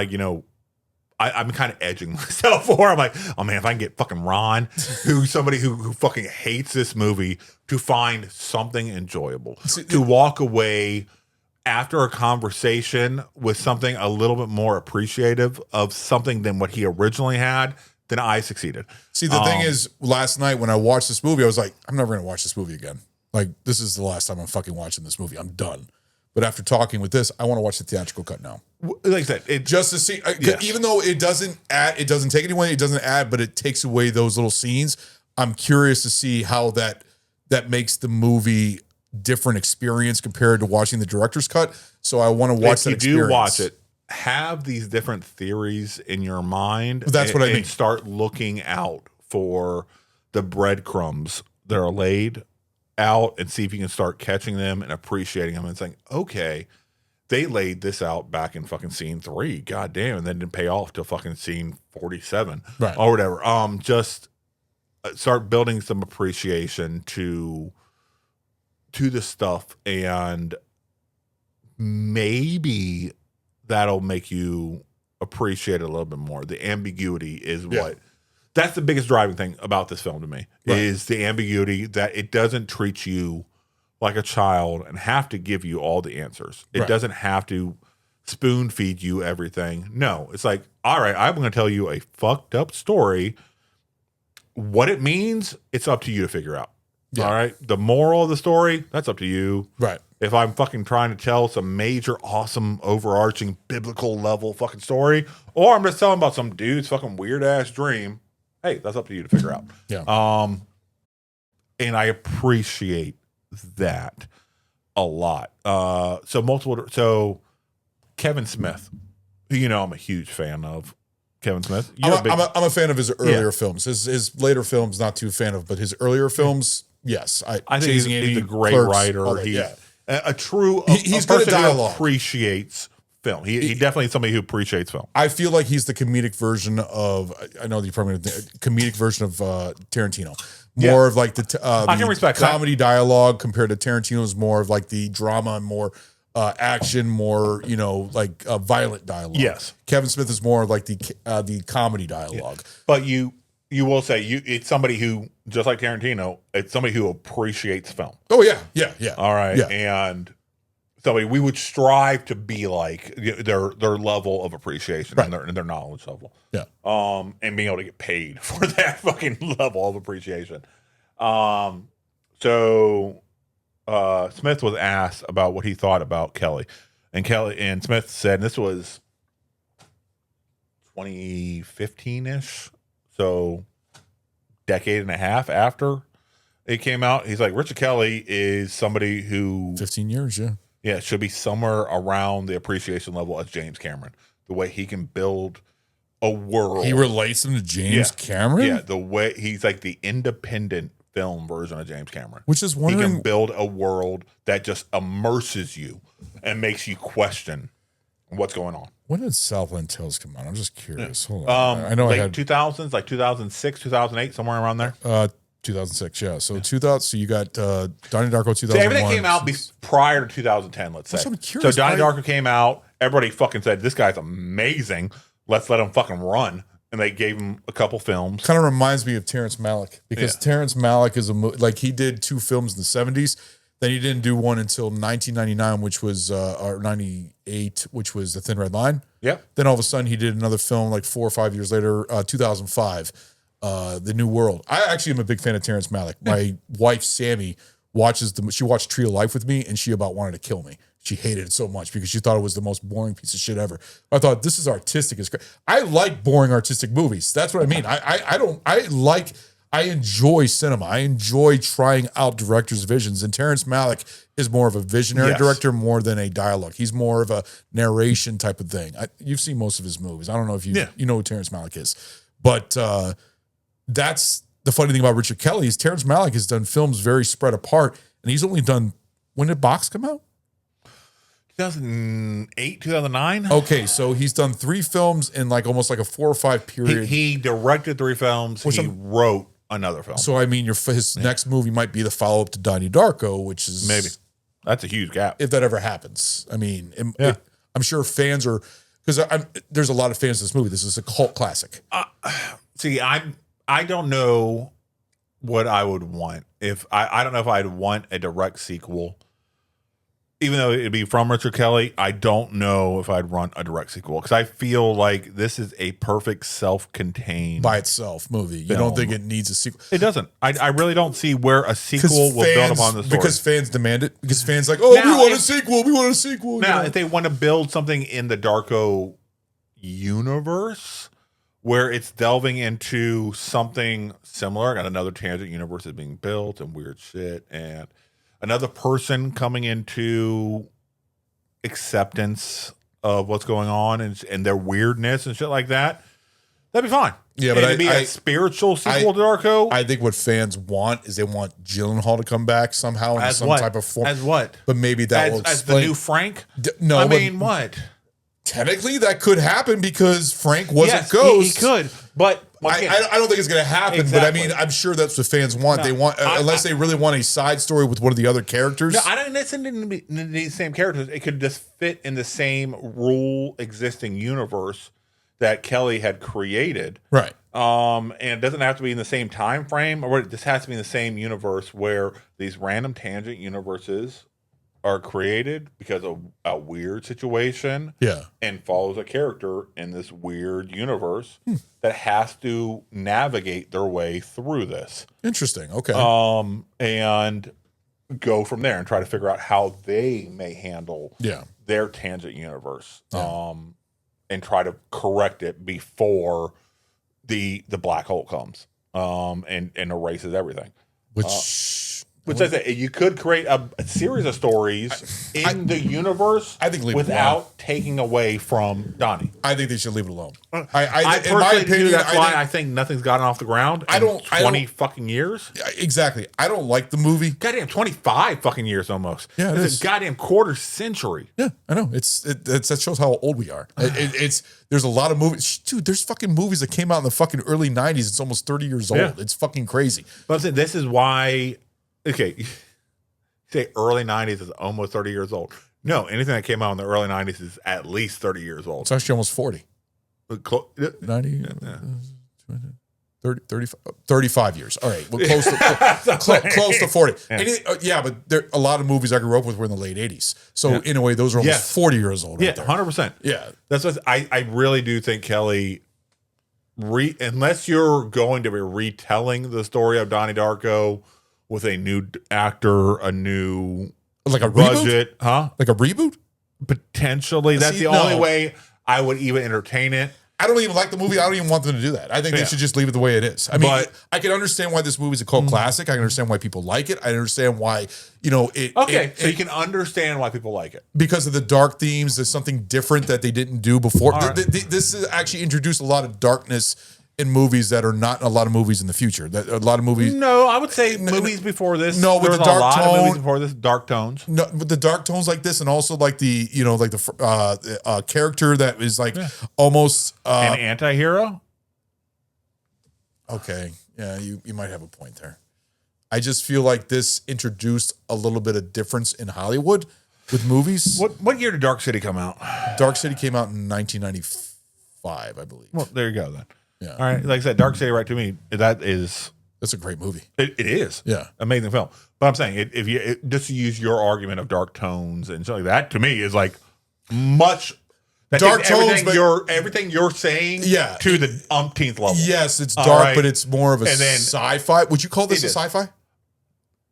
I'm kind of edging myself for. I'm like, oh man, if I can get fucking Ron, who's somebody who fucking hates this movie, to find something enjoyable, to walk away after a conversation with something a little bit more appreciative of something than what he originally had, then I succeeded. See, the thing is, last night when I watched this movie, I was like, I'm never going to watch this movie again. Like, this is the last time I'm fucking watching this movie. I'm done. But after talking with this, I want to watch the theatrical cut now. Like I said, it Just to see, Yes. even though it doesn't take any away, it doesn't add, but it takes away those little scenes. I'm curious to see how that makes the movie different experience compared to watching the director's cut. So I want to watch that if you experience. do watch it, have these different theories in your mind. That's what I mean. And start looking out for the breadcrumbs that are laid out and see if you can start catching them and appreciating them and saying, okay, they laid this out back in fucking scene 3. God damn. And then didn't pay off till fucking scene 47 Right. or whatever. Just start building some appreciation to the stuff, and maybe that'll make you appreciate it a little bit more. The ambiguity is that's the biggest driving thing about this film to me, is the ambiguity, that it doesn't treat you like a child and have to give you all the answers. It doesn't have to spoon feed you everything. No, it's like, all right, I'm going to tell you a fucked up story. What it means, it's up to you to figure out. Yeah. All right. The moral of the story, that's up to you. Right. If I'm fucking trying to tell some major, awesome, overarching, biblical level fucking story, or I'm just telling about some dude's fucking weird ass dream, hey, that's up to you to figure out. Yeah. And I appreciate that a lot. So Kevin Smith, who I'm a huge fan of. Kevin Smith. I'm a fan of his earlier films. His later films, not too fan of, but his earlier films, yes. I think Chasing he's Amy, a great Clerks, writer. all that, He's yeah. a true He's a good at person who dialogue. appreciates film. He definitely is somebody who appreciates film. I feel like he's the comedic version of, I know that you're probably going to think, comedic version of Tarantino. More of like I can respect that. comedy dialogue compared to Tarantino's more of like the drama and more action, more, like violent dialogue. Yes. Kevin Smith is more like the comedy dialogue. But you will say it's somebody who, just like Tarantino, it's somebody who appreciates film. Oh, yeah. All right. Yeah. And somebody we would strive to be like their level of appreciation and their knowledge level. Yeah. And being able to get paid for that fucking level of appreciation. So Smith was asked about what he thought about Kelly. And Smith said, and this was 2015-ish, so decade and a half after it came out, he's like, Richard Kelly is somebody who 15 years, yeah, should be somewhere around the appreciation level as James Cameron. The way he can build a world. He relates him to James Cameron? Yeah, the way he's like the independent film version of James Cameron. Which is He wondering, can build a world that just immerses you and makes you question what's going on. when did Southland Tales come out? I'm just curious. Hold on. I know Late I had 2000s, like 2006, 2008, somewhere around there. 2006, yeah. So 2000. So you got Donnie Darko 2001. So everything came out prior to 2010, let's say. That's what I'm curious. So Donnie Darko came out. Everybody fucking said, this guy's amazing. Let's let him fucking run. And they gave him a couple films. Kind of reminds me of Terrence Malick because Terrence Malick is like he did 2 films in the 70s. Then he didn't do one until 1999, which was or 98, which was The Thin Red Line. Yep. Then all of a sudden he did another film like 4 or 5 years later, 2005, The New World. I actually am a big fan of Terrence Malick. My wife Sammy she watched Tree of Life with me, and she about wanted to kill me. She hated it so much because she thought it was the most boring piece of shit ever. I thought, this is artistic. It's great. I like boring artistic movies. That's what I mean. I enjoy cinema. I enjoy trying out directors' visions. And Terrence Malick is more of a visionary director more than a dialogue. He's more of a narration type of thing. You've seen most of his movies. I don't know if you know who Terrence Malick is. But that's the funny thing about Richard Kelly is Terrence Malick has done films very spread apart. And he's only done, when did Box come out? 2008, 2009. Okay, so he's done 3 films in like almost like a 4 or 5 period. He directed 3 films. He wrote another film. So I mean, his next movie might be the follow up to Donnie Darko, which is maybe that's a huge gap if that ever happens. I mean, I'm sure fans are because there's a lot of fans of this movie. This is a cult classic. See, I don't know what I would want if I don't know if I'd want a direct sequel even though it'd be from Richard Kelly, I don't know if I'd run a direct sequel because I feel like this is a perfect self-contained by itself movie. You don't think it needs a sequel? It doesn't. I really don't see where a sequel will build upon the story. Because fans demand it. Because fans like, oh, we want a sequel. We want a sequel. Now, if they want to build something in the Darko universe where it's delving into something similar, got another tangent universe is being built and weird shit, and another person coming into acceptance of what's going on and their weirdness and shit like that, that'd be fine. Yeah, but it'd be a spiritual sequel to Darko. I think what fans want is they want Gyllenhaal to come back somehow in some type of form. As what? But maybe that will as explain. the new Frank? No, I mean, what? Technically, that could happen because Frank wasn't Ghost. He could, but I don't think it's going to happen. Exactly. But I mean, I'm sure that's what fans want. They want, unless they really want a side story with one of the other characters. No, I don't necessarily need the same characters. It could just fit in the same rule existing universe that Kelly had created, right? And it doesn't have to be in the same time frame, or it just has to be in the same universe where these random tangent universes are created because of a weird situation, and follows a character in this weird universe that has to navigate their way through this. Interesting. Okay. And go from there and try to figure out how they may handle their tangent universe, and try to correct it before the black hole comes, and erases everything. Which I say you could create a series of stories in the universe. I think without taking away from Donnie. I think they should leave it alone. I in my opinion, that's why I think nothing's gotten off the ground. In 20 fucking years. Exactly. I don't like the movie. Goddamn 25 fucking years almost. Yeah, it's a goddamn quarter century. Yeah, I know. That shows how old we are. There's a lot of movies, dude. There's fucking movies that came out in the fucking early '90s. It's almost 30 years old. It's fucking crazy. But I'm saying this is why. Okay, you say early 90s is almost 30 years old. No, anything that came out in the early 90s is at least 30 years old. It's actually almost 40. 90, 30, 35 years. All right, we're close to 40. Yeah, but a lot of movies I grew up with were in the late 80s. So in a way, those are almost 40 years old. Yeah, right there. 100%. Yeah, that's what I really do think Kelly. Unless you're going to be retelling the story of Donnie Darko with a new actor, a new like a budget, reboot? Like a reboot? Potentially. That's the only way I would even entertain it. I don't even like the movie. I don't even want them to do that. I think they should just leave it the way it is. I mean, I can understand why this movie is a cult classic. I can understand why people like it. I understand why, it. Okay, so you can understand why people like it. Because of the dark themes. There's something different that they didn't do before. Right. This has actually introduced a lot of darkness in movies that are not in a lot of movies in the future. That a lot of movies. No, I would say movies before this. No, with the dark tone. Of movies before this, dark tones. No, with the dark tones like this, and also like the character that is like almost an anti-hero. Okay, yeah, you might have a point there. I just feel like this introduced a little bit of difference in Hollywood with movies. What year did Dark City come out? Dark City came out in 1995, I believe. Well, there you go then. Yeah. All right. Like I said, Dark City, right to me, that's a great movie. It is. Yeah. Amazing film. But I'm saying, if you just to use your argument of dark tones and something like that, to me is like much dark tones. Everything you're saying, to the umpteenth level. Yes, it's dark, but it's more of a sci-fi. Would you call this a sci-fi?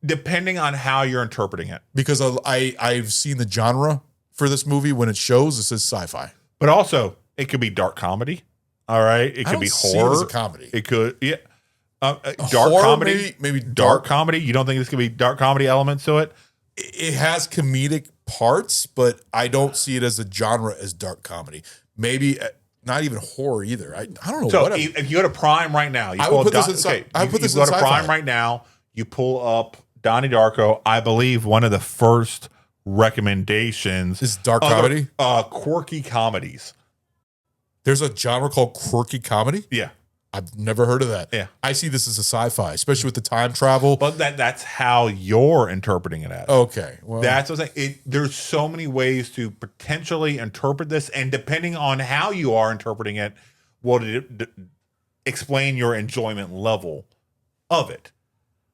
Depending on how you're interpreting it. Because I've seen the genre for this movie when it shows. It says sci-fi, but also it could be dark comedy. All right, it could be horror. It as a comedy. It could, dark horror, comedy, maybe dark comedy. You don't think this could be dark comedy elements to it? It has comedic parts, but I don't see it as a genre as dark comedy. Maybe not even horror either. I don't know. So if you go to Prime right now, I would put this in. I put this in sci-fi. Prime right now. You pull up Donnie Darko. I believe one of the first recommendations is dark comedy, quirky comedies. There's a genre called quirky comedy? Yeah. I've never heard of that. Yeah. I see this as a sci-fi, especially with the time travel. But that's how you're interpreting it as. Okay. Well, that's what I'm saying. There's so many ways to potentially interpret this, and depending on how you are interpreting it, will explain your enjoyment level of it.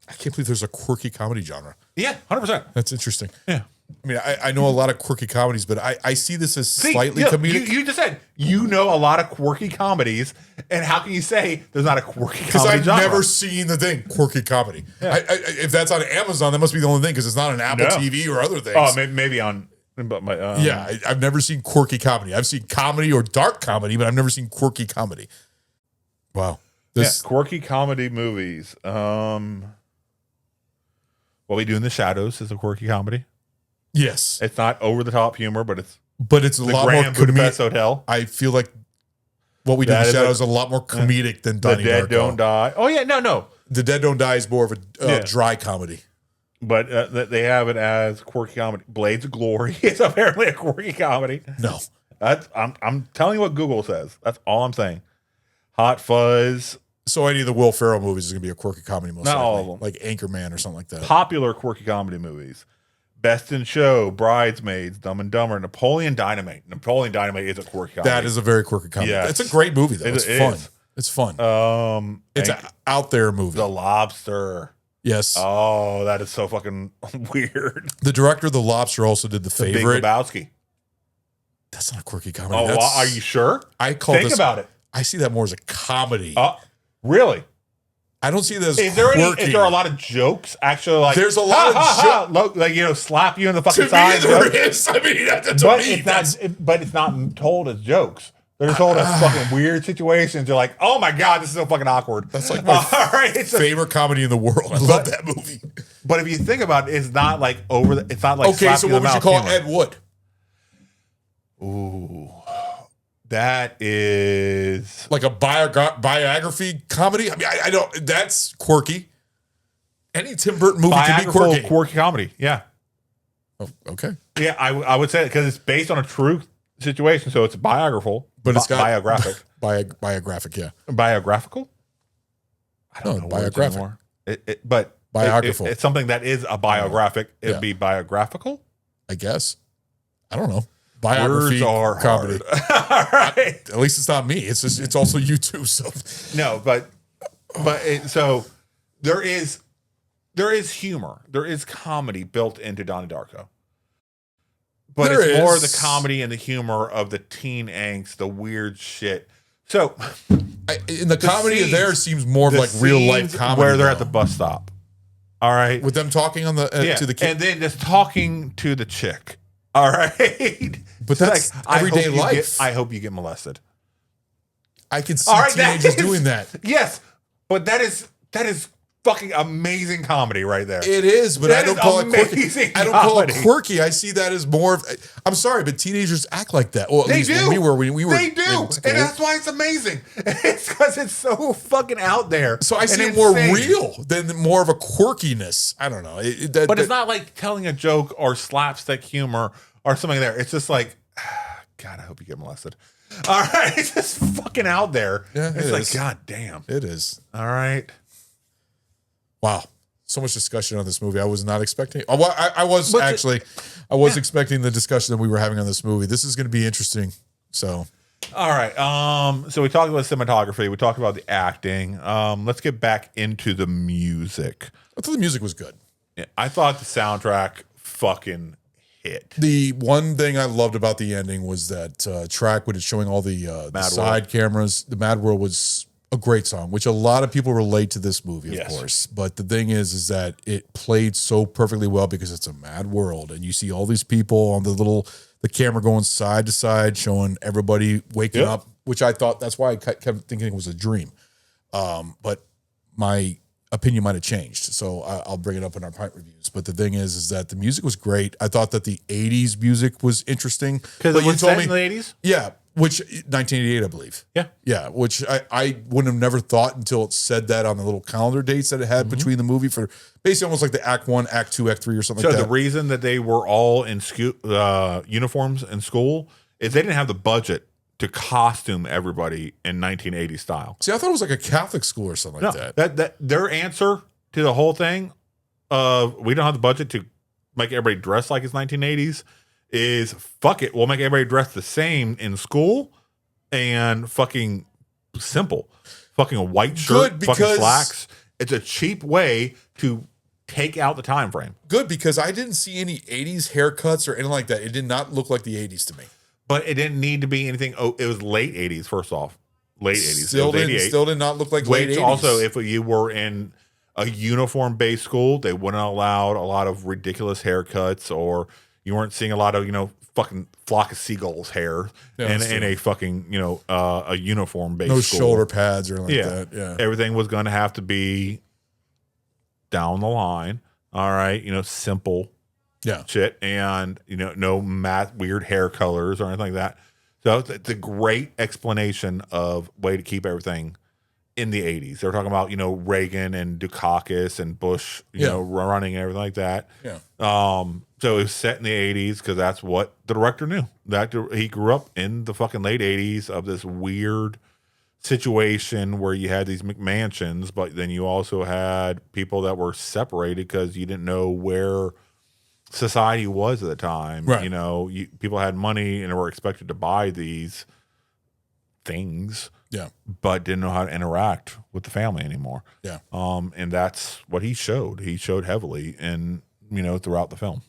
I can't believe there's a quirky comedy genre. Yeah, 100%. That's interesting. Yeah. I mean, I know a lot of quirky comedies, but I see this as slightly comedic. You just said you know a lot of quirky comedies, and how can you say there's not a quirky Because comedy I've genre? never seen the thing, quirky comedy. If that's on Amazon, that must be the only thing, because it's not on Apple TV or other things. Oh, maybe on. But I've never seen quirky comedy. I've seen comedy or dark comedy, but I've never seen quirky comedy. Wow. Quirky comedy movies. What We Do in the Shadows is a quirky comedy. Yes. It's not over the top humor, but it's a lot more Grand Budapest comedic. Hotel. I feel like What We Do in the Shadows is a lot more comedic than Donnie The Dead Darko. Don't Die. Oh yeah, no. The Dead Don't Die is more of a dry comedy. But they have it as quirky comedy. Blades of Glory is apparently a quirky comedy. No. I'm telling you what Google says. That's all I'm saying. Hot Fuzz. So any of the Will Ferrell movies is going to be a quirky comedy, most Not likely. all of them. Like Anchorman or something like that. Popular quirky comedy movies. Best in Show, Bridesmaids, Dumb and Dumber, Napoleon Dynamite. Napoleon Dynamite is a quirky comedy. That is a very quirky comedy. Yes. It's a great movie, though. It's fun. is. It's fun. It's and an out there movie. The Lobster. Yes. Oh, that is so fucking weird. The director of The Lobster also did The Big Favorite. Lebowski. That's not a quirky comedy. Oh, That's, are you sure? I call Think this, about it. I see that more as a comedy. Really? I don't see that as Is there quirky. is there a lot of jokes? Actually, like There's a lot of jokes, like slap you in the fucking To me, side. there is. I mean, But it's not told as jokes. They're told as fucking weird situations. You're like, oh my god, this is so fucking awkward. That's like my favorite comedy in the world. I love that movie. But if you think about it, it's not like over. It's not like Okay, so what would you call Ed Wood? Ooh, that is Like a biography comedy? I mean, I don't. That's quirky. Any Tim Burton movie can be quirky comedy. Yeah. Oh, okay. Yeah, I would say it because it's based on a true situation, so it's biographical, But it's got biographic. biographic, yeah. Biographical? I don't know biographic. anymore. But Biographical. It's something that is a biographic. It'd be biographical. I guess. I don't know. Biography Words are comedy. hard. All right. At least it's not me. It's just it's also you too. So No, so there is humor. There is comedy built into Donnie Darko. But it's more the comedy and the humor of the teen angst, the weird shit. So, in the comedy there seems more of like real life comedy where they're at the bus stop. All right, with them talking on the to the kid, and then just talking to the chick. All right, but that's like, everyday life. I hope you get molested. I can see teenagers doing that. Yes, but that is fucking amazing comedy right there. It is, but I don't call it quirky. I don't call it quirky. I see that as more of. I'm sorry, but teenagers act like that. Well, at least when we were. They do, and that's why it's amazing. It's because it's so fucking out there. So I see it more real than more of a quirkiness. I don't know, but it's not like telling a joke or slapstick humor or something there. It's just like, God, I hope you get molested. All right, it's just fucking out there. Yeah, it's like, God damn, it is. All right. Wow, so much discussion on this movie. I was not expecting. I was expecting the discussion that we were having on this movie. This is going to be interesting. So, all right. So we talked about cinematography. We talked about the acting. Let's get back into the music. I thought the music was good. Yeah, I thought the soundtrack fucking hit. The one thing I loved about the ending was that track when it's showing all the side cameras. The Mad World was a great song, which a lot of people relate to this movie, of course. But the thing is that it played so perfectly well because it's a mad world, and you see all these people on the camera going side to side, showing everybody waking up, which I thought that's why I kept thinking it was a dream. But my opinion might have changed, so I'll bring it up in our pint reviews. But the thing is that the music was great. I thought that the '80s music was interesting because it was set in the '80s. Yeah. Which 1988, I believe. Yeah. Which I wouldn't have never thought until it said that on the little calendar dates that it had between the movie for basically almost like the Act 1, Act 2, Act 3 or something like that. So the reason that they were all in uniforms in school is they didn't have the budget to costume everybody in 1980 style. See, I thought it was like a Catholic school or something like that. That their answer to the whole thing of we don't have the budget to make everybody dress like it's 1980s. Is fuck it. We'll make everybody dress the same in school and fucking simple. Fucking a white shirt, fucking slacks. It's a cheap way to take out the time frame. Good, because I didn't see any 80s haircuts or anything like that. It did not look like the 80s to me. But it didn't need to be anything. Oh, it was late 80s, first off. Late 80s. Still did not look like late 80s. Also, if you were in a uniform-based school, they wouldn't allow a lot of ridiculous haircuts, or you weren't seeing a lot of, fucking flock of seagulls hair in a fucking, a uniform-based no school. shoulder pads or like that. Yeah. Everything was going to have to be down the line. All right. Simple shit. And, no weird hair colors or anything like that. So it's a great explanation of way to keep everything in the 80s. They're talking about, Reagan and Dukakis and Bush, running and everything like that. Yeah. So it was set in the 80s because that's what the director knew. He grew up in the fucking late 80s of this weird situation where you had these McMansions, but then you also had people that were separated because you didn't know where society was at the time. Right. People had money and were expected to buy these things, but didn't know how to interact with the family anymore. Yeah. And that's what he showed. He showed heavily and throughout the film.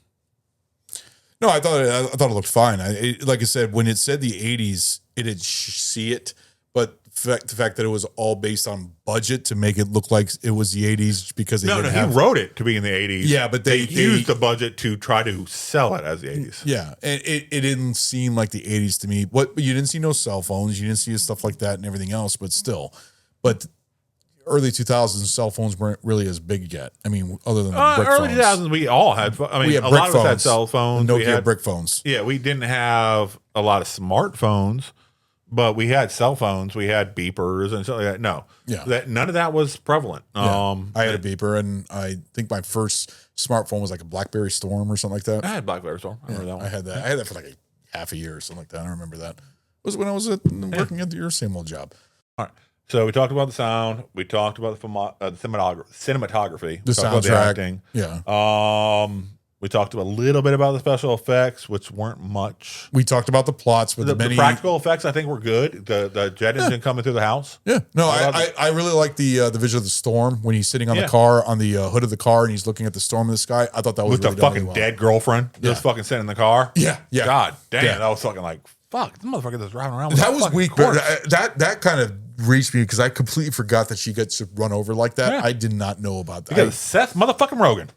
No, I thought it looked fine. Like I said, when it said the 80s, it did see it, but the fact that it was all based on budget to make it look like it was the 80s because he wrote it to be in the 80s. Yeah, but they used the budget to try to sell it as the 80s. Yeah, and it didn't seem like the 80s to me. But you didn't see no cell phones, you didn't see stuff like that and everything else, but still. But early 2000s, cell phones weren't really as big yet. I mean, other than the brick early phones. 2000s, we all had. We had a brick lot of us had phones, cell phones. Nokia we had brick phones. Yeah, we didn't have a lot of smartphones, but we had cell phones. We had beepers and stuff like that. No, none of that was prevalent. Yeah. I had a beeper, and I think my first smartphone was like a BlackBerry Storm or something like that. I had BlackBerry Storm. I remember that one. I had that. I had that for like half a year or something like that. I remember that. It was when I was working at your same old job. All right. So we talked about the sound. We talked about the cinematography. The soundtrack. About the acting. Yeah. We talked a little bit about the special effects, which weren't much. We talked about the plots with the practical effects. I think were good. The jet engine coming through the house. Yeah. No, I really like the vision of the storm when he's sitting on the car, on the hood of the car, and he's looking at the storm in the sky. I thought that was with really the fucking dead girlfriend just fucking sitting in the car. Yeah. Yeah. God damn, Yeah. that was fucking like fuck. This motherfucker that's driving around. With That was fucking weak. corpse. That kind of reached me because I completely forgot that she gets to run over like that. Yeah. I did not know about that. Because Seth motherfucking Rogen.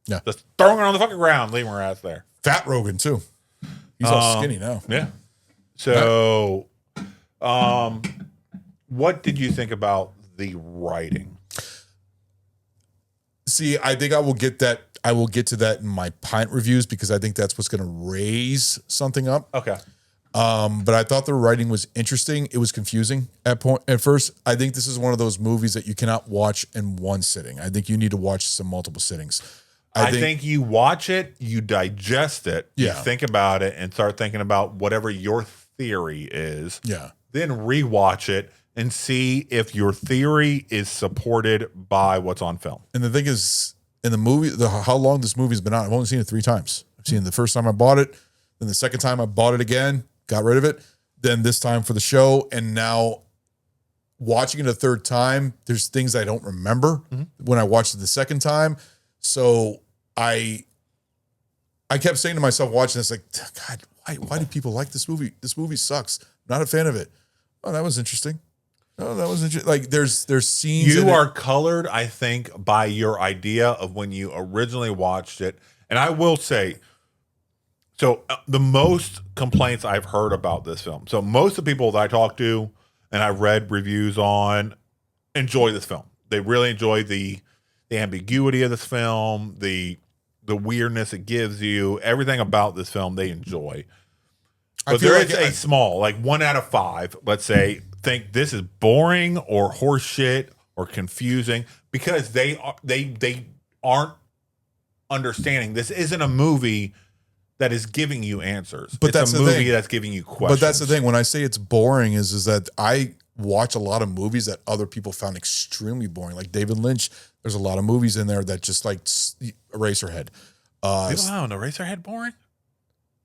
Yeah. Just throwing her on the fucking ground, leaving her ass there. Fat Rogan too. He's all skinny now. Yeah. So, what did you think about the writing? See, I think I will get that. I will get to that in my pint reviews because I think that's what's going to raise something up. Okay. But I thought the writing was interesting. It was confusing at first. I think this is one of those movies that you cannot watch in one sitting. I think you need to watch some multiple sittings. I think you watch it, you digest it, you Yeah. think about it, and start thinking about whatever your theory is. Yeah. Then rewatch it and see if your theory is supported by what's on film. And the thing is, in the movie, how long this movie's been out, I've only seen it 3 times. I've seen it the first time I bought it, then the second time I bought it again, got rid of it, then this time for the show, and now watching it a third time, there's things I don't remember when I watched it the second time. So I kept saying to myself watching this, like, God, why do people like this movie? This movie sucks. Not a fan of it. Oh, that was interesting. Oh, that was interesting. Like there's scenes. You are colored, I think, by your idea of when you originally watched it. And I will say, so the most complaints I've heard about this film. So most of the people that I talk to and I read reviews on enjoy this film. They really enjoy the ambiguity of this film, the weirdness it gives you, everything about this film they enjoy. But there is a small, like 1 out of 5, let's say, think this is boring or horseshit or confusing because they aren't understanding. This isn't a movie that is giving you answers. But it's that's a the movie thing. that's giving you questions. But that's the thing. When I say it's boring, is that I watch a lot of movies that other people found extremely boring. Like David Lynch, there's a lot of movies in there that just like Eraserhead. People found Eraserhead boring?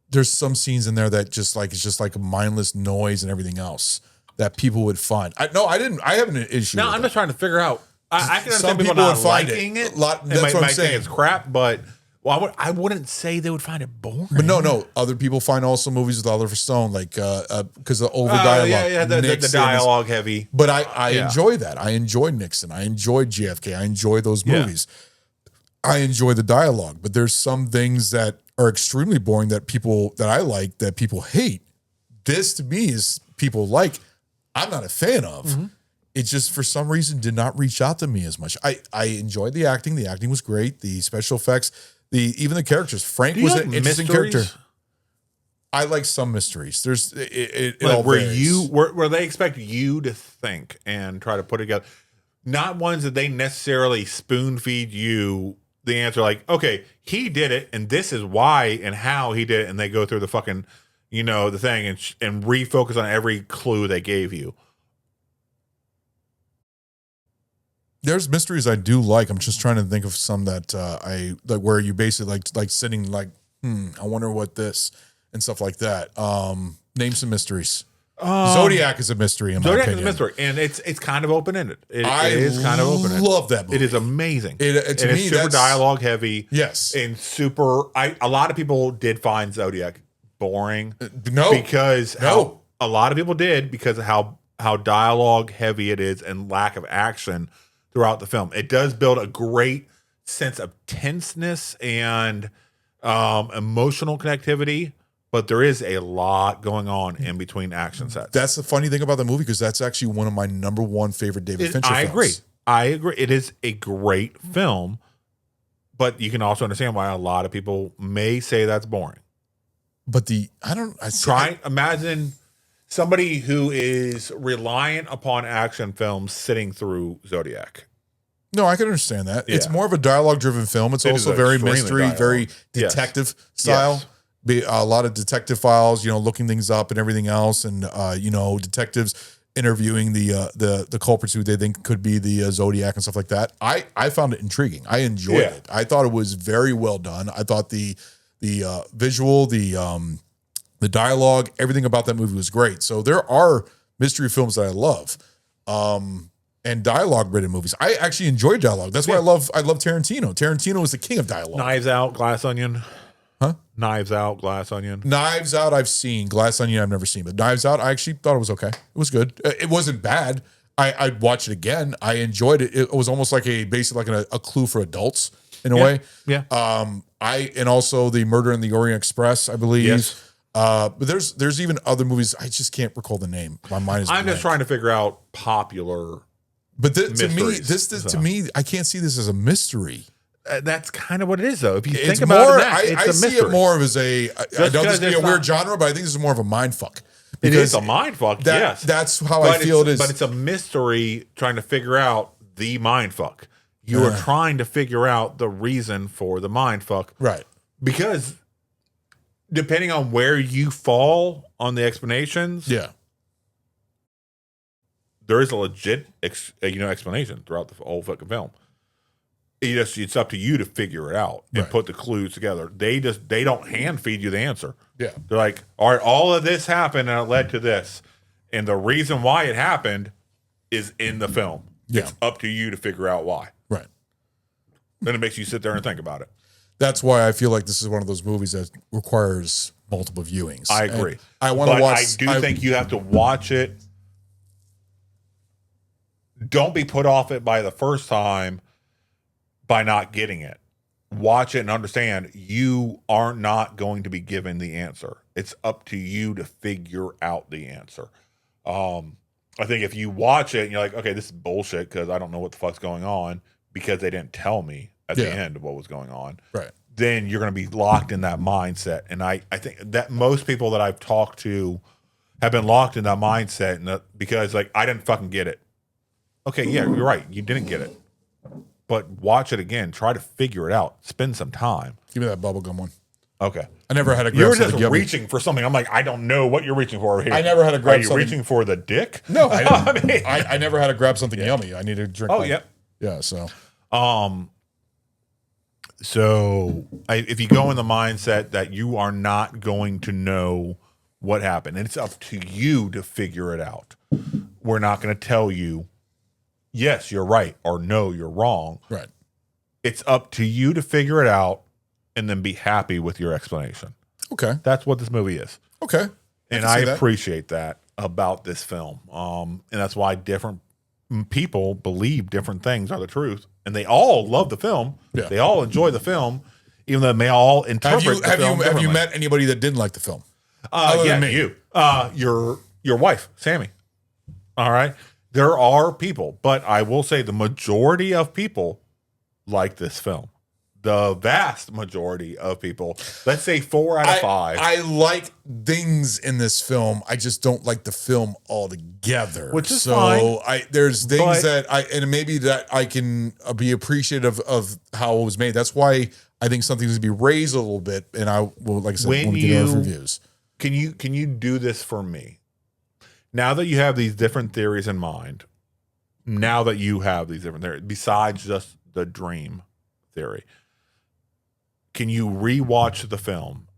There's some scenes in there that just like it's just like mindless noise and everything else that people would find. I haven't an issue. No, with I'm that. just trying to figure out. I can some understand people people not would find liking it. That's They what I'm might saying. think it's crap, but I wouldn't say they would find it boring. But no. Other people find also movies with Oliver Stone, like because of over Oh, dialogue. yeah, the Nixon's- dialogue heavy. But I Yeah. enjoy that. I enjoy Nixon. I enjoy JFK. I enjoy those Yeah. movies. I enjoy the dialogue. But there's some things that are extremely boring that I like that people hate. This to me is people like. I'm not a fan of. Mm-hmm. It just for some reason did not reach out to me as much. I enjoyed the acting. The acting was great. The special effects. Even the characters. Frank Do you was like an interesting mysteries? character. I like some mysteries. There's it Like all varies. where they expect you to think and try to put it together, not ones that they necessarily spoon feed you the answer. Like, okay, he did it, and this is why and how he did it, and they go through the fucking, the thing and refocus on every clue they gave you. There's mysteries I do like. I'm just trying to think of some that I like where you basically like sitting like, I wonder what this and stuff like that. Name some mysteries. Zodiac is a mystery in my Zodiac is opinion. a mystery, and it's kind of open ended. It I is kind of open ended. love that movie. It is amazing. To and me, it's super that's- dialogue heavy. Yes. and super. A lot of people did find Zodiac boring. No. because No. a lot of people did because of how dialogue heavy it is and lack of action throughout the film. It does build a great sense of tenseness and emotional connectivity, but there is a lot going on in between action sets. That's the funny thing about the movie because that's actually one of my number one favorite David Fincher films. I agree. It is a great film, but you can also understand why a lot of people may say that's boring. But Imagine somebody who is reliant upon action films sitting through Zodiac. No, I can understand that. It's Yeah. more of a dialogue-driven film. It's It also is very extremely mystery, dialogue. very Yes. detective style. Yes. A lot of detective files, looking things up and everything else, and detectives interviewing the culprits who they think could be the Zodiac and stuff like that. I found it intriguing. I enjoyed it. I thought it was very well done. I thought the visual, the dialogue, everything about that movie was great. So there are mystery films that I love. And dialogue-ridden movies. I actually enjoy dialogue. That's why I love Tarantino. Tarantino is the king of dialogue. Knives Out, Glass Onion. Huh? Knives Out, Glass Onion. Knives Out, I've seen. Glass Onion, I've never seen. But Knives Out, I actually thought it was okay. It was good. It wasn't bad. I'd watch it again. I enjoyed it. It was almost like basically like a clue for adults in a way. Yeah. And also the Murder in the Orient Express, I believe. Yes. But there's even other movies. I just can't recall the name. My mind is. I'm blank. just trying to figure out popular. But to me, mysteries, to me, I can't see this as a mystery. That's kind of what it is, though. If you It's think about more. it, it's I a see mystery. it more of as a. I know this because could be a it's weird not- genre, but I think this is more of a mind fuck. It is Because a mind fuck. that- Yes, that's how I feel it is. But it's a mystery trying to figure out the mind fuck. You are trying to figure out the reason for the mind fuck, Right. because depending on where you fall on the explanations, Yeah. there is a legit explanation throughout the whole fucking film. It's up to you to figure it out and Right. put the clues together. They don't hand feed you the answer. Yeah. They're like, all right, all of this happened and it led to this, and the reason why it happened is in the film. Yeah. It's up to you to figure out why. Right. Then it makes you sit there and think about it. That's why I feel like this is one of those movies that requires multiple viewings. I And agree. I want to But watch. I do think you have to watch it. Don't be put off it by the first time by not getting it. Watch it and understand you are not going to be given the answer. It's up to you to figure out the answer. I think if you watch it and you're like, okay, this is bullshit because I don't know what the fuck's going on because they didn't tell me at the end of what was going on. Right. Then you're going to be locked in that mindset. And I think that most people that I've talked to have been locked in that mindset because like, I didn't fucking get it. Okay, yeah, you're right. You didn't get it. But watch it again. Try to figure it out. Spend some time. Give me that bubblegum one. Okay. I never had a grab You're something just yummy. reaching for something. I'm like, I don't know what you're reaching for over here. I never had to grab Are you something- reaching for the dick? No, I didn't. mean, I never had to grab something yummy. I need to drink. Oh, my- yeah. Yeah. So if you go in the mindset that you are not going to know what happened, and it's up to you to figure it out. We're not going to tell you yes, you're right, or no, you're wrong. Right. It's up to you to figure it out and then be happy with your explanation. Okay. That's what this movie is. Okay. And can I see that. appreciate that about this film. And that's why different people believe different things are the truth. And they all love the film. Yeah. They all enjoy the film, even though they may all interpret the film Have you differently. met anybody that didn't like the film? Other Yeah, than me. you. Your wife, Sammy. All right. There are people, but I will say the majority of people like this film. The vast majority of people, let's say 4 out of 5. I like things in this film. I just don't like the film altogether. Which is so fine. There's things But- that and maybe that I can be appreciative of how it was made. That's why I think something needs to be raised a little bit. And I will, like I said, When when we get our you- reviews. Can you do this for me? Now that you have these different theories in mind, now that you have these different theories, besides just the dream theory, can you rewatch the film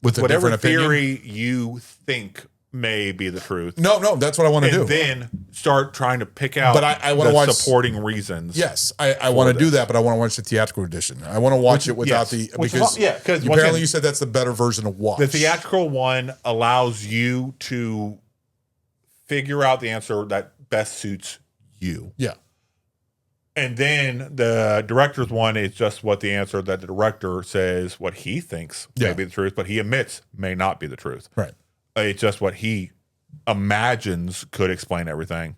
With a whatever different opinion? theory you think may be the truth? No, that's what I want to do. And then start trying to pick out But I wanna the watch- supporting reasons. Yes, I want to do this. that, but I want to watch the theatrical edition. I want to watch it without yes. the Which is because fine. Yeah, 'cause once apparently again, you said that's the better version of watch. The theatrical one allows you to figure out the answer that best suits you. Yeah. And then the director's one is just what the answer that the director says what he thinks may Yeah. be the truth, but he admits may not be the truth. Right. It's just what he imagines could explain everything.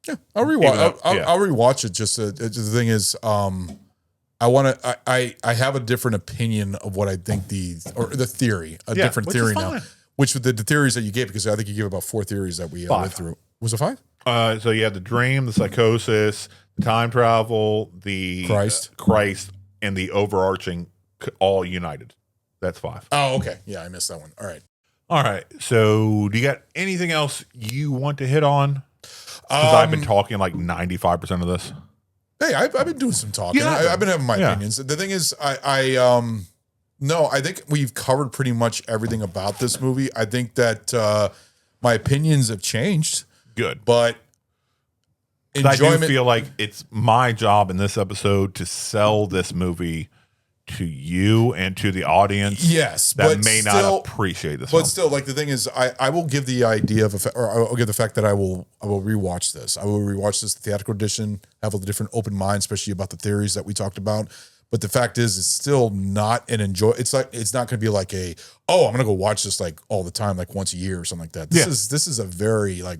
Yeah, I'll rewatch. Even though- I'll rewatch it. Just the thing is, I want to. I have a different opinion of what I think the theory, a Yeah, different which is theory now. fine. Which with the theories that you gave, because I think you gave about 4 theories that we went 5. through. Was it 5? So you have the dream, the psychosis, time travel, the Christ. and the overarching all united. That's 5. Oh, okay. Yeah, I missed that one. All right. All right. So do you got anything else you want to hit on? Because I've been talking like 95% of this. Hey, I've been doing some talking. Yeah. I've been having my Yeah. opinions. The thing is, no, I think we've covered pretty much everything about this movie. I think that my opinions have changed, Good. but I do enjoyment. feel like it's my job in this episode to sell this movie to you and to the audience. Yes, that but may still- not appreciate this. But film. still, like the thing is, I will give the idea of or I'll give the fact that I will rewatch this. I will rewatch this theatrical edition, have a different open mind, especially about the theories that we talked about. But the fact is, it's still not an enjoy. It's like it's not going to be like I'm going to go watch this like all the time, like once a year or something like that. This is a very like.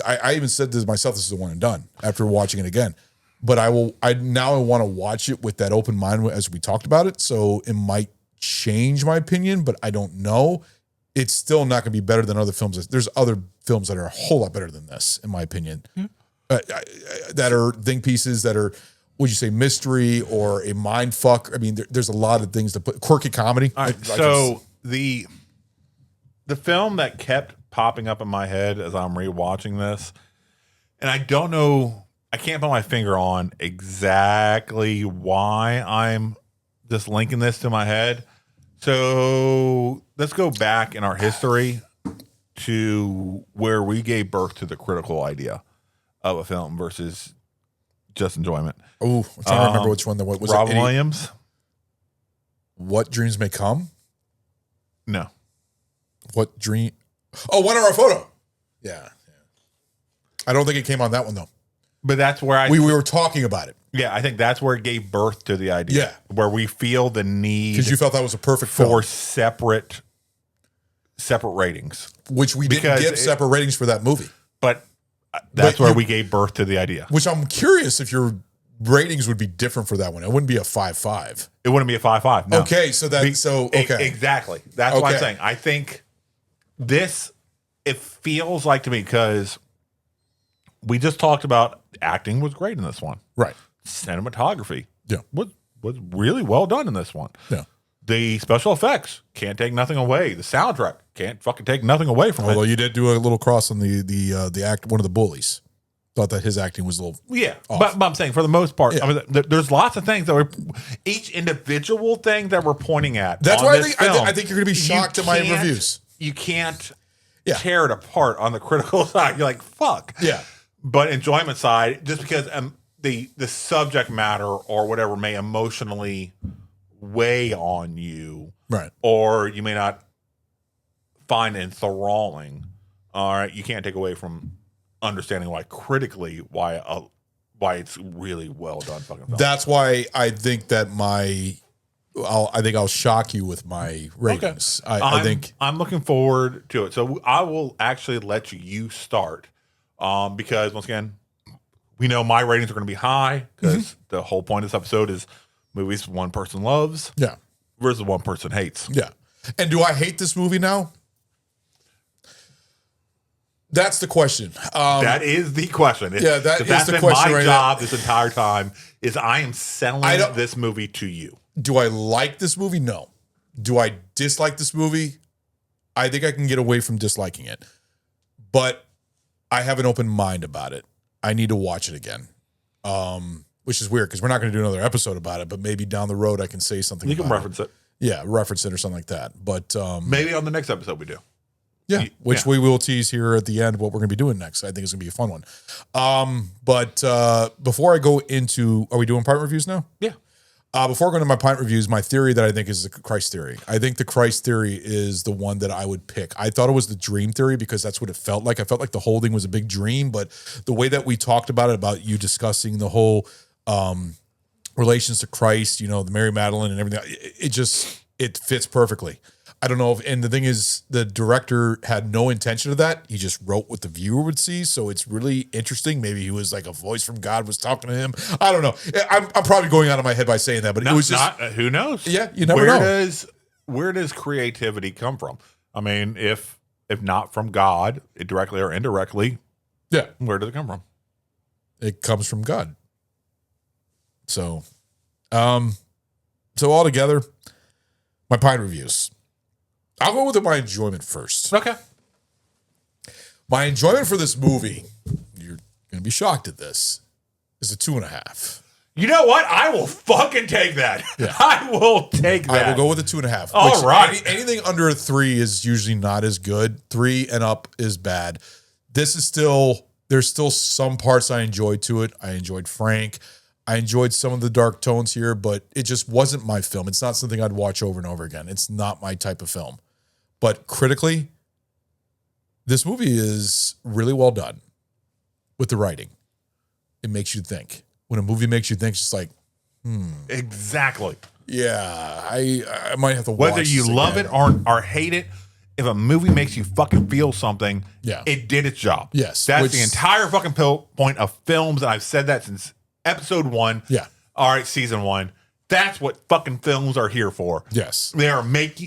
I even said to myself, this is a one and done after watching it again. But I want to watch it with that open mind as we talked about it. So it might change my opinion, but I don't know. It's still not going to be better than other films. There's other films that are a whole lot better than this, in my opinion, that are think pieces that are, would you say, mystery or a mind fuck? I mean, there's a lot of things to put quirky comedy. All right, so the film that kept popping up in my head as I'm rewatching this, and I don't know, I can't put my finger on exactly why I'm just linking this to my head. So let's go back in our history to where we gave birth to the critical idea of a film versus just enjoyment. Oh, I'm trying to remember which one. Was Robin it Williams? What Dreams May Come? No. What Dream? Oh, 1 Hour Photo. Yeah. I don't think it came on that one though. But that's where We were talking about it yeah, I think that's where it gave birth to the idea. Yeah. Where we feel the need because you felt that was a perfect for film, separate ratings. which we didn't because give separate ratings for that movie. But that's But where you- we gave birth to the idea. Which I'm curious if your ratings would be different for that one. It wouldn't be a 5.5. It wouldn't be a 5.5. No. Okay, so okay. Exactly. That's what I'm Okay. saying. I think this, it feels like to me, because we just talked about acting was great in this one. Right. Cinematography Yeah. was really well done in this one. Yeah. The special effects can't take nothing away. The soundtrack can't fucking take nothing away from Although it. you did do a little cross on the act, one of the bullies. Thought that his acting was a little. Yeah, off. but I'm saying for the most part, Yeah. I mean, there's lots of things that we're each individual thing that we're pointing at. That's on why this film, I think you're going to be shocked you at my can't- reviews. You can't Yeah. tear it apart on the critical side. You're like, fuck. Yeah. But enjoyment side, just because the subject matter or whatever may emotionally weigh on you, Right. or you may not find enthralling. All right, you can't take away from understanding why critically why it's really well done fucking film. That's why I think that I'll shock you with my ratings. I think I'm looking forward to it. So I will actually let you start, because once again, we know my ratings are going to be high because the whole point of this episode is movies one person loves, versus one person hates. Yeah. And do I hate this movie now? That's the question. That is the question. Yeah, that's the question My right job now. this entire time is I am selling this movie to you. Do I like this movie? No. Do I dislike this movie? I think I can get away from disliking it. But I have an open mind about it. I need to watch it again. Which is weird because we're not going to do another episode about it, but maybe down the road I can say something You can about reference it. Yeah, reference it or something like that. But Maybe on the next episode we do. yeah, which we will tease here at the end what we're going to be doing next. I think it's going to be a fun one. But before I go into, are we doing pint reviews now? Yeah. Before I go into my pint reviews, my theory that I think is the Christ theory. I think the Christ theory is the one that I would pick. I thought it was the dream theory because that's what it felt like. I felt like the whole thing was a big dream, but the way that we talked about it, about you discussing the whole relations to Christ, you know, the Mary Magdalene and everything, it fits perfectly. I don't know if, and the thing is, the director had no intention of that. He just wrote what the viewer would see. So it's really interesting. Maybe he was like a voice from God was talking to him. I don't know. I'm probably going out of my head by saying that, but it was just, who knows? Yeah, you never know. Where does creativity come from? I mean, if not from God, directly or indirectly, yeah, where does it come from? It comes from God. So, altogether, my pint reviews. I'll go with my enjoyment first. Okay. My enjoyment for this movie, you're going to be shocked at this, is a 2.5. You know what? I will fucking take that. Yeah. I will take that. I will go with a 2.5. All right. Anything under a 3 is usually not as good. 3 and up is bad. This is still, there's still some parts I enjoyed to it. I enjoyed Frank. I enjoyed some of the dark tones here, but it just wasn't my film. It's not something I'd watch over and over again. It's not my type of film. But critically, this movie is really well done with the writing. It makes you think. When a movie makes you think, it's just like, Exactly. yeah, I might have to watch Whether you this love again. it or hate it, if a movie makes you fucking feel something, Yeah. it did its job. Yes, That's which- the entire fucking point of films, and I've said that since episode 1. Yeah. All right, season 1. That's what fucking films are here for. Yes. They are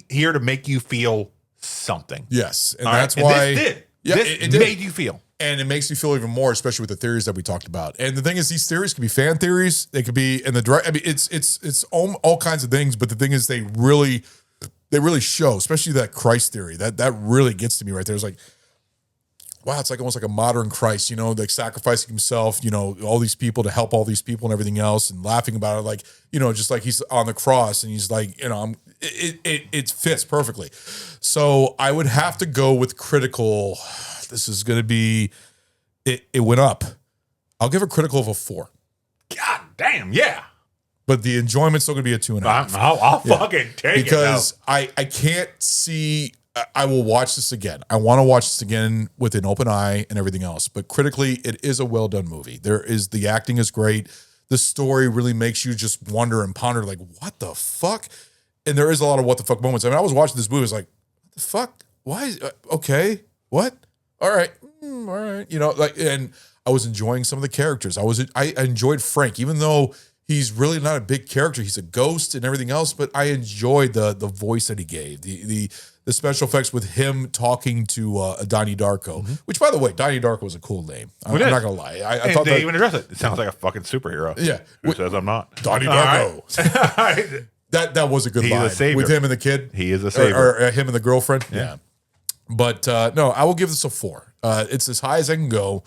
here to make you feel something. Yes. And All right? that's And why. this did. Yeah, this it did. made you feel. And it makes me feel even more, especially with the theories that we talked about. And the thing is, these theories could be fan theories. They could be in the direct. I mean, it's all kinds of things. But the thing is, they really show, especially that Christ theory. That really gets to me right there. It's like, wow, it's like almost like a modern Christ, you know, like sacrificing himself, you know, all these people to help all these people and everything else, and laughing about it, like, you know, just like he's on the cross and he's like, you know, it fits perfectly. So I would have to go with critical. This is going to be, it went up. I'll give it critical of a 4. God damn, yeah. But the enjoyment's still going to be a 2.5. I'll fucking take because it. I can't see. I will watch this again. I want to watch this again with an open eye and everything else. But critically, it is a well done movie. The acting is great. The story really makes you just wonder and ponder, like, what the fuck? And there is a lot of what the fuck moments. I mean, I was watching this movie. I was like, what the fuck? Why? Okay, what? All right, all right. You know, like, and I was enjoying some of the characters. I enjoyed Frank, even though he's really not a big character. He's a ghost and everything else. But I enjoyed the voice that he gave. The special effects with him talking to Donnie Darko, which, by the way, Donnie Darko was a cool name. I'm not gonna lie. I thought they even address it. It sounds like a fucking superhero. Yeah. Who says I'm not? Donnie All Darko. right. That was a good He's a line savior. with him and the kid. He is a savior. Or him and the girlfriend. Yeah. But no, I will give this a 4. It's as high as I can go.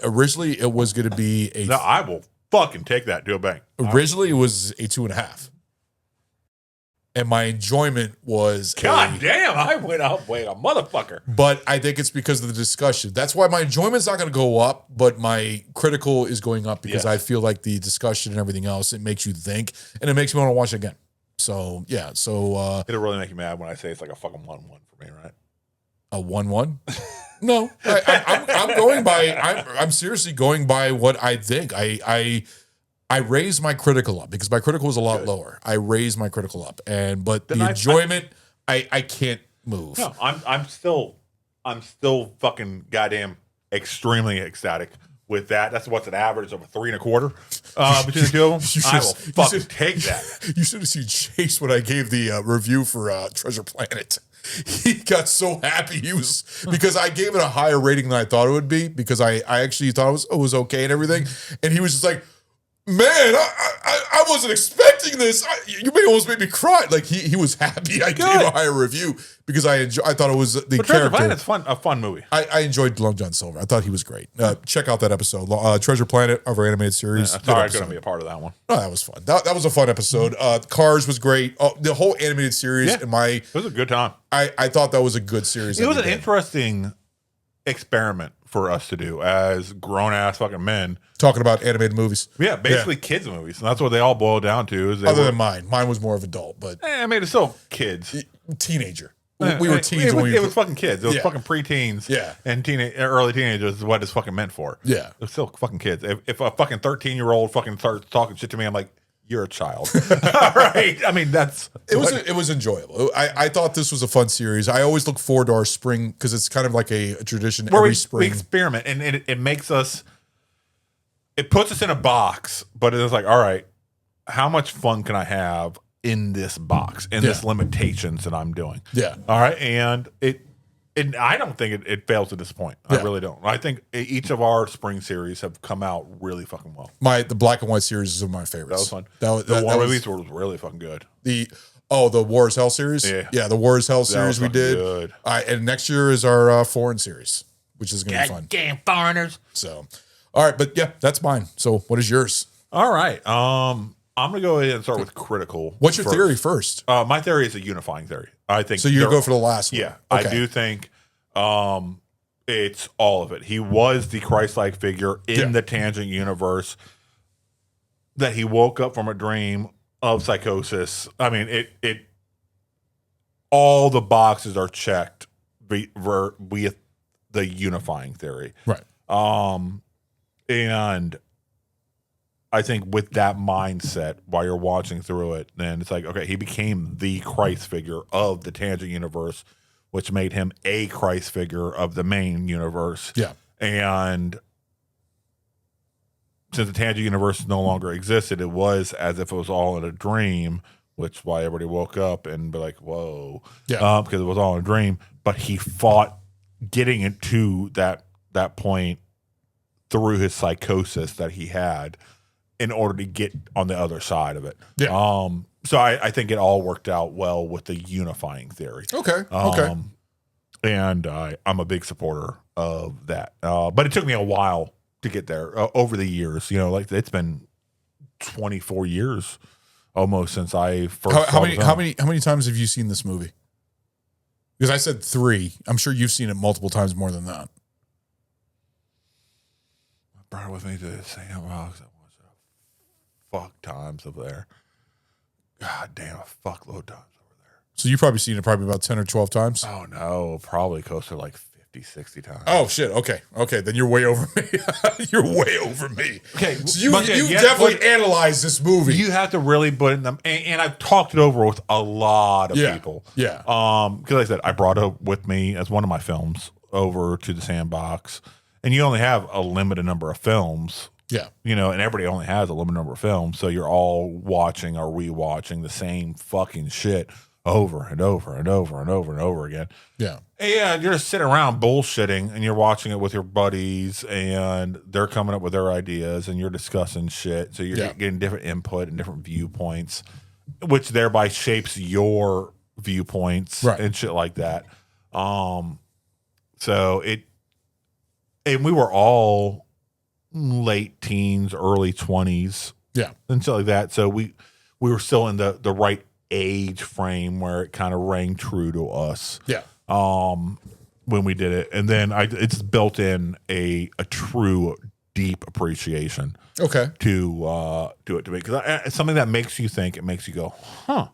Originally, it was going to be No, I will fucking take that to a bank. Originally, it was a 2.5. and my enjoyment was God damn, I went up way a motherfucker. But I think it's because of the discussion. That's why my enjoyment's not going to go up, but my critical is going up because I feel like the discussion and everything else, it makes you think, and it makes me want to watch it again. So, yeah. So it'll really make you mad when I say it's like a fucking 1-1 for me, right? A 1-1? No. I'm going by, I'm seriously going by what I think. I raised my critical up because my critical was a lot lower. I raised my critical up, but then the enjoyment, I can't move. No, I'm still fucking goddamn extremely ecstatic with that. That's what's an average of a 3.25 between the two of them. I will fucking take that. You should have seen Chase when I gave the review for Treasure Planet. He got so happy because I gave it a higher rating than I thought it would be because I actually thought it was okay and everything, and he was just like, man, I wasn't expecting this. You almost made me cry. Like he was happy I gave a higher review because I thought it was the character. Treasure Planet's a fun movie. I enjoyed Long John Silver. I thought he was great. Check out that episode, Treasure Planet of our animated series. Sorry, I couldn't be a part of that one. No, that was fun. That was a fun episode. Cars was great. The whole animated series. It was a good time. I thought that was a good series. It was an interesting experiment for us to do as grown ass fucking men talking about animated movies. Yeah, basically kids movies, and that's what they all boil down to. Other than mine was more of adult, but I mean, it's still kids, teenager. We were teens. It was fucking kids. It was fucking preteens. Yeah, and early teenagers is what it's fucking meant for. Yeah, it's still fucking kids. If a fucking 13-year-old fucking starts talking shit to me, I'm like, you're a child. All right. I mean, it was enjoyable. I thought this was a fun series. I always look forward to our spring because it's kind of like a tradition where every spring. We experiment, and it makes us. It puts us in a box, but it's like, all right, how much fun can I have in this box, in this limitations that I'm doing? Yeah. All right, and I don't think it fails to disappoint. I really don't. I think each of our spring series have come out really fucking well. The black and white series is one of my favorites. That was fun. The War movies were really fucking good. The War is Hell series? Yeah, the War is Hell series we did. Good. And next year is our foreign series, which is going to be fun. Damn foreigners. So, all right, but yeah, that's mine. So what is yours? All right. I'm going to go ahead and start with critical. What's your theory first? My theory is a unifying theory. I think so. You go for the last one. Yeah, okay. I do think it's all of it. He was the Christ-like figure in the tangent universe. That he woke up from a dream of psychosis. I mean, it all the boxes are checked with the unifying theory. Right. And I think with that mindset, while you're watching through it, then it's like, okay, he became the Christ figure of the tangent universe, which made him a Christ figure of the main universe. Yeah. And since the tangent universe no longer existed, it was as if it was all in a dream, which why everybody woke up and be like, whoa. Yeah. Because it was all in a dream. But he fought getting into that point through his psychosis that he had in order to get on the other side of it. Yeah. So I think it all worked out well with the unifying theory. Okay. And I'm a big supporter of that. But it took me a while to get there over the years. Like it's been 24 years almost since I first saw it. How many times have you seen this movie? Because I said 3. I'm sure you've seen it multiple times more than that. I brought it with me to the sandbox. Fuck times over there. God damn, a fuckload times over there. So you've probably seen it about 10 or 12 times? Oh, no. Probably close to like 50, 60 times. Oh, shit. Okay. Then you're way over me. You're way over me. Okay. So you definitely analyzed this movie. You have to really put in them. And I've talked it over with a lot of people. Yeah. Because like I said, I brought it with me as one of my films over to the sandbox. And you only have a limited number of films. Yeah. And everybody only has a limited number of films. So you're all watching or rewatching the same fucking shit over and over and over and over and over again. Yeah. And you're just sitting around bullshitting and you're watching it with your buddies and they're coming up with their ideas and you're discussing shit. So you're getting different input and different viewpoints, which thereby shapes your viewpoints and shit like that. And we were all late teens, early 20s. Yeah. And shit like that. So we were still in the right age frame where it kind of rang true to us. Yeah. When we did it, and then it's built in a true deep appreciation. Okay. To it to me, because it's something that makes you think. It makes you go, huh.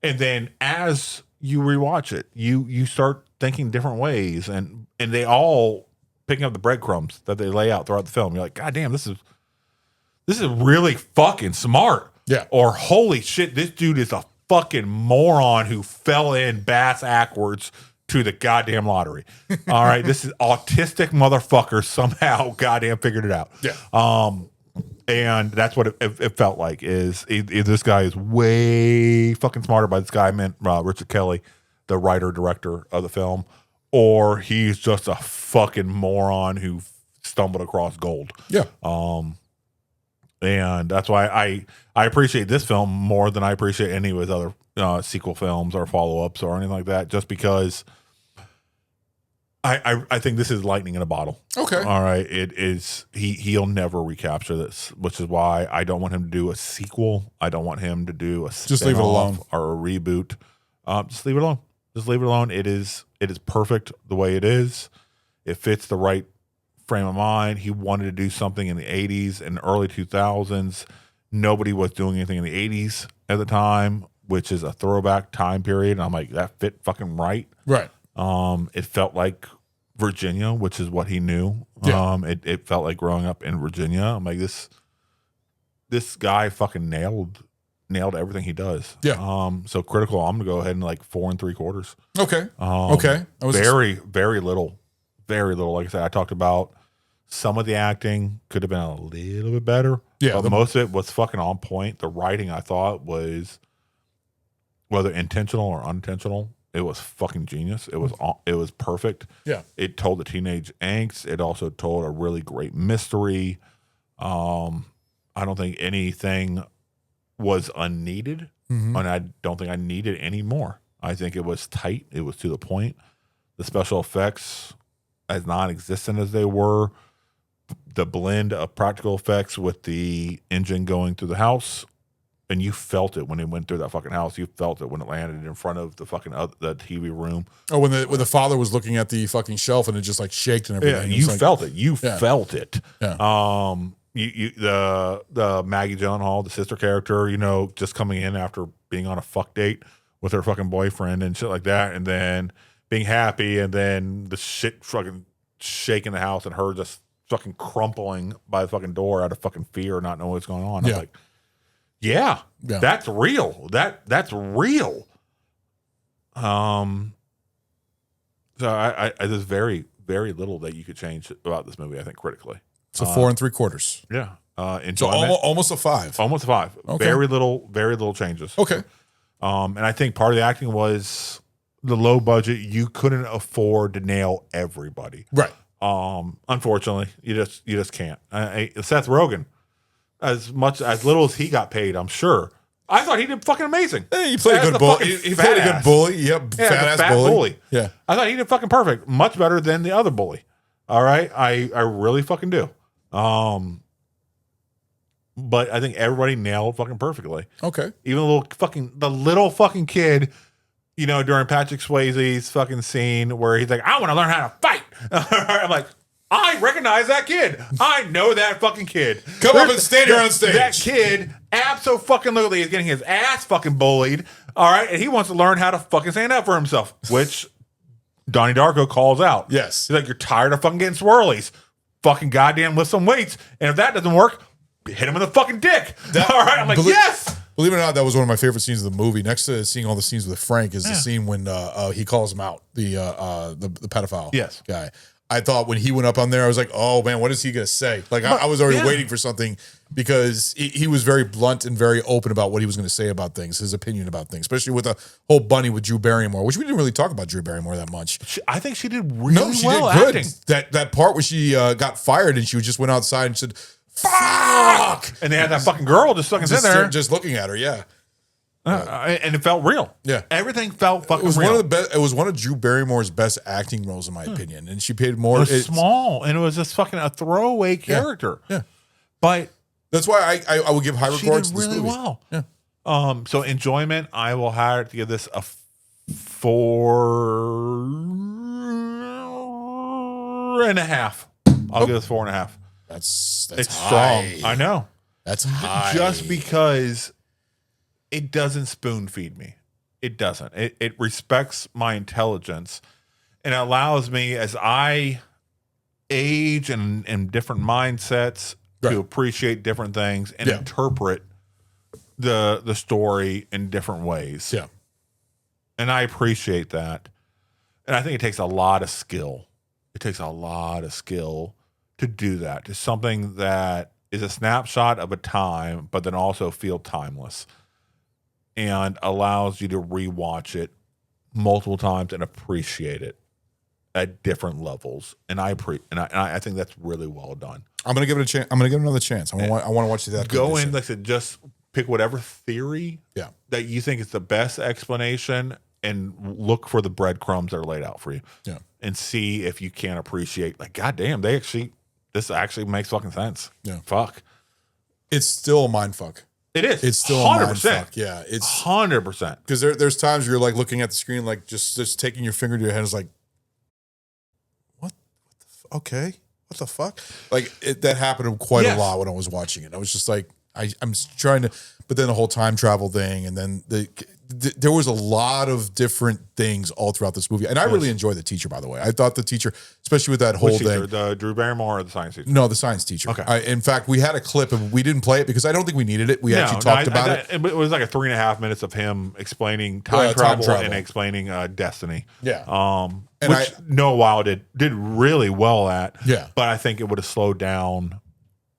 And then as you rewatch it, you start thinking different ways, and they all picking up the breadcrumbs that they lay out throughout the film. You're like, God damn, this is really fucking smart. Yeah. Or holy shit, this dude is a fucking moron who fell in bass backwards to the goddamn lottery. All right, this is autistic motherfucker somehow goddamn figured it out. Yeah. And that's what it felt like. Is this guy is way fucking smarter by this guy, Richard Kelly, the writer director of the film, or he's just a fucking moron who stumbled across gold. Yeah. And that's why I appreciate this film more than I appreciate any of his other sequel films or follow-ups or anything like that, just because I think this is lightning in a bottle. Okay. All right. It is. He'll never recapture this, which is why I don't want him to do a sequel. I don't want him to do a Just leave it alone or a reboot. Just leave it alone. Just leave it alone. It is perfect the way it is. It fits the right frame of mind. He wanted to do something in the 80s and early 2000s. Nobody was doing anything in the 80s at the time, which is a throwback time period. And I'm like, that fit fucking right. Right. It felt like Virginia, which is what he knew. Yeah. It felt like growing up in Virginia. I'm like, this guy fucking nailed everything he does. Yeah. So critical. I'm gonna go ahead and like 4 3/4. Okay. Okay. That was very little. Like I said, I talked about some of the acting could have been a little bit better. Yeah. But most of it was fucking on point. The writing, I thought, was, whether intentional or unintentional, it was fucking genius. It was perfect. Yeah. It told the teenage angst. It also told a really great mystery. I don't think anything was unneeded, and I don't think I needed any more. I think it was tight. It was to the point. The special effects, as non-existent as they were, the blend of practical effects with the engine going through the house, and you felt it when it went through that fucking house. You felt it when it landed in front of the fucking the TV room. Oh, when the father was looking at the fucking shelf and it just like shaked and everything. Yeah, you like, felt it. You felt it. Yeah. The Maggie Gyllenhaal, the sister character, just coming in after being on a fuck date with her fucking boyfriend and shit like that, and then being happy, and then the shit fucking shaking the house and her just fucking crumpling by the fucking door out of fucking fear, not knowing what's going on. Yeah. I'm like, yeah, that's real. That's real. So I there's very, very little that you could change about this movie, I think, critically. So 4 3/4. Yeah. So Enjoyment. almost a 5. Almost a 5. Okay. Very little changes. Okay. And I think part of the acting was the low budget. You couldn't afford to nail everybody. Right. Unfortunately, you just can't. Seth Rogen, as little as he got paid, I'm sure. I thought he did fucking amazing. Hey, he played a good bully. He played a good bully. Yep. Fat ass bully. Yeah. I thought he did fucking perfect. Much better than the other bully. All right. I really fucking do. But I think everybody nailed fucking perfectly. Okay. Even the little fucking kid, during Patrick Swayze's fucking scene where he's like, I want to learn how to fight. I'm like, I recognize that kid. I know that fucking kid. Come up and stand here on stage. That kid absolutely is getting his ass fucking bullied. All right. And he wants to learn how to fucking stand up for himself, which Donnie Darko calls out. Yes. He's like, you're tired of fucking getting swirlies. Fucking goddamn lift some weights. And if that doesn't work, hit him in the fucking dick. All right. I'm like, yes. Believe it or not, that was one of my favorite scenes of the movie. Next to seeing all the scenes with Frank is the scene when he calls him out, the pedophile guy. I thought when he went up on there, I was like, oh man, what is he going to say? Like I was already waiting for something because he was very blunt and very open about what he was going to say about things, his opinion about things, especially with the whole bunny with Drew Barrymore, which we didn't really talk about Drew Barrymore that much. I think she did really well did good. Acting. That part where she got fired and she just went outside and said, fuck! And they had that fucking girl just fucking sitting there. Just looking at her, yeah. And it felt real. Yeah. Everything felt fucking real. One of the best. It was one of Drew Barrymore's best acting roles, in my opinion. And she paid more. It was small, and it was just fucking a throwaway character. Yeah. But that's why I would give high regards to this really movie. well. Yeah. So enjoyment, I will have to give this a 4.5. I'll give this 4.5. That's It's high. strong. I know. That's high. Just because it doesn't spoon feed me. It doesn't. It respects my intelligence and allows me as I age and in different mindsets Right. to appreciate different things and Yeah. interpret the story in different ways. Yeah. And I appreciate that. And I think it takes a lot of skill. It takes a lot of skill to do that. To something that is a snapshot of a time, but then also feel timeless and allows you to rewatch it multiple times and appreciate it at different levels. And I think that's really well done. I'm gonna give it a chance. I'm gonna give it another chance. I want to watch that. Go in, like I said, just pick whatever theory Yeah. that you think is the best explanation and look for the breadcrumbs that are laid out for you. Yeah. And see if you can appreciate, like, goddamn, this actually makes fucking sense. Yeah. Fuck. It's still a mind fuck. It is. It's still a mind 100%. fuck. Yeah. It's 100%. because there's times where you're like looking at the screen, like just taking your finger to your head is like, what the okay, what the fuck? Like that happened quite Yes. a lot when I was watching it. I was just like, I'm trying to, but then the whole time travel thing, and then there was a lot of different things all throughout this movie, and I really enjoyed the teacher. By the way, I thought the teacher, especially with that whole Which thing. teacher? The Drew Barrymore or the science teacher? No, the science teacher. Okay. In fact, we had a clip and we didn't play it because I don't think we needed it. We actually talked about it. It was like a 3.5 minutes of him explaining Yeah, time time travel travel. and explaining Destiny. Yeah. Which Noah Wild did really well at. Yeah. But I think it would have slowed down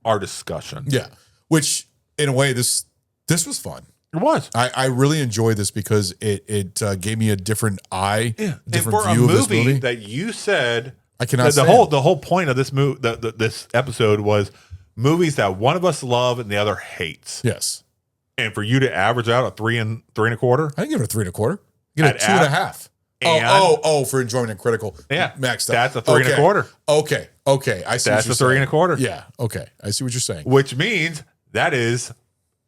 our discussion. Yeah. Which, in a way, this was fun. It was. I really enjoyed this because it gave me a different eye, And different for a view of this movie movie. that you said I cannot that stand. the whole point of this this episode was movies that one of us love and the other hates. Yes. And for you to average out a 3.25, I give it a 3.25. Give it a At 2.5. and- Oh, for enjoyment and critical. Yeah. Maxed out. That's a 3.25. Okay. I see. That's what a you're saying. 3.25. Yeah. Okay. I see what you're saying. Which means that is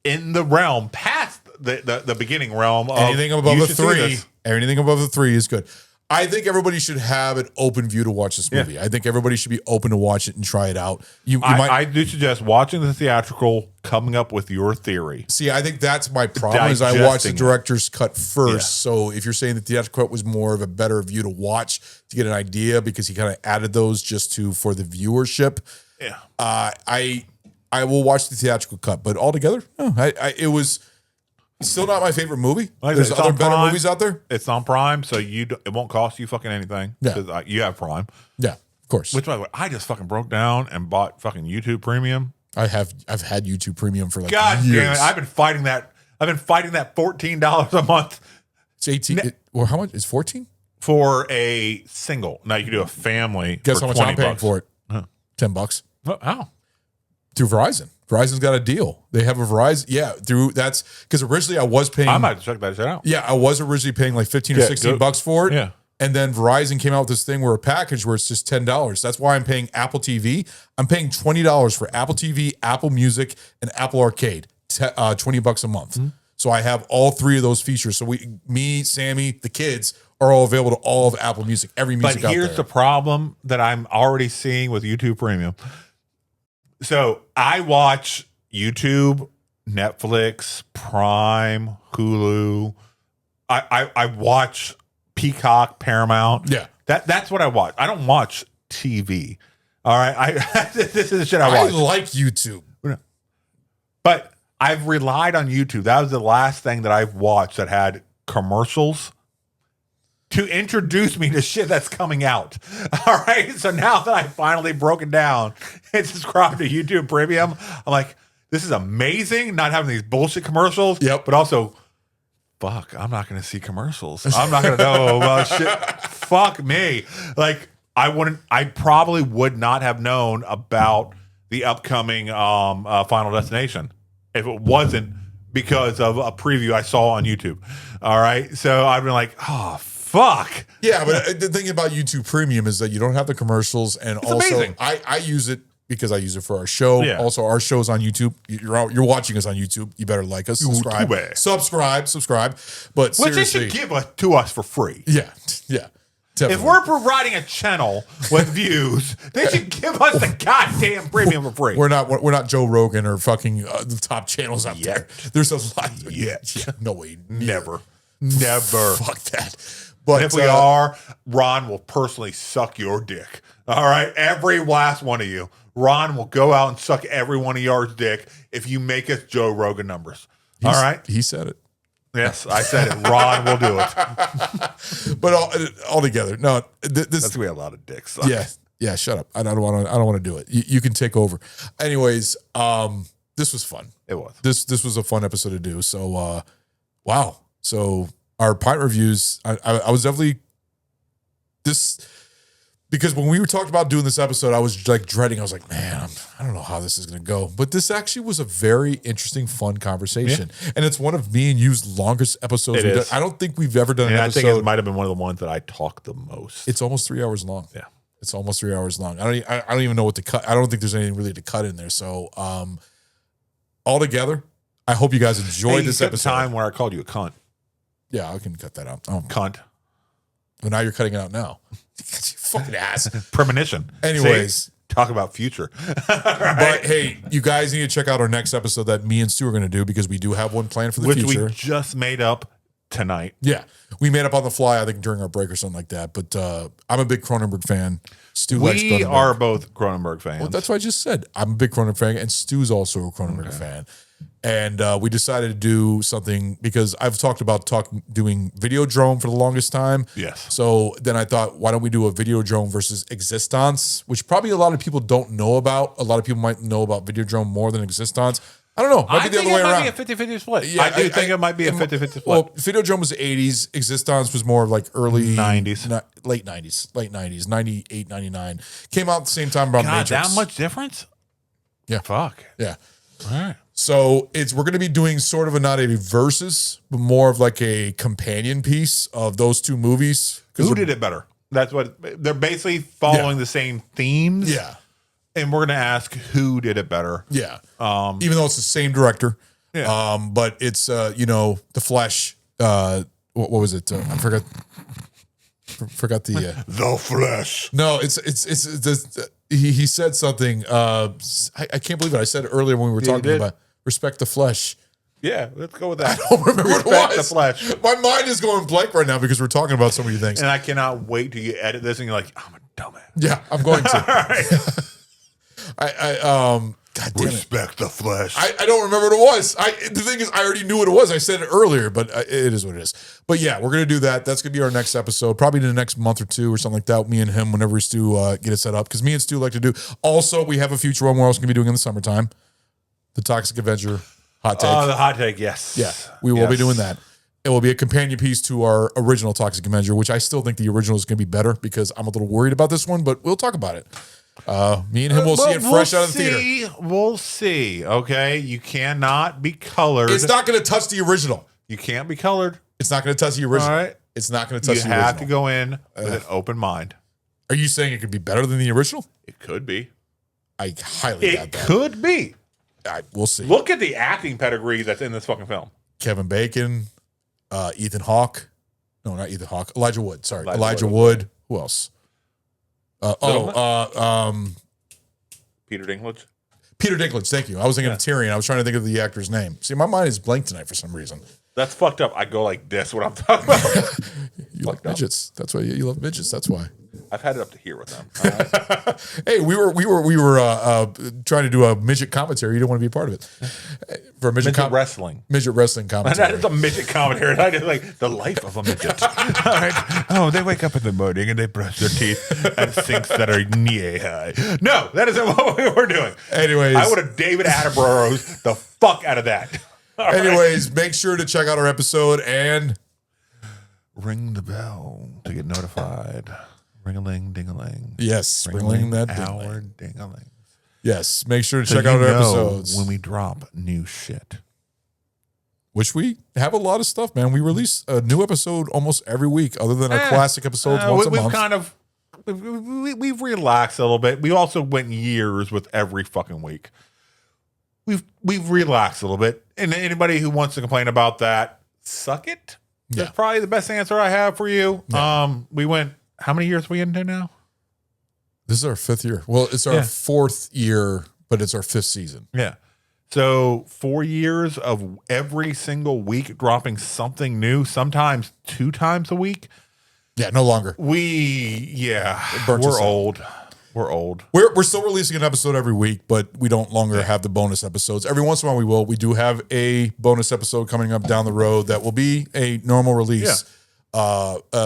in the realm past the beginning realm of Anything above you a should see 3, this. anything above a 3 is good. I think everybody should have an open view to watch this movie. I think everybody should be open to watch it and try it out. You might I do suggest watching the theatrical, coming up with your theory. see. I think that's my problem. Is I watched the Digesting it. director's cut first. Yeah. So if you're saying the theatrical cut was more of a better view to watch to get an idea, because he kind of added those just for the viewership. Yeah. I will watch the theatrical cut, but altogether, no, it was still not my favorite movie. Like I There's said, it's other on better Prime. movies out there. It's on Prime, so it won't cost you fucking anything. Yeah. 'Cause, you have Prime. Yeah, of course. Which, by the way, I just fucking broke down and bought fucking YouTube Premium. I've had YouTube Premium for like God years. damn it. I've been fighting that $14 a month It's 18. Or how much? It's 14? for a single. Now you can do a family. Guess for how much I'm 20 paying bucks. for it? Huh. $10 How? through Verizon. Verizon's got a deal. They have a Verizon. Yeah, that's because originally I was paying. I might check that shit out. Yeah, I was originally paying like 15 or Yeah, 16 go- bucks for it. yeah. And then Verizon came out with this thing where a package where it's just $10. That's why I'm paying Apple TV. I'm paying $20 for Apple TV, Apple Music, and Apple Arcade. $20 a month. Mm-hmm. So I have all 3 of those features. So me, Sammy, the kids are all available to all of Apple Music, every music But out here's there. the problem that I'm already seeing with YouTube Premium. So I watch YouTube, Netflix, Prime, Hulu. I watch Peacock, Paramount. Yeah. That's what I watch. I don't watch TV. All right. This is the shit I I watch. like YouTube. But I've relied on YouTube. That was the last thing that I've watched that had commercials to introduce me to shit that's coming out. All right. So now that I finally broken down and subscribed to YouTube Premium, I'm like, this is amazing. Not having these bullshit commercials. Yep. But also, fuck, I'm not going to see commercials. I'm not going to know about shit. Fuck me. Like, I probably would not have known about the upcoming Final Destination if it wasn't because of a preview I saw on YouTube. All right. So I've been like, oh, fuck. Yeah, but the thing about YouTube Premium is that you don't have the commercials, and also amazing. I use it because I use it for our show. Yeah. Also, our show's on YouTube. You're watching us on YouTube. You better like us, subscribe. Subscribe. But Which they seriously, should give us to us for free. yeah. Definitely. If we're providing a channel with views, they should give us the goddamn premium for free. We're not Joe Rogan or fucking the top channels out there. There's a lot. Yeah. No way. Never. Fuck that. But And if we are, Ron will personally suck your dick. All right? Every last one of you. Ron will go out and suck every one of yours dick if you make us Joe Rogan numbers. All right? He said it. Yes, I said it. Ron will do it. But all together, no. This That's we have a lot of dicks. yeah. Shut up. I don't want to do it. You can take over. Anyways, this was fun. It was. This was a fun episode to do. So, wow. So our pilot reviews, I was definitely because when we were talking about doing this episode, I was like dreading. I was like, man, I don't know how this is going to go. But this actually was a very interesting, fun conversation. Yeah. And it's one of me and you's longest episodes. It is. I don't think we've ever done an episode. I think it might have been one of the ones that I talked the most. It's almost 3 hours long. Yeah. It's almost 3 hours long. I don't even know what to cut. I don't think there's anything really to cut in there. So all together, I hope you guys enjoyed this episode. Time where I called you a cunt. Yeah, I can cut that out. Cunt. Well, now you're cutting it out now. You fucking ass. Premonition. Anyways. See? Talk about future. But hey, you guys need to check out our next episode that me and Stu are going to do because we do have one planned for the future. Which we just made up tonight. Yeah. We made up on the fly, I think, during our break or something like that. But I'm a big Cronenberg fan. Stu likes Cronenberg. We are both Cronenberg fans. Well, that's what I just said. I'm a big Cronenberg fan, and Stu's also a Cronenberg fan. And we decided to do something because I've talked about doing Videodrome for the longest time. Yes. So then I thought, why don't we do a Videodrome versus Existence, which probably a lot of people don't know about. A lot of people might know about Videodrome more than Existence. I don't know. Might be the other way around. It might be a 50-50 split. Yeah, I think it might be a 50-50 split. Well, Videodrome was the 80s. Existence was more like early 90s. Late 90s, 98, 99. Came out at the same time about God, Matrix. that much difference? Yeah. Fuck. Yeah. All right. So we're going to be doing sort of not a versus, but more of like a companion piece of those two movies. Who did it better? That's what they're basically following the same themes. Yeah. And we're going to ask who did it better. Yeah. Even though it's the same director. Yeah. But it's, The Flesh. What was it? I forgot the. The Flesh. No, it's he said something. I can't believe it. I said it earlier when we were talking about respect the flesh. Yeah, let's go with that. I don't remember what it was. The Flesh. My mind is going blank right now because we're talking about so many things. And I cannot wait till you edit this and you're like, I'm a dumbass. Yeah, I'm going to. All right. God damn it. Respect the Flesh. I don't remember what it was. The thing is, I already knew what it was. I said it earlier, but it is what it is. But yeah, we're going to do that. That's going to be our next episode, probably in the next month or two or something like that. Me and him, whenever Stu get it set up. Because me and Stu like to do. Also, we have a future one we're also going to be doing in the summertime. The Toxic Avenger hot take. Oh, the hot take, yes. Yeah, we will be doing that. It will be a companion piece to our original Toxic Avenger, which I still think the original is going to be better because I'm a little worried about this one, but we'll talk about it. Me and him will see it fresh out of the theater. We'll see. Okay, you cannot be colored. It's not going to touch the original. You can't be colored. It's not going to touch the original. All right. It's not going to touch the original. You have to go in with an open mind. Are you saying it could be better than the original? It could be. I highly doubt that. It could be. We'll see. Look at the acting pedigree that's in this fucking film. Kevin Bacon, Ethan Hawke. No, not Ethan Hawke. Elijah Wood. Sorry, Elijah Wood. Who else? Peter Dinklage. Peter Dinklage, thank you. I was thinking of Tyrion. I was trying to think of the actor's name. See, my mind is blank tonight for some reason. That's fucked up. I go like this when I'm talking about. You like midgets. That's why you love midgets. That's why. I've had it up to here with them. All right. Hey, we were trying to do a midget commentary. You don't want to be a part of it. For a midget wrestling. Midget wrestling commentary. That is a midget commentary. I just like the life of a midget. All right. Oh, they wake up in the morning and they brush their teeth at sinks that are knee high. No, that isn't what we were doing. Anyways, I would have David Attenborough's the fuck out of that. Anyways, make sure to check out our episode and ring the bell to get notified. Ring-a-ling, ding-a-ling. Yes, ring that our ding-a-ling. Yes, make sure to check out our episodes when we drop new shit. Which we have a lot of stuff, man. We release a new episode almost every week, other than our classic episodes once a month. We've kind of we've relaxed a little bit. We also went years with every fucking week. We've relaxed a little bit. And anybody who wants to complain about that, suck it. That's probably the best answer I have for you. Yeah. We went, how many years are we into now? This is our 5th year. Well, it's our 4th year, but it's our 5th season. Yeah. So 4 years of every single week dropping something new, sometimes 2 times a week. Yeah, no longer. We're old. We're old. We're still releasing an episode every week, but we don't longer have the bonus episodes. Every once in a while we will. We do have a bonus episode coming up down the road that will be a normal release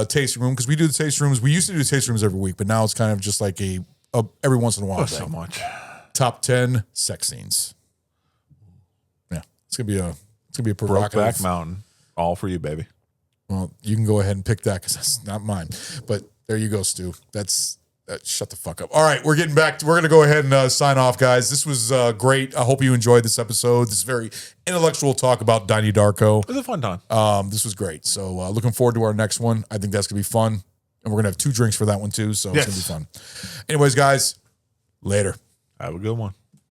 tasting room, because we do the tasting rooms. We used to do tasting rooms every week, but now it's kind of just like a every once in a while thing. So much. Top 10 sex scenes. Yeah, it's gonna be a provocative. Brokeback Mountain, all for you, baby. Well, you can go ahead and pick that because that's not mine. But there you go, Stu. Shut the fuck up. All right, we're getting back. We're going to go ahead and sign off, guys. This was great. I hope you enjoyed this episode. This very intellectual talk about Donnie Darko. It was a fun time. This was great. So looking forward to our next one. I think that's going to be fun. And we're going to have 2 drinks for that one too. So it's going to be fun. Anyways, guys, later. Have a good one.